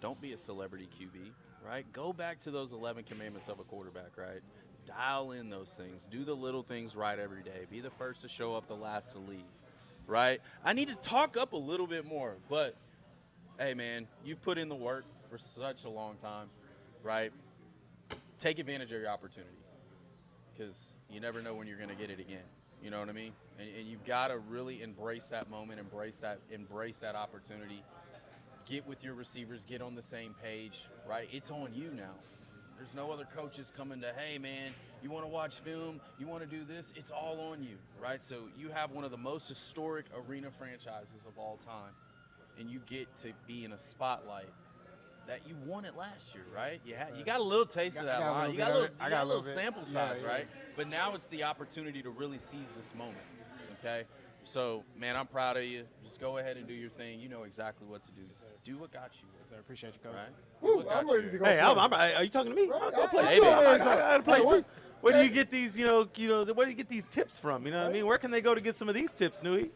Speaker 2: Don't be a celebrity QB, right? Go back to those 11 commandments of a quarterback, right? Dial in those things. Do the little things right every day. Be the first to show up, the last to leave, right? I need to talk up a little bit more, but hey, man, you've put in the work for such a long time, right? Take advantage of your opportunity because you never know when you're going to get it again. You know what I mean? And you've got to really embrace that moment, embrace that opportunity. Get with your receivers, get on the same page, right? It's on you now. There's no other coaches coming to, hey, man, you want to watch film? You want to do this? It's all on you, right? So you have one of the most historic arena franchises of all time, and you get to be in a spotlight that you won it last year, right? You got a little taste of that line. You got a little sample size, right? But now it's the opportunity to really seize this moment, okay? So, man, I'm proud of you. Just go ahead and do your thing. You know exactly what to do. Do what got you.
Speaker 9: I appreciate you, Coach.
Speaker 2: Right?
Speaker 1: Woo, I'm ready to go.
Speaker 3: Hey,
Speaker 1: play.
Speaker 3: are you talking to me? I'll play
Speaker 1: Hey,
Speaker 3: too.
Speaker 1: man.
Speaker 3: I gotta play
Speaker 1: Hey,
Speaker 3: too. Where do you get these? Where do you get these tips from? You know what I mean? Where can they go to get some of these tips, Nui?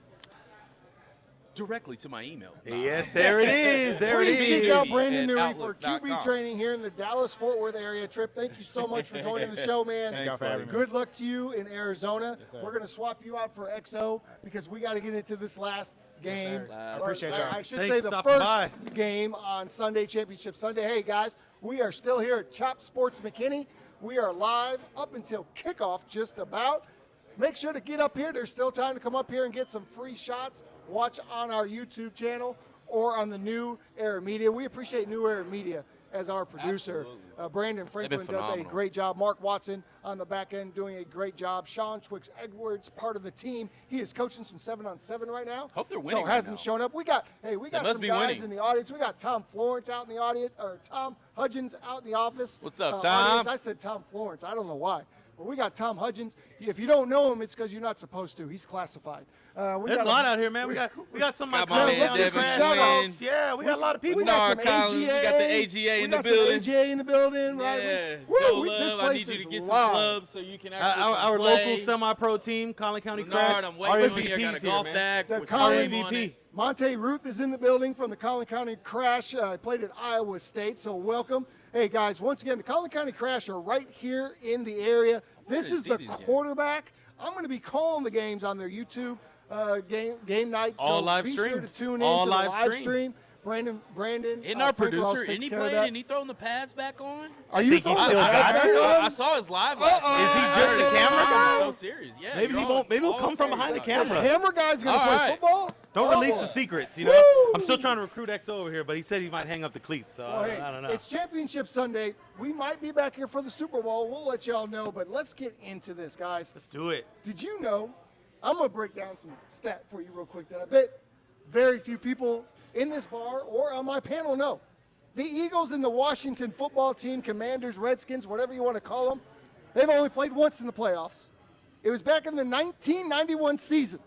Speaker 2: Directly to my email.
Speaker 3: Yes, there it is. There it
Speaker 1: Please seek
Speaker 3: is.
Speaker 1: out Brandon
Speaker 2: at
Speaker 1: Newey for
Speaker 2: outlook.com.
Speaker 1: QB training here in the Dallas-Fort Worth area. Tripp, thank you so much for joining the show, man.
Speaker 9: Thanks for having me.
Speaker 1: Good luck to you in Arizona.
Speaker 9: Yes, sir.
Speaker 1: We're going to swap you out for XO because we got to get into this last game.
Speaker 9: I appreciate y'all.
Speaker 1: I should
Speaker 3: Thanks
Speaker 1: say
Speaker 3: for
Speaker 1: the
Speaker 3: stopping
Speaker 1: first
Speaker 3: by.
Speaker 1: game on Sunday, Championship Sunday. Hey, guys, We are still here at Chop Sports McKinney. We are live up until kickoff just about. Make sure to get up here. There's still time to come up here and get some free shots. Watch on our YouTube channel or on the New Era Media. We appreciate New Era Media as our producer. Brandon Franklin does a
Speaker 2: phenomenal.
Speaker 1: great job. Mark Watson on the back end doing a great job. Sean Twix Edwards, part of the team. He is coaching some 7-on-7 right now.
Speaker 2: Hope they're winning
Speaker 1: So
Speaker 2: right
Speaker 1: hasn't
Speaker 2: now.
Speaker 1: shown up. We got
Speaker 2: must
Speaker 1: some
Speaker 2: be
Speaker 1: guys
Speaker 2: winning.
Speaker 1: in the audience. We got Tom Florence out in the audience, or Tom Hudgens out in the office.
Speaker 2: What's up,
Speaker 1: Audience.
Speaker 2: Tom?
Speaker 1: I said Tom Florence. I don't know why. But we got Tom Hudgens. If you don't know him, it's because you're not supposed to. He's classified.
Speaker 3: There's a lot out here, man. We got some
Speaker 2: Got
Speaker 3: like
Speaker 2: my man
Speaker 1: let's get
Speaker 2: Devin
Speaker 1: some shout-outs.
Speaker 2: Quinn.
Speaker 3: Yeah, we got a lot of people.
Speaker 1: We got
Speaker 2: Bernard
Speaker 1: some
Speaker 2: Collins. We got the AGA in the
Speaker 1: we
Speaker 2: building.
Speaker 1: got some AGA in the building, right?
Speaker 2: Yeah,
Speaker 1: Woo,
Speaker 2: Joe
Speaker 1: this
Speaker 2: Love, I
Speaker 1: place
Speaker 2: need you to
Speaker 1: is
Speaker 2: get some
Speaker 1: live.
Speaker 2: clubs so you can actually
Speaker 3: Our
Speaker 2: come play.
Speaker 3: local semi-pro team, Collin County
Speaker 2: Bernard,
Speaker 3: Crash.
Speaker 2: I'm waiting on you. I
Speaker 3: RVP's
Speaker 2: got a
Speaker 3: here,
Speaker 2: golf
Speaker 3: man.
Speaker 2: bag
Speaker 1: The
Speaker 2: with
Speaker 1: Collin
Speaker 2: Dave on it.
Speaker 1: Monte Ruth is in the building from the Collin County Crash. Played at Iowa State, so welcome. Hey, guys, once again, the Collin County Crash are right here in the area. This
Speaker 2: didn't
Speaker 1: is
Speaker 2: see
Speaker 1: the
Speaker 2: these games.
Speaker 1: quarterback. I'm going to be calling the games on their YouTube game night.
Speaker 3: All
Speaker 1: so
Speaker 3: live
Speaker 1: be sure
Speaker 3: stream.
Speaker 1: to tune in
Speaker 3: All
Speaker 1: to the
Speaker 3: live
Speaker 1: live
Speaker 3: stream.
Speaker 1: stream. Brandon,
Speaker 2: Isn't our
Speaker 1: Frank Ross
Speaker 2: producer,
Speaker 1: takes
Speaker 2: isn't he
Speaker 1: care of
Speaker 2: playing?
Speaker 1: that.
Speaker 2: And he throwing the pads back on?
Speaker 1: Are you
Speaker 3: think he's
Speaker 1: throwing
Speaker 3: still
Speaker 1: the
Speaker 3: got
Speaker 1: pads
Speaker 3: it.
Speaker 1: back on?
Speaker 2: I saw his live last night.
Speaker 3: Is he just a camera guy?
Speaker 2: So serious. Yeah.
Speaker 3: Maybe
Speaker 2: you're
Speaker 3: he
Speaker 2: on
Speaker 3: won't. Maybe he'll
Speaker 2: all
Speaker 3: come from
Speaker 2: series.
Speaker 3: behind the
Speaker 1: The
Speaker 3: camera.
Speaker 1: camera guy's going to
Speaker 2: All
Speaker 1: play
Speaker 2: right.
Speaker 1: football?
Speaker 3: Don't
Speaker 1: Oh,
Speaker 3: release
Speaker 1: boy.
Speaker 3: the secrets, you know.
Speaker 1: Woo!
Speaker 3: I'm still trying to recruit XO over here, but he said he might hang up the cleats, so
Speaker 1: Well, hey,
Speaker 3: I don't know.
Speaker 1: it's Championship Sunday. We might be back here for the Super Bowl. We'll let y'all know, but let's get into this, guys.
Speaker 3: Let's do it.
Speaker 1: Did you know? I'm going to break down some stat for you real quick that I bet very few people in this bar or on my panel know. The Eagles and the Washington football team, Commanders, Redskins, whatever you want to call them, they've only played once in the playoffs. It was back in the 1991 season.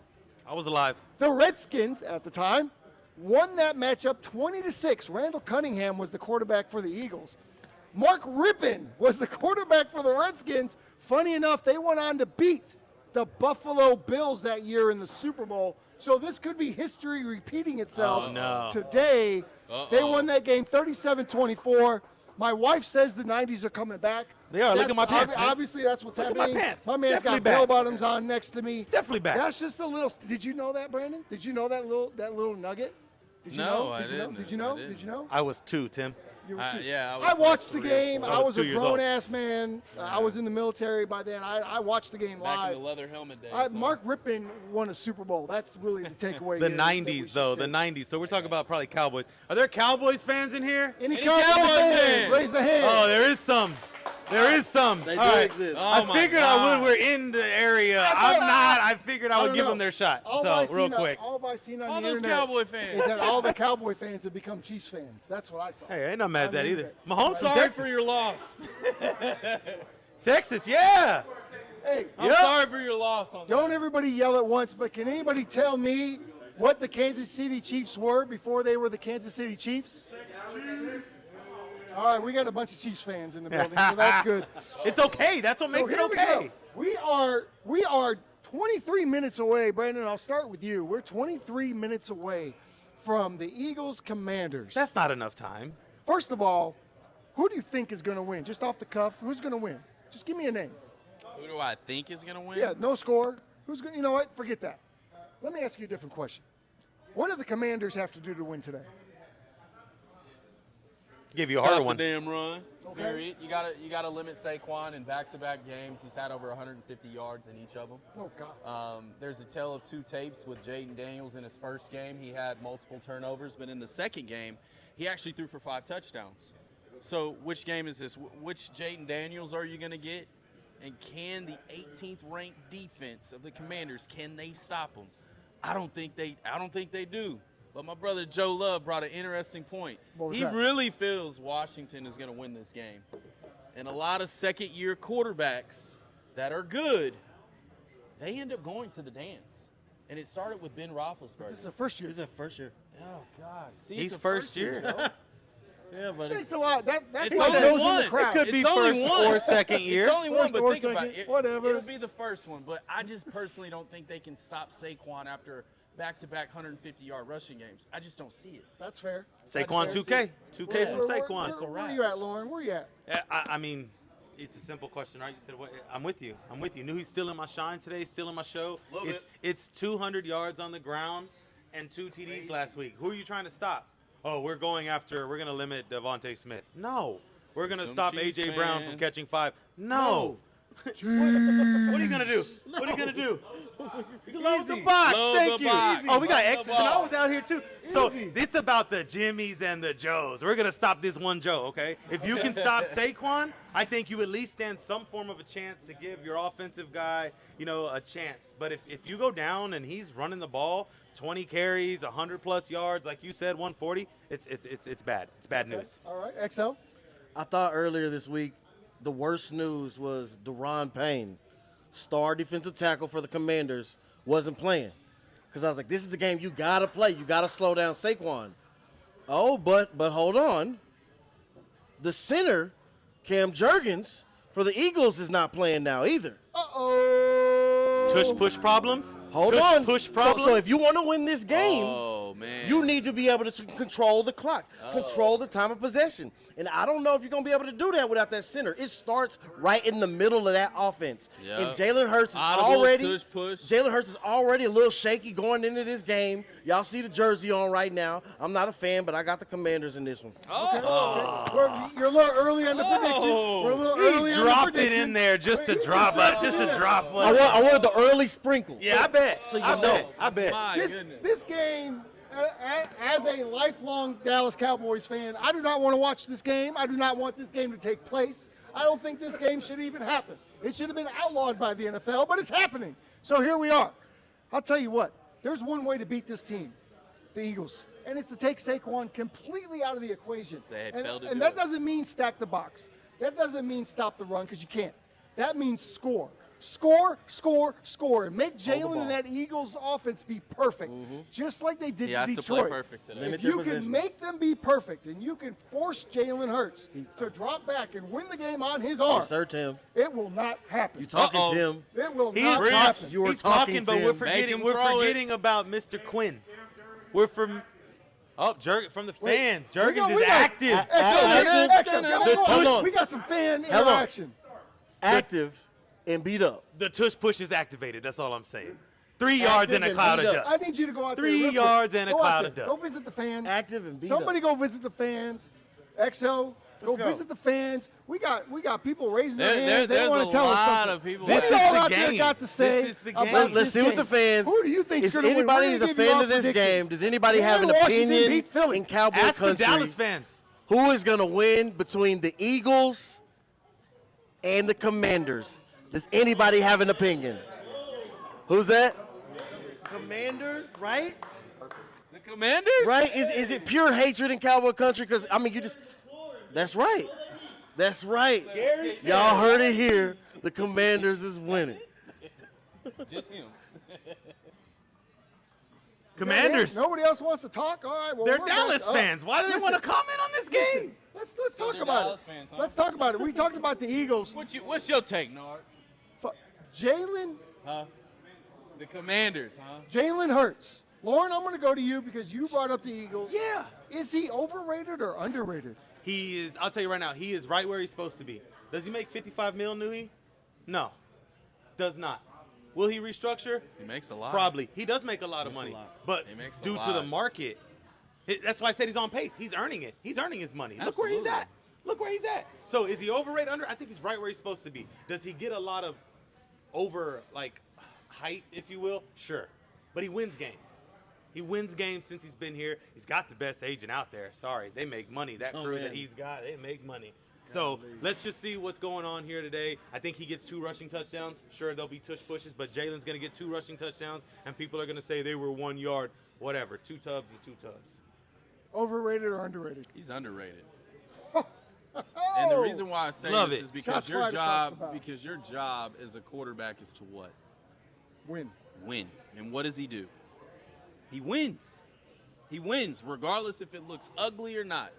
Speaker 3: I was alive.
Speaker 1: The Redskins, at the time, won that matchup 20-6. Randall Cunningham was the quarterback for the Eagles. Mark Rippon was the quarterback for the Redskins. Funny enough, they went on to beat the Buffalo Bills that year in the Super Bowl. So this could be history repeating itself
Speaker 3: Oh, no.
Speaker 1: today. They won that game 37-24. My wife says the 90s are coming back.
Speaker 3: They are. Look at my
Speaker 1: That's
Speaker 3: pants, man.
Speaker 1: Obviously, that's what's
Speaker 3: Look at
Speaker 1: happening.
Speaker 3: my pants.
Speaker 1: My man's
Speaker 3: Definitely
Speaker 1: got
Speaker 3: back.
Speaker 1: bell bottoms on next to me.
Speaker 3: It's definitely back.
Speaker 1: That's just a little. Did you know that, Brandon? Did you know that little nugget? Did you
Speaker 2: No,
Speaker 1: know?
Speaker 2: I
Speaker 1: Did you know?
Speaker 2: didn't.
Speaker 1: Did you know?
Speaker 2: I didn't.
Speaker 1: Did you know?
Speaker 3: I was 2, Tim.
Speaker 1: You were two.
Speaker 2: Yeah,
Speaker 1: I
Speaker 2: was
Speaker 1: watched
Speaker 2: like
Speaker 1: the
Speaker 2: 3 or
Speaker 1: game.
Speaker 2: 4.
Speaker 1: I was
Speaker 3: 2
Speaker 1: a
Speaker 3: years old.
Speaker 1: grown ass man. I was in the military by then. I watched the game
Speaker 2: Back
Speaker 1: live.
Speaker 2: in the leather helmet days.
Speaker 1: Mark Rippon won a Super Bowl. That's really the takeaway.
Speaker 3: The
Speaker 1: here that we
Speaker 3: 90s,
Speaker 1: should
Speaker 3: though. The
Speaker 1: take.
Speaker 3: 90s. So we're talking about probably Cowboys. Are there Cowboys fans in here?
Speaker 1: Any
Speaker 2: Any
Speaker 1: Cowboys
Speaker 2: Cowboys
Speaker 1: fans?
Speaker 2: fans?
Speaker 1: Raise the hand.
Speaker 3: Oh, there is some. There is some.
Speaker 5: They
Speaker 3: All
Speaker 5: do
Speaker 3: right.
Speaker 5: exist.
Speaker 2: Oh,
Speaker 3: I
Speaker 2: my
Speaker 3: figured
Speaker 2: God.
Speaker 3: I would. We're in the area. I'm not. I figured I would
Speaker 1: don't
Speaker 3: give
Speaker 1: know.
Speaker 3: them their shot.
Speaker 1: All
Speaker 3: So,
Speaker 1: I've
Speaker 3: real
Speaker 1: seen
Speaker 3: quick.
Speaker 1: all I've seen on
Speaker 2: All
Speaker 1: the
Speaker 2: those
Speaker 1: internet
Speaker 2: Cowboy fans.
Speaker 1: is that all the Cowboy fans have become Chiefs fans. That's what I saw.
Speaker 3: Hey, I ain't not mad at that
Speaker 1: I mean,
Speaker 3: either. Mahomes from
Speaker 2: Sorry
Speaker 3: Texas.
Speaker 2: for your loss.
Speaker 3: Texas, yeah.
Speaker 1: Hey,
Speaker 2: I'm
Speaker 3: Yep.
Speaker 2: sorry for your loss on that.
Speaker 1: don't everybody yell at once, but can anybody tell me what the Kansas City Chiefs were before they were the Kansas City Chiefs? All right, we got a bunch of Chiefs fans in the building, so that's good.
Speaker 3: It's okay. That's what makes
Speaker 1: So
Speaker 3: it
Speaker 1: here we
Speaker 3: okay.
Speaker 1: go. We are 23 minutes away, Brandon. I'll start with you. We're 23 minutes away from the Eagles Commanders.
Speaker 3: That's not enough time.
Speaker 1: First of all, who do you think is going to win? Just off the cuff, who's going to win? Just give me a name.
Speaker 2: Who do I think is going to win?
Speaker 1: Yeah, no score. Who's going? You know what? Forget that. Let me ask you a different question. What do the Commanders have to do to win today?
Speaker 3: Give you a
Speaker 2: Stop
Speaker 3: harder
Speaker 2: the
Speaker 3: one.
Speaker 2: damn run.
Speaker 1: Okay.
Speaker 2: Period. You gotta limit Saquon in back-to-back games. He's had over 150 yards in each of them.
Speaker 1: Oh God.
Speaker 2: There's a tale of two tapes with Jaden Daniels in his first game. He had multiple turnovers, but in the second game, he actually threw for 5 touchdowns. So which game is this? Which Jaden Daniels are you going to get? And can the 18th ranked defense of the Commanders, can they stop them? I don't think they do. But my brother Joe Love brought an interesting point.
Speaker 1: What was
Speaker 2: He
Speaker 1: that?
Speaker 2: really feels Washington is going to win this game. And a lot of second-year quarterbacks that are good, they end up going to the dance. And it started with Ben Roethlisberger.
Speaker 1: This is the first year.
Speaker 5: He's a first year.
Speaker 2: Oh, God. See,
Speaker 3: He's
Speaker 2: it's a
Speaker 3: first year.
Speaker 2: Joe.
Speaker 5: Yeah, but
Speaker 1: Thanks a lot. That's
Speaker 2: It's
Speaker 1: what
Speaker 2: only
Speaker 1: goes in
Speaker 2: one.
Speaker 1: the crowd.
Speaker 3: It could be
Speaker 2: It's only
Speaker 3: first
Speaker 2: one.
Speaker 3: or second year.
Speaker 2: It's only one,
Speaker 1: First
Speaker 2: but
Speaker 1: or
Speaker 2: think about
Speaker 1: second,
Speaker 2: it.
Speaker 1: whatever.
Speaker 2: It'll be the first one, but I just personally don't think they can stop Saquon after back-to-back 150-yard rushing games. I just don't see it.
Speaker 1: That's fair.
Speaker 3: Saquon
Speaker 1: That's
Speaker 3: 2K.
Speaker 1: fair.
Speaker 3: 2K from
Speaker 1: Where-
Speaker 3: Saquon.
Speaker 1: Where are you at, Lauren? Where are you at?
Speaker 3: I mean, it's a simple question, right? You said, what? I'm with you. I'm with you. Knew he's still in my shine today, still in my show.
Speaker 2: Little
Speaker 3: It's 200 yards on the ground and 2 TDs last week. Who are you trying to stop? Oh, we're going to limit Devontae Smith. No. We're going to
Speaker 2: Some
Speaker 3: stop
Speaker 2: Chiefs
Speaker 3: A.J. Brown from
Speaker 2: fans.
Speaker 3: catching 5. No. What are you going to do? What are you going to do? You can load the box.
Speaker 2: Load
Speaker 3: Thank
Speaker 2: the
Speaker 3: you.
Speaker 2: box.
Speaker 3: Oh, we got
Speaker 2: Load the
Speaker 3: X's and
Speaker 2: ball.
Speaker 3: O's out here, too. So it's about the Jimmies and the Joes. We're going to stop this one Joe, okay? If you can stop Saquon, I think you at least stand some form of a chance to give your offensive guy, a chance. But if you go down and he's running the ball, 20 carries, 100-plus yards, like you said, 140, it's bad. It's bad news.
Speaker 1: All right, XO.
Speaker 5: I thought earlier this week the worst news was Deron Payne, star defensive tackle for the Commanders, wasn't playing. Because I was like, this is the game you got to play. You got to slow down Saquon. Oh, but hold on. The center, Cam Jurgens, for the Eagles is not playing now either.
Speaker 1: Uh-oh.
Speaker 3: Tush push problems?
Speaker 5: Hold
Speaker 3: Tush
Speaker 5: on.
Speaker 3: push problems?
Speaker 5: So if you want to win this game,
Speaker 2: Oh, man.
Speaker 5: you need to be able to control the clock, control the time of possession. And I don't know if you're going to be able to do that without that center. It starts right in the middle of that offense.
Speaker 2: Yep.
Speaker 5: And Jalen Hurts is
Speaker 2: Audible, tush push.
Speaker 5: Jalen Hurts is already a little shaky going into this game. Y'all see the jersey on right now. I'm not a fan, but I got the Commanders in this one.
Speaker 1: You're a little early on the prediction. We're a little early
Speaker 3: He
Speaker 1: on the
Speaker 3: dropped it
Speaker 1: prediction.
Speaker 3: in there just to drop one.
Speaker 5: I wanted the early sprinkle.
Speaker 3: Yeah, I bet.
Speaker 5: So you
Speaker 3: I
Speaker 5: know.
Speaker 3: bet. I bet.
Speaker 2: My
Speaker 1: This,
Speaker 2: goodness.
Speaker 1: this game, as a lifelong Dallas Cowboys fan, I do not want to watch this game. I do not want this game to take place. I don't think this game should even happen. It should have been outlawed by the NFL, but it's happening. So here we are. I'll tell you what, there's one way to beat this team, the Eagles, and it's to take Saquon completely out of the equation.
Speaker 2: They had
Speaker 1: And,
Speaker 2: failed to
Speaker 1: and
Speaker 2: do
Speaker 1: that
Speaker 2: it.
Speaker 1: doesn't mean stack the box. That doesn't mean stop the run, because you can't. That means score. Score, score, score, and make Jalen and that Eagles offense be perfect, just like they did
Speaker 2: He
Speaker 1: to
Speaker 2: has to
Speaker 1: Detroit.
Speaker 2: play perfect today.
Speaker 5: Limit
Speaker 1: If
Speaker 5: their
Speaker 1: you can
Speaker 5: possession.
Speaker 1: make them be perfect and you can force Jalen Hurts to drop back and win the game on his arm,
Speaker 5: Yes, sir, Tim.
Speaker 1: it will not happen.
Speaker 5: You talking,
Speaker 2: Uh-oh.
Speaker 5: Tim?
Speaker 1: It will
Speaker 3: He
Speaker 1: not
Speaker 3: is
Speaker 1: happen.
Speaker 5: You were
Speaker 3: He's
Speaker 5: talking,
Speaker 3: talking, but
Speaker 5: Tim.
Speaker 3: we're
Speaker 2: Make him
Speaker 3: forgetting
Speaker 2: throw it.
Speaker 3: about Mr. Quinn. We're from from the fans.
Speaker 1: We
Speaker 3: Jurgens
Speaker 1: got-
Speaker 3: is
Speaker 1: we got-
Speaker 3: active.
Speaker 1: Excellent.
Speaker 5: Hold on.
Speaker 1: We got some fan
Speaker 5: Hold on.
Speaker 1: interaction.
Speaker 5: Active and beat up.
Speaker 3: The tush push is activated. That's all I'm saying. 3 yards in a
Speaker 5: and
Speaker 3: cloud
Speaker 5: beat
Speaker 3: of
Speaker 5: up.
Speaker 1: I
Speaker 3: dust.
Speaker 1: need you to go out
Speaker 3: 3
Speaker 1: there. real quick.
Speaker 3: yards and a
Speaker 1: Go out
Speaker 3: cloud
Speaker 1: there.
Speaker 3: of dust.
Speaker 1: Go visit the fans.
Speaker 5: Active and beat
Speaker 1: Somebody
Speaker 5: up.
Speaker 1: go visit the fans. XO, go
Speaker 5: go.
Speaker 1: visit the fans. We got people raising their
Speaker 2: There-
Speaker 1: hands. They
Speaker 2: there's
Speaker 1: want
Speaker 2: a
Speaker 1: to tell us
Speaker 2: lot
Speaker 1: something.
Speaker 2: of people
Speaker 1: What
Speaker 3: This
Speaker 1: do
Speaker 3: is
Speaker 1: y'all
Speaker 3: the
Speaker 1: out there
Speaker 3: game.
Speaker 1: got to say
Speaker 3: This is the
Speaker 1: about
Speaker 3: game.
Speaker 5: Let's
Speaker 1: this
Speaker 5: see what
Speaker 1: game?
Speaker 5: the fans.
Speaker 1: Who do you think
Speaker 5: Is
Speaker 1: going to win?
Speaker 5: anybody
Speaker 1: We're
Speaker 5: is
Speaker 1: gonna
Speaker 5: a
Speaker 1: give you
Speaker 5: fan
Speaker 1: our
Speaker 5: of this
Speaker 1: predictions.
Speaker 5: game? Does anybody
Speaker 1: The
Speaker 5: have an
Speaker 1: Washington
Speaker 5: opinion
Speaker 1: beat Philly.
Speaker 5: in Cowboy
Speaker 3: Ask the
Speaker 5: country?
Speaker 3: Dallas fans.
Speaker 5: Who is going to win between the Eagles and the Commanders? Does anybody have an opinion? Who's that? Commanders, right?
Speaker 2: The Commanders?
Speaker 5: Right? Is it pure hatred in Cowboy country? Because, I mean, that's right. That's right. Y'all heard it here. The Commanders is winning.
Speaker 2: Just him.
Speaker 3: Commanders.
Speaker 1: Nobody else wants to talk. All right. Well,
Speaker 3: They're
Speaker 1: we're
Speaker 3: Dallas
Speaker 1: back.
Speaker 3: fans. Why do they want to comment on this game?
Speaker 1: Let's talk
Speaker 2: they're
Speaker 1: about
Speaker 2: Dallas
Speaker 1: it.
Speaker 2: fans, huh?
Speaker 1: Let's talk about it. We talked about the Eagles.
Speaker 2: What's your take, Nard?
Speaker 1: Jalen
Speaker 2: Huh? The Commanders, huh?
Speaker 1: Jalen Hurts. Lauren, I'm going to go to you because you brought up the Eagles.
Speaker 3: Yeah.
Speaker 1: Is he overrated or underrated?
Speaker 3: He is, I'll tell you right now, he is right where he's supposed to be. Does he make 55 mil, Nui? No. Does not. Will he restructure?
Speaker 2: He makes a lot.
Speaker 3: Probably. He does make a lot of
Speaker 2: Makes a
Speaker 3: money.
Speaker 2: lot.
Speaker 3: But
Speaker 2: He makes a
Speaker 3: due to
Speaker 2: lot.
Speaker 3: the market, that's why I said he's on pace. He's earning it. He's earning his money. Look where he's
Speaker 2: Absolutely.
Speaker 3: at. Look where he's at. So is he overrated, under? I think he's right where he's supposed to be. Does he get a lot of hype, if you will? Sure. But he wins games. He wins games since he's been here. He's got the best agent out there. Sorry, they make money. That crew that
Speaker 5: man.
Speaker 3: he's got, they make money. So let's just see what's going on here today. I think he gets 2 rushing touchdowns. Sure, there'll be tush pushes, but Jalen's going to get 2 rushing touchdowns, and people are going to say they were 1 yard. Whatever. 2 tubs is 2 tubs.
Speaker 1: Overrated or underrated?
Speaker 2: He's underrated. And the reason why I say
Speaker 3: Love
Speaker 2: this
Speaker 3: it.
Speaker 2: is because
Speaker 1: Shots
Speaker 2: your
Speaker 1: fired across the
Speaker 2: job,
Speaker 1: bow.
Speaker 2: as a quarterback is to what?
Speaker 1: Win.
Speaker 2: Win. And what does he do? He wins. He wins, regardless if it looks ugly or not.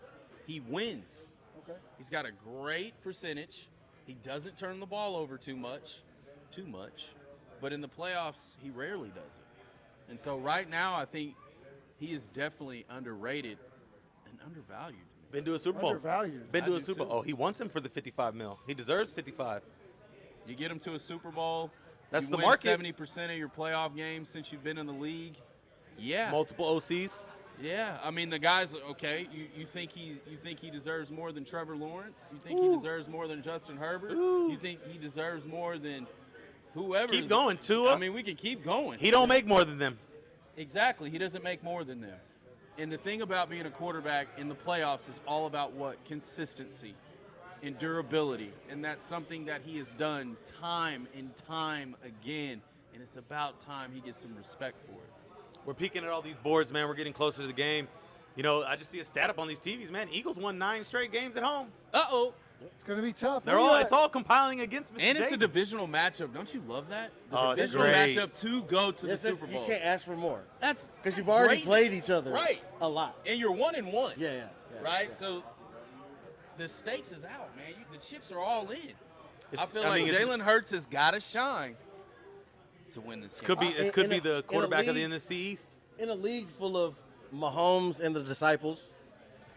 Speaker 2: He wins.
Speaker 1: Okay.
Speaker 2: He's got a great percentage. He doesn't turn the ball over too much. But in the playoffs, he rarely does it. And so right now, I think he is definitely underrated and undervalued.
Speaker 3: Been to a Super Bowl.
Speaker 1: Undervalued.
Speaker 3: Been to
Speaker 2: I
Speaker 3: a
Speaker 2: do
Speaker 3: Super
Speaker 2: too.
Speaker 3: Bowl. Oh, he wants him for the 55 mil. He deserves 55.
Speaker 2: You get him to a Super Bowl.
Speaker 3: That's
Speaker 2: you
Speaker 3: the
Speaker 2: win
Speaker 3: market.
Speaker 2: 70% of your playoff games since you've been in the league. Yeah.
Speaker 3: Multiple OCs.
Speaker 2: Yeah, I mean the guy's okay. You think he deserves more than Trevor Lawrence? You think he deserves more than Justin Herbert? You think he deserves more than whoever?
Speaker 3: Keep going, Tua.
Speaker 2: I mean, we can keep going.
Speaker 3: He don't make more than them.
Speaker 2: Exactly. He doesn't make more than them. And the thing about being a quarterback in the playoffs is all about what? Consistency and durability. And that's something that he has done time and time again. And it's about time he gets some respect for it.
Speaker 3: We're peeking at all these boards, man. We're getting closer to the game. You know, I just see a stat up on these TVs, man. Eagles won 9 straight games at home.
Speaker 2: Uh-oh.
Speaker 1: It's going to be tough.
Speaker 3: It's all compiling against Mr.
Speaker 2: And it's
Speaker 3: J.
Speaker 2: a divisional matchup. Don't you love that? The
Speaker 3: Oh, it's
Speaker 2: divisional
Speaker 3: great.
Speaker 2: matchup to go to the Super Bowl.
Speaker 6: You can't ask for more.
Speaker 2: That's
Speaker 6: Because you've already
Speaker 2: great.
Speaker 6: played each other
Speaker 2: Right.
Speaker 6: a lot.
Speaker 2: And you're 1-1.
Speaker 6: Yeah.
Speaker 2: Right? So the stakes is out, man. The chips are all in. I feel
Speaker 3: I
Speaker 2: like
Speaker 3: mean, it's-
Speaker 2: Jalen Hurts has got to shine to win this game.
Speaker 3: Could be
Speaker 6: in
Speaker 3: the
Speaker 6: a
Speaker 3: quarterback of the
Speaker 6: league-
Speaker 3: NFC East.
Speaker 6: In a league full of Mahomes and the disciples,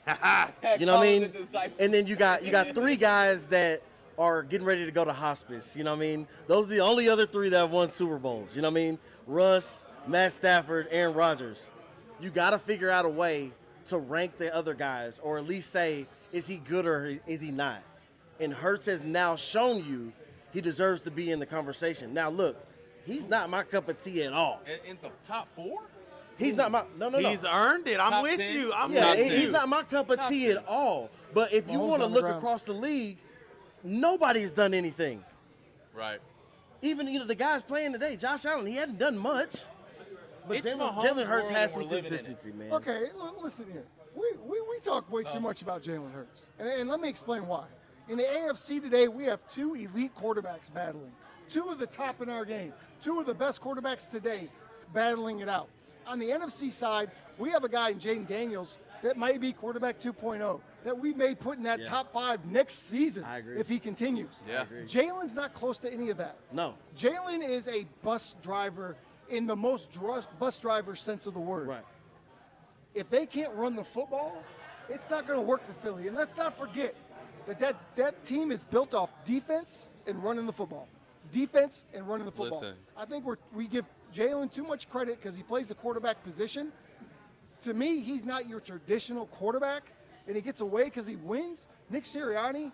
Speaker 6: you know
Speaker 2: Call
Speaker 6: what I
Speaker 2: them
Speaker 6: mean?
Speaker 2: the disciples.
Speaker 6: And then you got 3 guys that are getting ready to go to hospice. You know what I mean? Those are the only other 3 that have won Super Bowls. You know what I mean? Russ, Matt Stafford, Aaron Rodgers. You got to figure out a way to rank the other guys, or at least say, is he good or is he not? And Hurts has now shown you he deserves to be in the conversation. Now look, he's not my cup of tea at all.
Speaker 2: In the top 4?
Speaker 6: He's not my no.
Speaker 3: He's earned it. I'm
Speaker 2: Top
Speaker 3: with
Speaker 2: 10?
Speaker 3: you. I'm
Speaker 6: Yeah,
Speaker 3: with
Speaker 6: he's
Speaker 3: you.
Speaker 6: not my cup of tea at all. But if you
Speaker 1: Mahomes
Speaker 6: want to
Speaker 1: on the
Speaker 6: look
Speaker 1: ground.
Speaker 6: across the league, nobody's done anything.
Speaker 2: Right.
Speaker 6: Even the guys playing today, Josh Allen, he hadn't done much. But
Speaker 2: It's
Speaker 6: Jalen
Speaker 2: Mahomes'
Speaker 6: Hurts
Speaker 2: world
Speaker 6: has
Speaker 2: and
Speaker 6: some
Speaker 2: we're living in it.
Speaker 6: consistency, man.
Speaker 1: Okay, listen here. We talk way too much about Jalen Hurts. And let me explain why. In the AFC today, we have 2 elite quarterbacks battling. 2 of the top in our game. 2 of the best quarterbacks today battling it out. On the NFC side, we have a guy in Jaden Daniels that might be quarterback 2.0 that we may put in that top 5 next season
Speaker 6: I agree.
Speaker 1: if he continues.
Speaker 2: Yeah.
Speaker 1: Jalen's not close to any of that.
Speaker 6: No.
Speaker 1: Jalen is a bus driver in the most bus driver sense of the word.
Speaker 6: Right.
Speaker 1: If they can't run the football, it's not going to work for Philly. And let's not forget that team is built off defense and running the football. Defense and running the football.
Speaker 2: Listen.
Speaker 1: I think we give Jalen too much credit because he plays the quarterback position. To me, he's not your traditional quarterback, and he gets away because he wins. Nick Sirianni,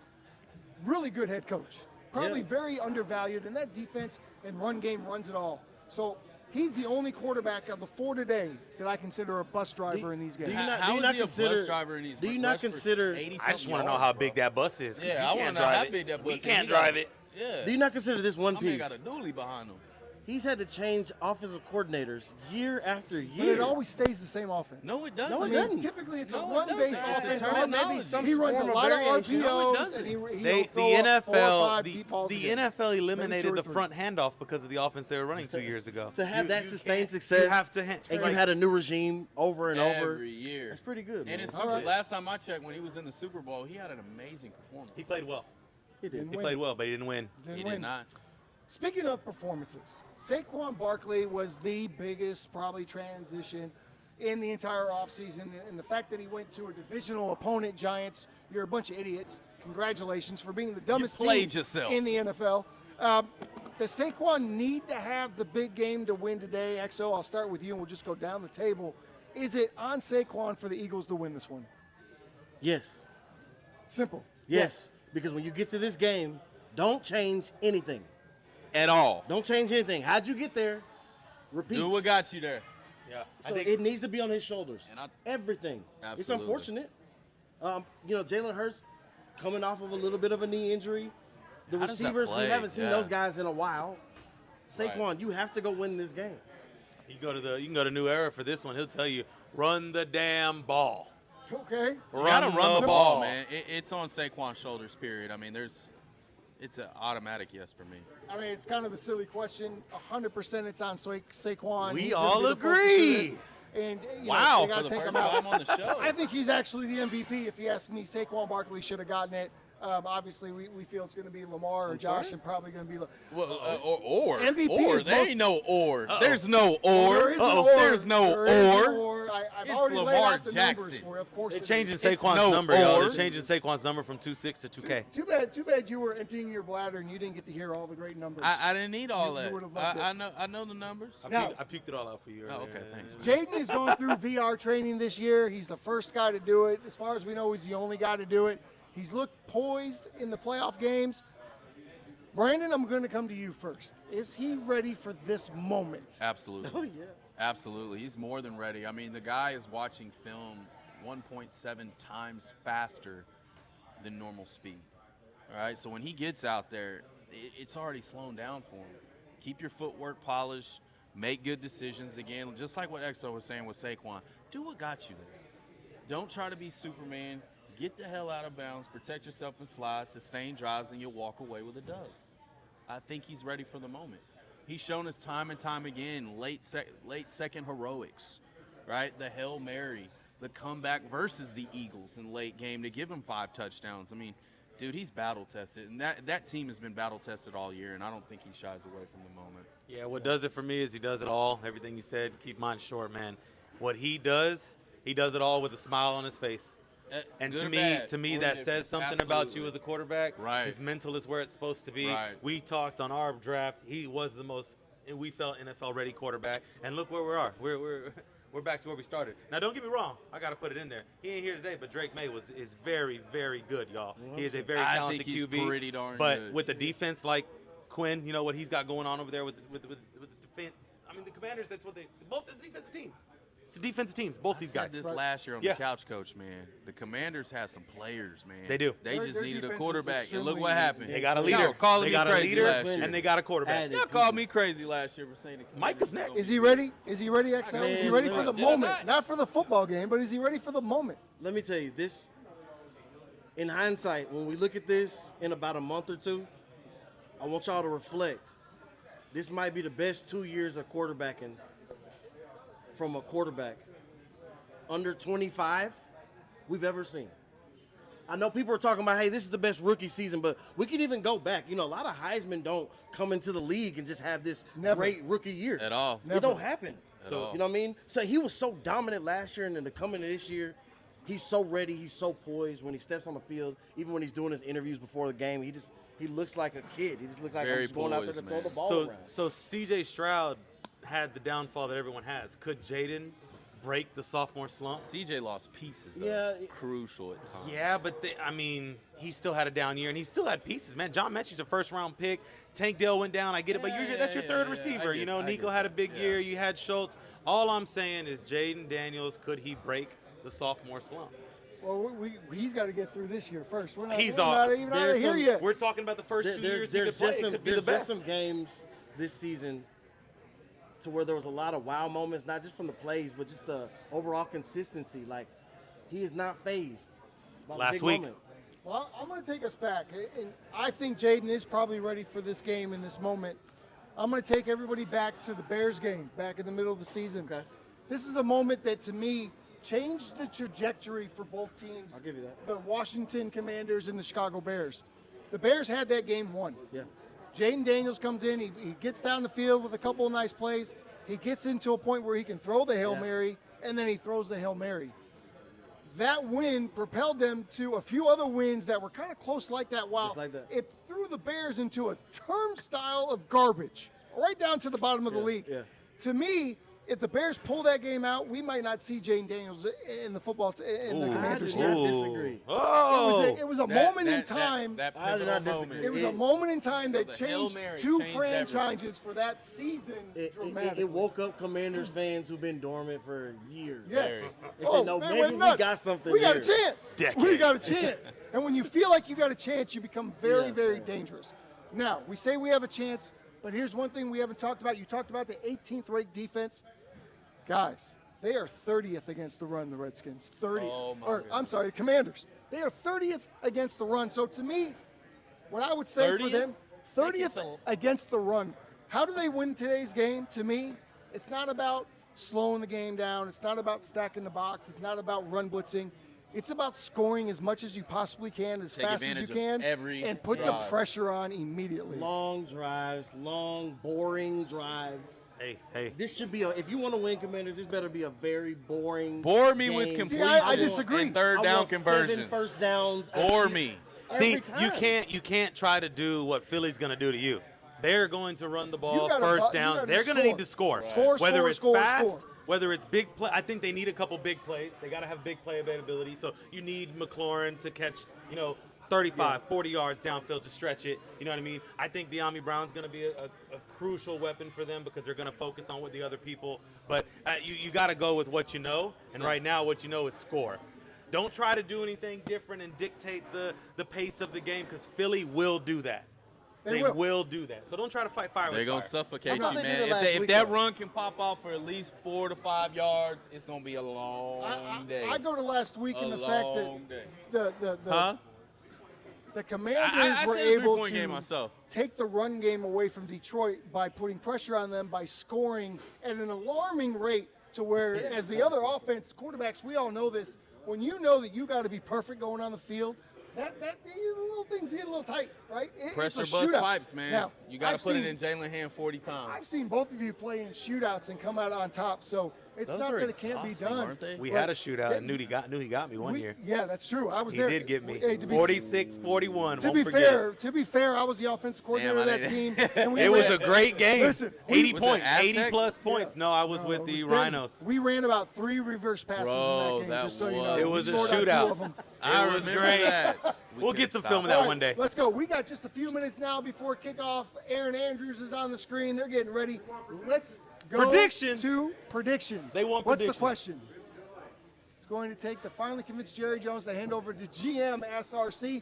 Speaker 1: really good head coach. Probably
Speaker 6: Yeah.
Speaker 1: very undervalued, and that defense and run game runs it all. So he's the only quarterback of the 4 today that I consider a bus driver in these games.
Speaker 6: Do you not,
Speaker 2: How
Speaker 6: do you
Speaker 2: is
Speaker 6: not
Speaker 2: he a
Speaker 6: consider?
Speaker 2: bus driver in these
Speaker 6: do you
Speaker 2: rushed
Speaker 6: not
Speaker 2: for
Speaker 6: consider?
Speaker 2: 80
Speaker 3: I just want to
Speaker 2: something
Speaker 3: know how big that bus is. 'cause
Speaker 2: Yeah,
Speaker 3: you
Speaker 2: I want
Speaker 3: can't
Speaker 2: to know how
Speaker 3: drive it.
Speaker 2: big that bus
Speaker 3: We
Speaker 2: is.
Speaker 3: can't
Speaker 2: He got-
Speaker 3: drive it.
Speaker 2: Yeah.
Speaker 6: Do you not consider this one
Speaker 2: I mean,
Speaker 6: piece?
Speaker 2: got a dually behind him.
Speaker 6: He's had to change offensive coordinators year after
Speaker 1: But
Speaker 6: year.
Speaker 1: it always stays the same offense.
Speaker 2: No, it doesn't.
Speaker 6: No,
Speaker 1: I
Speaker 6: it
Speaker 1: mean,
Speaker 6: doesn't.
Speaker 1: typically it's
Speaker 2: No,
Speaker 1: a
Speaker 2: it
Speaker 1: run-based
Speaker 2: doesn't. It's
Speaker 1: offense.
Speaker 2: a
Speaker 1: Right?
Speaker 2: terminology.
Speaker 6: Maybe some
Speaker 1: He runs a
Speaker 6: form of
Speaker 1: lot of
Speaker 6: variation.
Speaker 2: No, it
Speaker 1: RPOs,
Speaker 2: doesn't.
Speaker 1: and he'll
Speaker 3: The
Speaker 1: throw up 4 or
Speaker 3: NFL,
Speaker 1: 5 deep balls
Speaker 3: the
Speaker 1: a game.
Speaker 3: NFL
Speaker 1: Maybe 2
Speaker 3: eliminated
Speaker 1: or
Speaker 3: the
Speaker 1: 3.
Speaker 3: front handoff because of the offense they were running 2 years ago.
Speaker 6: To have that
Speaker 3: You
Speaker 6: sustained
Speaker 3: can't-
Speaker 6: success,
Speaker 3: you have to.
Speaker 6: and
Speaker 3: like,
Speaker 6: you had a new regime over and over.
Speaker 2: Every year.
Speaker 6: That's pretty good, man.
Speaker 2: And it's
Speaker 1: All right.
Speaker 2: last time I checked, when he was in the Super Bowl, he had an amazing performance.
Speaker 3: he played well.
Speaker 6: He did.
Speaker 3: He played well, but he didn't win.
Speaker 1: Didn't
Speaker 2: He
Speaker 1: win.
Speaker 2: did not.
Speaker 1: Speaking of performances, Saquon Barkley was the biggest probably transition in the entire offseason. And the fact that he went to a divisional opponent, Giants, you're a bunch of idiots. Congratulations for being the dumbest
Speaker 2: played
Speaker 1: team
Speaker 2: yourself.
Speaker 1: in the NFL. Does Saquon need to have the big game to win today? XO, I'll start with you and we'll just go down the table. Is it on Saquon for the Eagles to win this one?
Speaker 6: Yes.
Speaker 1: Simple.
Speaker 6: Yes. Because when you get to this game, don't change anything.
Speaker 2: At all.
Speaker 6: Don't change anything. How'd you get there? Repeat.
Speaker 2: Do what got you there.
Speaker 3: Yeah,
Speaker 6: So it needs to be on his shoulders.
Speaker 2: And I-
Speaker 6: Everything. It's
Speaker 2: Absolutely.
Speaker 6: unfortunate. Jalen Hurts coming off of a little bit of a knee injury. The
Speaker 2: How does that
Speaker 6: receivers, we
Speaker 2: play?
Speaker 6: haven't seen
Speaker 2: Yeah.
Speaker 6: those guys in a while. Saquon,
Speaker 2: Right.
Speaker 6: you have to go win this game.
Speaker 3: You can go to New Era for this one. He'll tell you, run the damn ball.
Speaker 1: Okay.
Speaker 2: You gotta run the
Speaker 3: the
Speaker 2: ball,
Speaker 3: ball.
Speaker 2: man. It's on Saquon's shoulders, period. I mean, it's an automatic yes for me.
Speaker 1: I mean, it's kind of a silly question. 100% it's on Saquon.
Speaker 3: We
Speaker 1: He's gonna
Speaker 3: all
Speaker 1: be the focus of
Speaker 3: agree.
Speaker 1: this. And
Speaker 2: Wow,
Speaker 1: they gotta
Speaker 2: for the
Speaker 1: take
Speaker 2: first
Speaker 1: him out.
Speaker 2: time on the show.
Speaker 1: I think he's actually the MVP. If you ask me, Saquon Barkley should have gotten it. Obviously, we feel it's going to be Lamar or Josh, and probably going to be.
Speaker 2: MVP
Speaker 1: MVP is
Speaker 2: there
Speaker 1: most-
Speaker 2: ain't no or. There's no
Speaker 1: Well,
Speaker 2: or.
Speaker 1: there is an or.
Speaker 2: There's no
Speaker 1: There is an
Speaker 2: or.
Speaker 1: or. I've
Speaker 2: It's
Speaker 1: already laid
Speaker 2: Lamar
Speaker 1: out the numbers
Speaker 2: Jackson.
Speaker 1: for you. Of course,
Speaker 3: They're
Speaker 1: it
Speaker 3: changing
Speaker 1: is.
Speaker 3: Saquon's
Speaker 2: no
Speaker 3: number, y'all.
Speaker 2: or.
Speaker 3: They're changing Saquon's number from 2.6 to 2K.
Speaker 1: Too bad you were emptying your bladder and you didn't get to hear all the great numbers.
Speaker 2: I didn't need all
Speaker 1: You
Speaker 2: that.
Speaker 1: would've loved it.
Speaker 2: I know the numbers.
Speaker 1: Now-
Speaker 3: I puked it all out for you.
Speaker 2: Oh,
Speaker 3: earlier.
Speaker 2: okay, thanks.
Speaker 1: Jaden is going through VR training this year. He's the first guy to do it. As far as we know, he's the only guy to do it. He's looked poised in the playoff games. Brandon, I'm going to come to you first. Is he ready for this moment?
Speaker 2: Absolutely.
Speaker 1: Oh, yeah.
Speaker 2: Absolutely. He's more than ready. I mean, the guy is watching film 1.7 times faster than normal speed. All right, so when he gets out there, it's already slowing down for him. Keep your footwork polished, make good decisions. Again, just like what Exo was saying with Saquon, do what got you there. Don't try to be Superman. Get the hell out of bounds, protect yourself in slides, sustain drives, and you'll walk away with a dub. I think he's ready for the moment. He's shown us time and time again late second heroics, right? The Hail Mary, the comeback versus the Eagles in late game to give him 5 touchdowns. I mean, dude, he's battle tested, and that team has been battle tested all year, and I don't think he shies away from the moment.
Speaker 3: Yeah, what does it for me is he does it all. Everything you said, keep mine short, man. What he does it all with a smile on his face. And
Speaker 2: Good
Speaker 3: to
Speaker 2: or
Speaker 3: me,
Speaker 2: bad,
Speaker 3: to me,
Speaker 2: or
Speaker 3: that
Speaker 2: indifferent.
Speaker 3: says something about you
Speaker 2: Absolutely.
Speaker 3: as a quarterback.
Speaker 2: Right.
Speaker 3: His mental is where it's supposed to be.
Speaker 2: Right.
Speaker 3: We talked on our draft. He was the most, and we felt NFL-ready quarterback. And look where we are. We're back to where we started. Now, don't get me wrong. I got to put it in there. He ain't here today, but Drake May is very, very good, y'all. He is a very
Speaker 2: I
Speaker 3: talented
Speaker 2: think he's
Speaker 3: QB.
Speaker 2: pretty darn
Speaker 3: but
Speaker 2: good.
Speaker 3: with the defense like Quinn, you know what he's got going on over there with the defense. I mean, the Commanders. That's what both this defensive team. It's a defensive teams. Both these
Speaker 2: I said
Speaker 3: guys.
Speaker 2: this last year on
Speaker 3: Yeah.
Speaker 2: the Couch Coach, man. The Commanders have some players, man.
Speaker 3: They do.
Speaker 2: They just
Speaker 1: Their
Speaker 2: needed
Speaker 1: defense
Speaker 2: a
Speaker 1: is
Speaker 2: quarterback, and look
Speaker 1: extremely-
Speaker 2: what happened.
Speaker 3: They got a
Speaker 2: Y'all
Speaker 3: leader.
Speaker 2: calling
Speaker 3: They
Speaker 2: me
Speaker 3: got a
Speaker 2: crazy
Speaker 3: leader,
Speaker 2: last year.
Speaker 3: and they got a quarterback.
Speaker 2: Y'all called me crazy last year for saying the
Speaker 3: Micah's
Speaker 2: Commanders
Speaker 3: next.
Speaker 2: don't
Speaker 1: Is he ready? Is he ready, XL? Is he
Speaker 6: Man,
Speaker 1: ready for the
Speaker 6: did
Speaker 2: I
Speaker 1: moment?
Speaker 2: not?
Speaker 1: Not for the football game, but is he ready for the moment?
Speaker 6: Let me tell you this. In hindsight, when we look at this in about a month or two, I want y'all to reflect. This might be the best 2 years of quarterbacking from a quarterback under 25 we've ever seen. I know people are talking about, hey, this is the best rookie season, but we could even go back. You know, a lot of Heisman don't come into the league and just have this
Speaker 1: Never.
Speaker 6: great rookie year.
Speaker 2: At all.
Speaker 6: It don't happen.
Speaker 2: At all.
Speaker 6: You know what I mean? So he was so dominant last year, and then to come into this year, he's so ready, he's so poised when he steps on the field. Even when he's doing his interviews before the game, he looks like a kid. He just looks like
Speaker 2: Very
Speaker 6: I'm just going out there to
Speaker 2: poised,
Speaker 6: throw
Speaker 2: man.
Speaker 6: the ball around.
Speaker 3: So CJ Stroud had the downfall that everyone has. Could Jaden break the sophomore slump?
Speaker 2: CJ lost pieces, though.
Speaker 6: Yeah.
Speaker 2: Crucial at times.
Speaker 3: Yeah, but he still had a down year, and he still had pieces, man. John Mechie's a first-round pick. Tank Dell went down. I get it, but that's your third receiver.
Speaker 2: I
Speaker 3: You know,
Speaker 2: get
Speaker 3: Nico
Speaker 2: that.
Speaker 3: had a big
Speaker 2: Yeah.
Speaker 3: year. You had Schultz. All I'm saying is Jaden Daniels, could he break the sophomore slump?
Speaker 1: Well, he's got to get through this year first. We're not,
Speaker 3: He's
Speaker 1: we're
Speaker 3: all-
Speaker 1: not even out
Speaker 6: there's
Speaker 1: of here
Speaker 6: some-
Speaker 1: yet.
Speaker 3: We're talking about the first 2 years he could play. It could be the
Speaker 6: there's
Speaker 3: best.
Speaker 6: some games this season to where there was a lot of wow moments, not just from the plays, but just the overall consistency. Like, he is not phased by the
Speaker 3: Last
Speaker 6: big
Speaker 3: week.
Speaker 6: moment.
Speaker 1: Well, I'm going to take us back, and I think Jaden is probably ready for this game in this moment. I'm going to take everybody back to the Bears game, back in the middle of the season.
Speaker 6: Okay.
Speaker 1: This is a moment that, to me, changed the trajectory for both teams.
Speaker 6: I'll give you that.
Speaker 1: The Washington Commanders and the Chicago Bears. The Bears had that game won.
Speaker 6: Yeah.
Speaker 1: Jaden Daniels comes in. He gets down the field with a couple of nice plays. He gets into a point where he can throw the Hail
Speaker 6: Yeah.
Speaker 1: Mary, and then he throws the Hail Mary. That win propelled them to a few other wins that were kind of close like that. While
Speaker 6: Just like that.
Speaker 1: it threw the Bears into a turnstile of garbage, right down to the bottom of the league.
Speaker 6: yeah.
Speaker 1: To me, if the Bears pull that game out, we might not see Jaden Daniels in the football in the
Speaker 6: I
Speaker 1: Commanders
Speaker 6: do
Speaker 1: here.
Speaker 6: not disagree.
Speaker 3: Oh!
Speaker 1: It was a moment in time.
Speaker 2: That
Speaker 6: I do
Speaker 2: pivotal
Speaker 6: not disagree.
Speaker 2: moment.
Speaker 1: It was a moment in time
Speaker 2: So
Speaker 1: that
Speaker 2: the Hail
Speaker 1: changed
Speaker 2: Mary
Speaker 1: two
Speaker 2: changed
Speaker 1: franchises for that season dramatically.
Speaker 6: It woke up Commanders fans who've been dormant for years.
Speaker 1: Yes.
Speaker 6: They said, no,
Speaker 1: man,
Speaker 6: maybe
Speaker 1: we're
Speaker 6: we
Speaker 1: nuts.
Speaker 6: got something
Speaker 1: We got a
Speaker 6: here.
Speaker 1: chance.
Speaker 3: Decades.
Speaker 1: We got a chance. And when you feel like you got a chance, you become very,
Speaker 6: Yeah.
Speaker 1: very dangerous. Now, we say we have a chance, but here's one thing we haven't talked about. You talked about the 18th ranked defense. Guys, they are 30th against the run, the Redskins. 30th.
Speaker 2: Oh, my
Speaker 1: or,
Speaker 2: goodness.
Speaker 1: I'm sorry, the Commanders. They are 30th against the run. So to me, what I would say for
Speaker 2: 30th?
Speaker 1: them, 30th
Speaker 2: Second
Speaker 1: against the run. How do they win today's game? To me, it's not about slowing the game down. It's not about stacking the box. It's not about run blitzing. It's about scoring as much as you possibly can, as
Speaker 2: Take
Speaker 1: fast as you
Speaker 2: advantage of
Speaker 1: can,
Speaker 2: every
Speaker 1: and put
Speaker 2: drive.
Speaker 1: the pressure on immediately.
Speaker 6: Long drives, long, boring drives.
Speaker 3: Hey.
Speaker 6: This should be if you want to win, Commanders, this better be a very boring.
Speaker 2: Bore me
Speaker 6: game.
Speaker 2: with
Speaker 1: See,
Speaker 2: completion
Speaker 1: I disagree.
Speaker 2: and third
Speaker 6: I
Speaker 2: down
Speaker 6: want 7
Speaker 2: conversions.
Speaker 6: first downs.
Speaker 2: Bore me.
Speaker 3: See,
Speaker 6: Every
Speaker 3: you
Speaker 6: time.
Speaker 3: can't try to do what Philly's going to do to you. They're going to run the ball
Speaker 1: gotta
Speaker 3: first
Speaker 1: you
Speaker 3: down.
Speaker 1: gotta
Speaker 3: They're going to
Speaker 1: score.
Speaker 3: need to score.
Speaker 1: Right. Score,
Speaker 3: Whether
Speaker 1: score,
Speaker 3: it's
Speaker 1: score,
Speaker 3: fast,
Speaker 1: score.
Speaker 3: whether it's big play. I think they need a couple big plays. They got to have big play availability. So you need McLaurin to catch, 35, 40 yards downfield to stretch it. You know what I mean? I think De'Ami Brown's going to be a crucial weapon for them because they're going to focus on what the other people. But you got to go with what you know. And right now what you know is score. Don't try to do anything different and dictate the pace of the game because Philly will do that. They will do that. So don't try to fight fire with
Speaker 2: They're going
Speaker 3: fire.
Speaker 2: to suffocate
Speaker 6: thought
Speaker 2: you,
Speaker 6: they did
Speaker 2: man.
Speaker 6: it last
Speaker 2: If
Speaker 6: week,
Speaker 2: that
Speaker 6: though.
Speaker 2: run can pop off for at least 4 to 5 yards, it's going to be a long day.
Speaker 1: I go to last week in
Speaker 2: A
Speaker 1: the fact
Speaker 2: long day.
Speaker 1: that
Speaker 2: Huh?
Speaker 1: the Commanders
Speaker 2: I
Speaker 1: were
Speaker 2: seen a
Speaker 1: able
Speaker 2: three-point game
Speaker 1: to
Speaker 2: myself.
Speaker 1: take the run game away from Detroit by putting pressure on them, by scoring at an alarming rate to where, as the other offense, quarterbacks, we all know this, when you know that you got to be perfect going on the field, that these little things get a little tight, right?
Speaker 2: Pressure
Speaker 1: it's a
Speaker 2: bust
Speaker 1: shootout.
Speaker 2: pipes, man.
Speaker 1: Now,
Speaker 2: You got to
Speaker 1: I've
Speaker 2: put
Speaker 1: seen-
Speaker 2: it in Jalen hand 40 times.
Speaker 1: I've seen both of you play in shootouts and come out on top, so it's
Speaker 2: Those
Speaker 1: not
Speaker 2: are
Speaker 1: that it can't be
Speaker 2: exhausting,
Speaker 1: done.
Speaker 2: aren't they?
Speaker 3: We
Speaker 1: But
Speaker 3: had a shootout
Speaker 1: that-
Speaker 3: and knew he got me one year.
Speaker 1: Yeah, that's true. I was
Speaker 3: He
Speaker 1: there.
Speaker 3: did get me.
Speaker 1: Hey, to be
Speaker 3: 46-41.
Speaker 1: To
Speaker 3: Won't
Speaker 1: be
Speaker 3: forget.
Speaker 1: to be fair, I was the offensive coordinator of
Speaker 2: I
Speaker 1: that
Speaker 2: didn't-
Speaker 1: team. And we
Speaker 3: It was
Speaker 1: ran-
Speaker 3: a great game.
Speaker 1: Listen,
Speaker 3: 80
Speaker 2: Was it
Speaker 3: points, 80
Speaker 2: Aztec?
Speaker 3: plus points. No, I was
Speaker 1: No,
Speaker 3: with
Speaker 1: it
Speaker 3: the
Speaker 1: was
Speaker 3: Rhinos.
Speaker 1: We ran about 3 reverse passes in
Speaker 2: Bro,
Speaker 1: that game,
Speaker 2: that
Speaker 1: just so you know.
Speaker 2: was-
Speaker 3: It
Speaker 1: We
Speaker 3: was a
Speaker 1: scored on 2
Speaker 3: shootout.
Speaker 1: of them.
Speaker 2: I
Speaker 3: It was
Speaker 2: remember
Speaker 3: great.
Speaker 2: that.
Speaker 3: We'll get some
Speaker 2: could've
Speaker 3: film of
Speaker 2: stopped
Speaker 3: that
Speaker 1: All right,
Speaker 3: one day.
Speaker 1: Let's go. We got just a few minutes now before kickoff. Aaron Andrews is on the screen. They're getting ready. Let's go
Speaker 3: Predictions.
Speaker 1: to predictions.
Speaker 3: They want
Speaker 1: What's
Speaker 3: predictions.
Speaker 1: the question? It's going to take to finally convince Jerry Jones to hand over to GM SRC.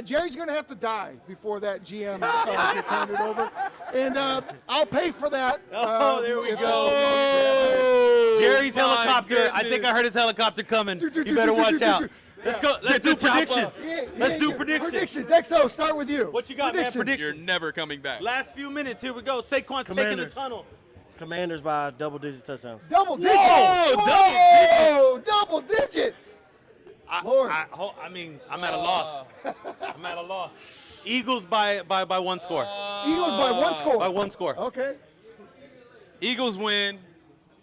Speaker 1: Jerry's going to have to die before that GM gets handed over. And I'll pay for that.
Speaker 3: Oh, there we
Speaker 1: if-
Speaker 3: go. Jerry's
Speaker 2: my
Speaker 3: helicopter. I think
Speaker 2: goodness.
Speaker 3: I heard his helicopter coming. You better watch out. Let's go. Let's do predictions. Let's do predictions.
Speaker 1: Predictions. XO, start with you.
Speaker 3: What you got, man?
Speaker 2: You're
Speaker 3: Predictions.
Speaker 2: never coming back.
Speaker 3: Last few minutes. Here we go. Saquon's taking the
Speaker 6: Commanders.
Speaker 3: tunnel.
Speaker 6: Commanders by double-digit touchdowns.
Speaker 1: Double digits.
Speaker 3: Whoa,
Speaker 1: Whoa, double digits. Lord.
Speaker 3: I mean, I'm at a loss. I'm at a loss. Eagles by one score.
Speaker 1: Eagles by one score.
Speaker 3: By one score.
Speaker 1: Okay.
Speaker 2: Eagles win.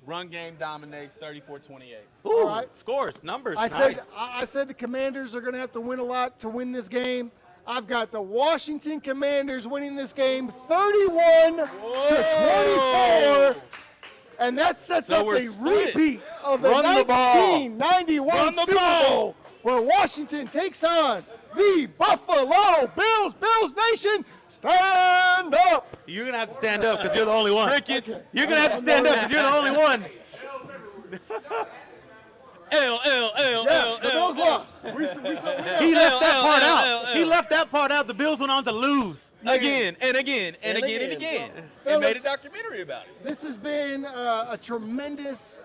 Speaker 2: Run game dominates 34-28.
Speaker 3: Ooh,
Speaker 1: All right.
Speaker 3: scores, numbers.
Speaker 1: I said the Commanders are going to have to win a lot to win this game. I've got the Washington Commanders winning this game 31 to 24. And that sets
Speaker 2: So
Speaker 1: up
Speaker 2: we're
Speaker 1: a
Speaker 2: split.
Speaker 1: repeat of the
Speaker 3: Run the ball.
Speaker 1: 1991
Speaker 3: Run the
Speaker 1: Super
Speaker 3: ball.
Speaker 1: Bowl, where Washington takes on the Buffalo Bills. Bills Nation, stand up.
Speaker 3: You're going to have to stand up because you're the only one.
Speaker 2: Crickets.
Speaker 3: You're going to have to stand up because you're the only one. L.
Speaker 1: Yeah, the Bills lost. We saw
Speaker 3: He left that
Speaker 2: L,
Speaker 3: part
Speaker 2: L,
Speaker 3: out.
Speaker 2: L, L.
Speaker 3: He left that part out. The Bills went on to lose.
Speaker 2: Again and again and again and again. And made a documentary about it.
Speaker 1: This has been a tremendous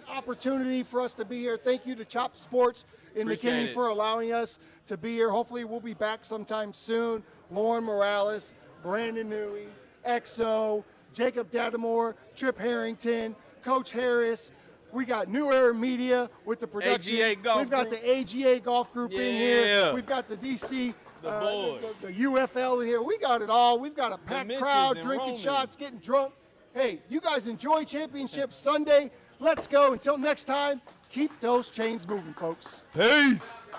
Speaker 1: opportunity for us to be here. Thank you to Chop Sports in
Speaker 2: Appreciate
Speaker 1: McKinney
Speaker 2: it.
Speaker 1: for allowing us to be here. Hopefully we'll be back sometime soon. Lauren Morales, Brandon Newey, XO, Jacob Dadamore, Trip Harrington, Coach Harris. We got New Era Media with the production.
Speaker 2: AGA Golf
Speaker 1: We've got
Speaker 2: Group.
Speaker 1: the AGA Golf Group in here.
Speaker 2: Yeah.
Speaker 1: We've got the DC.
Speaker 2: The boys.
Speaker 1: The UFL in here. We got it all. We've got a packed
Speaker 2: missus
Speaker 1: crowd,
Speaker 2: and
Speaker 1: drinking
Speaker 2: Roman.
Speaker 1: shots, getting drunk. Hey, you guys enjoy Championship Sunday. Let's go. Until next time, keep those chains moving, folks.
Speaker 3: Peace.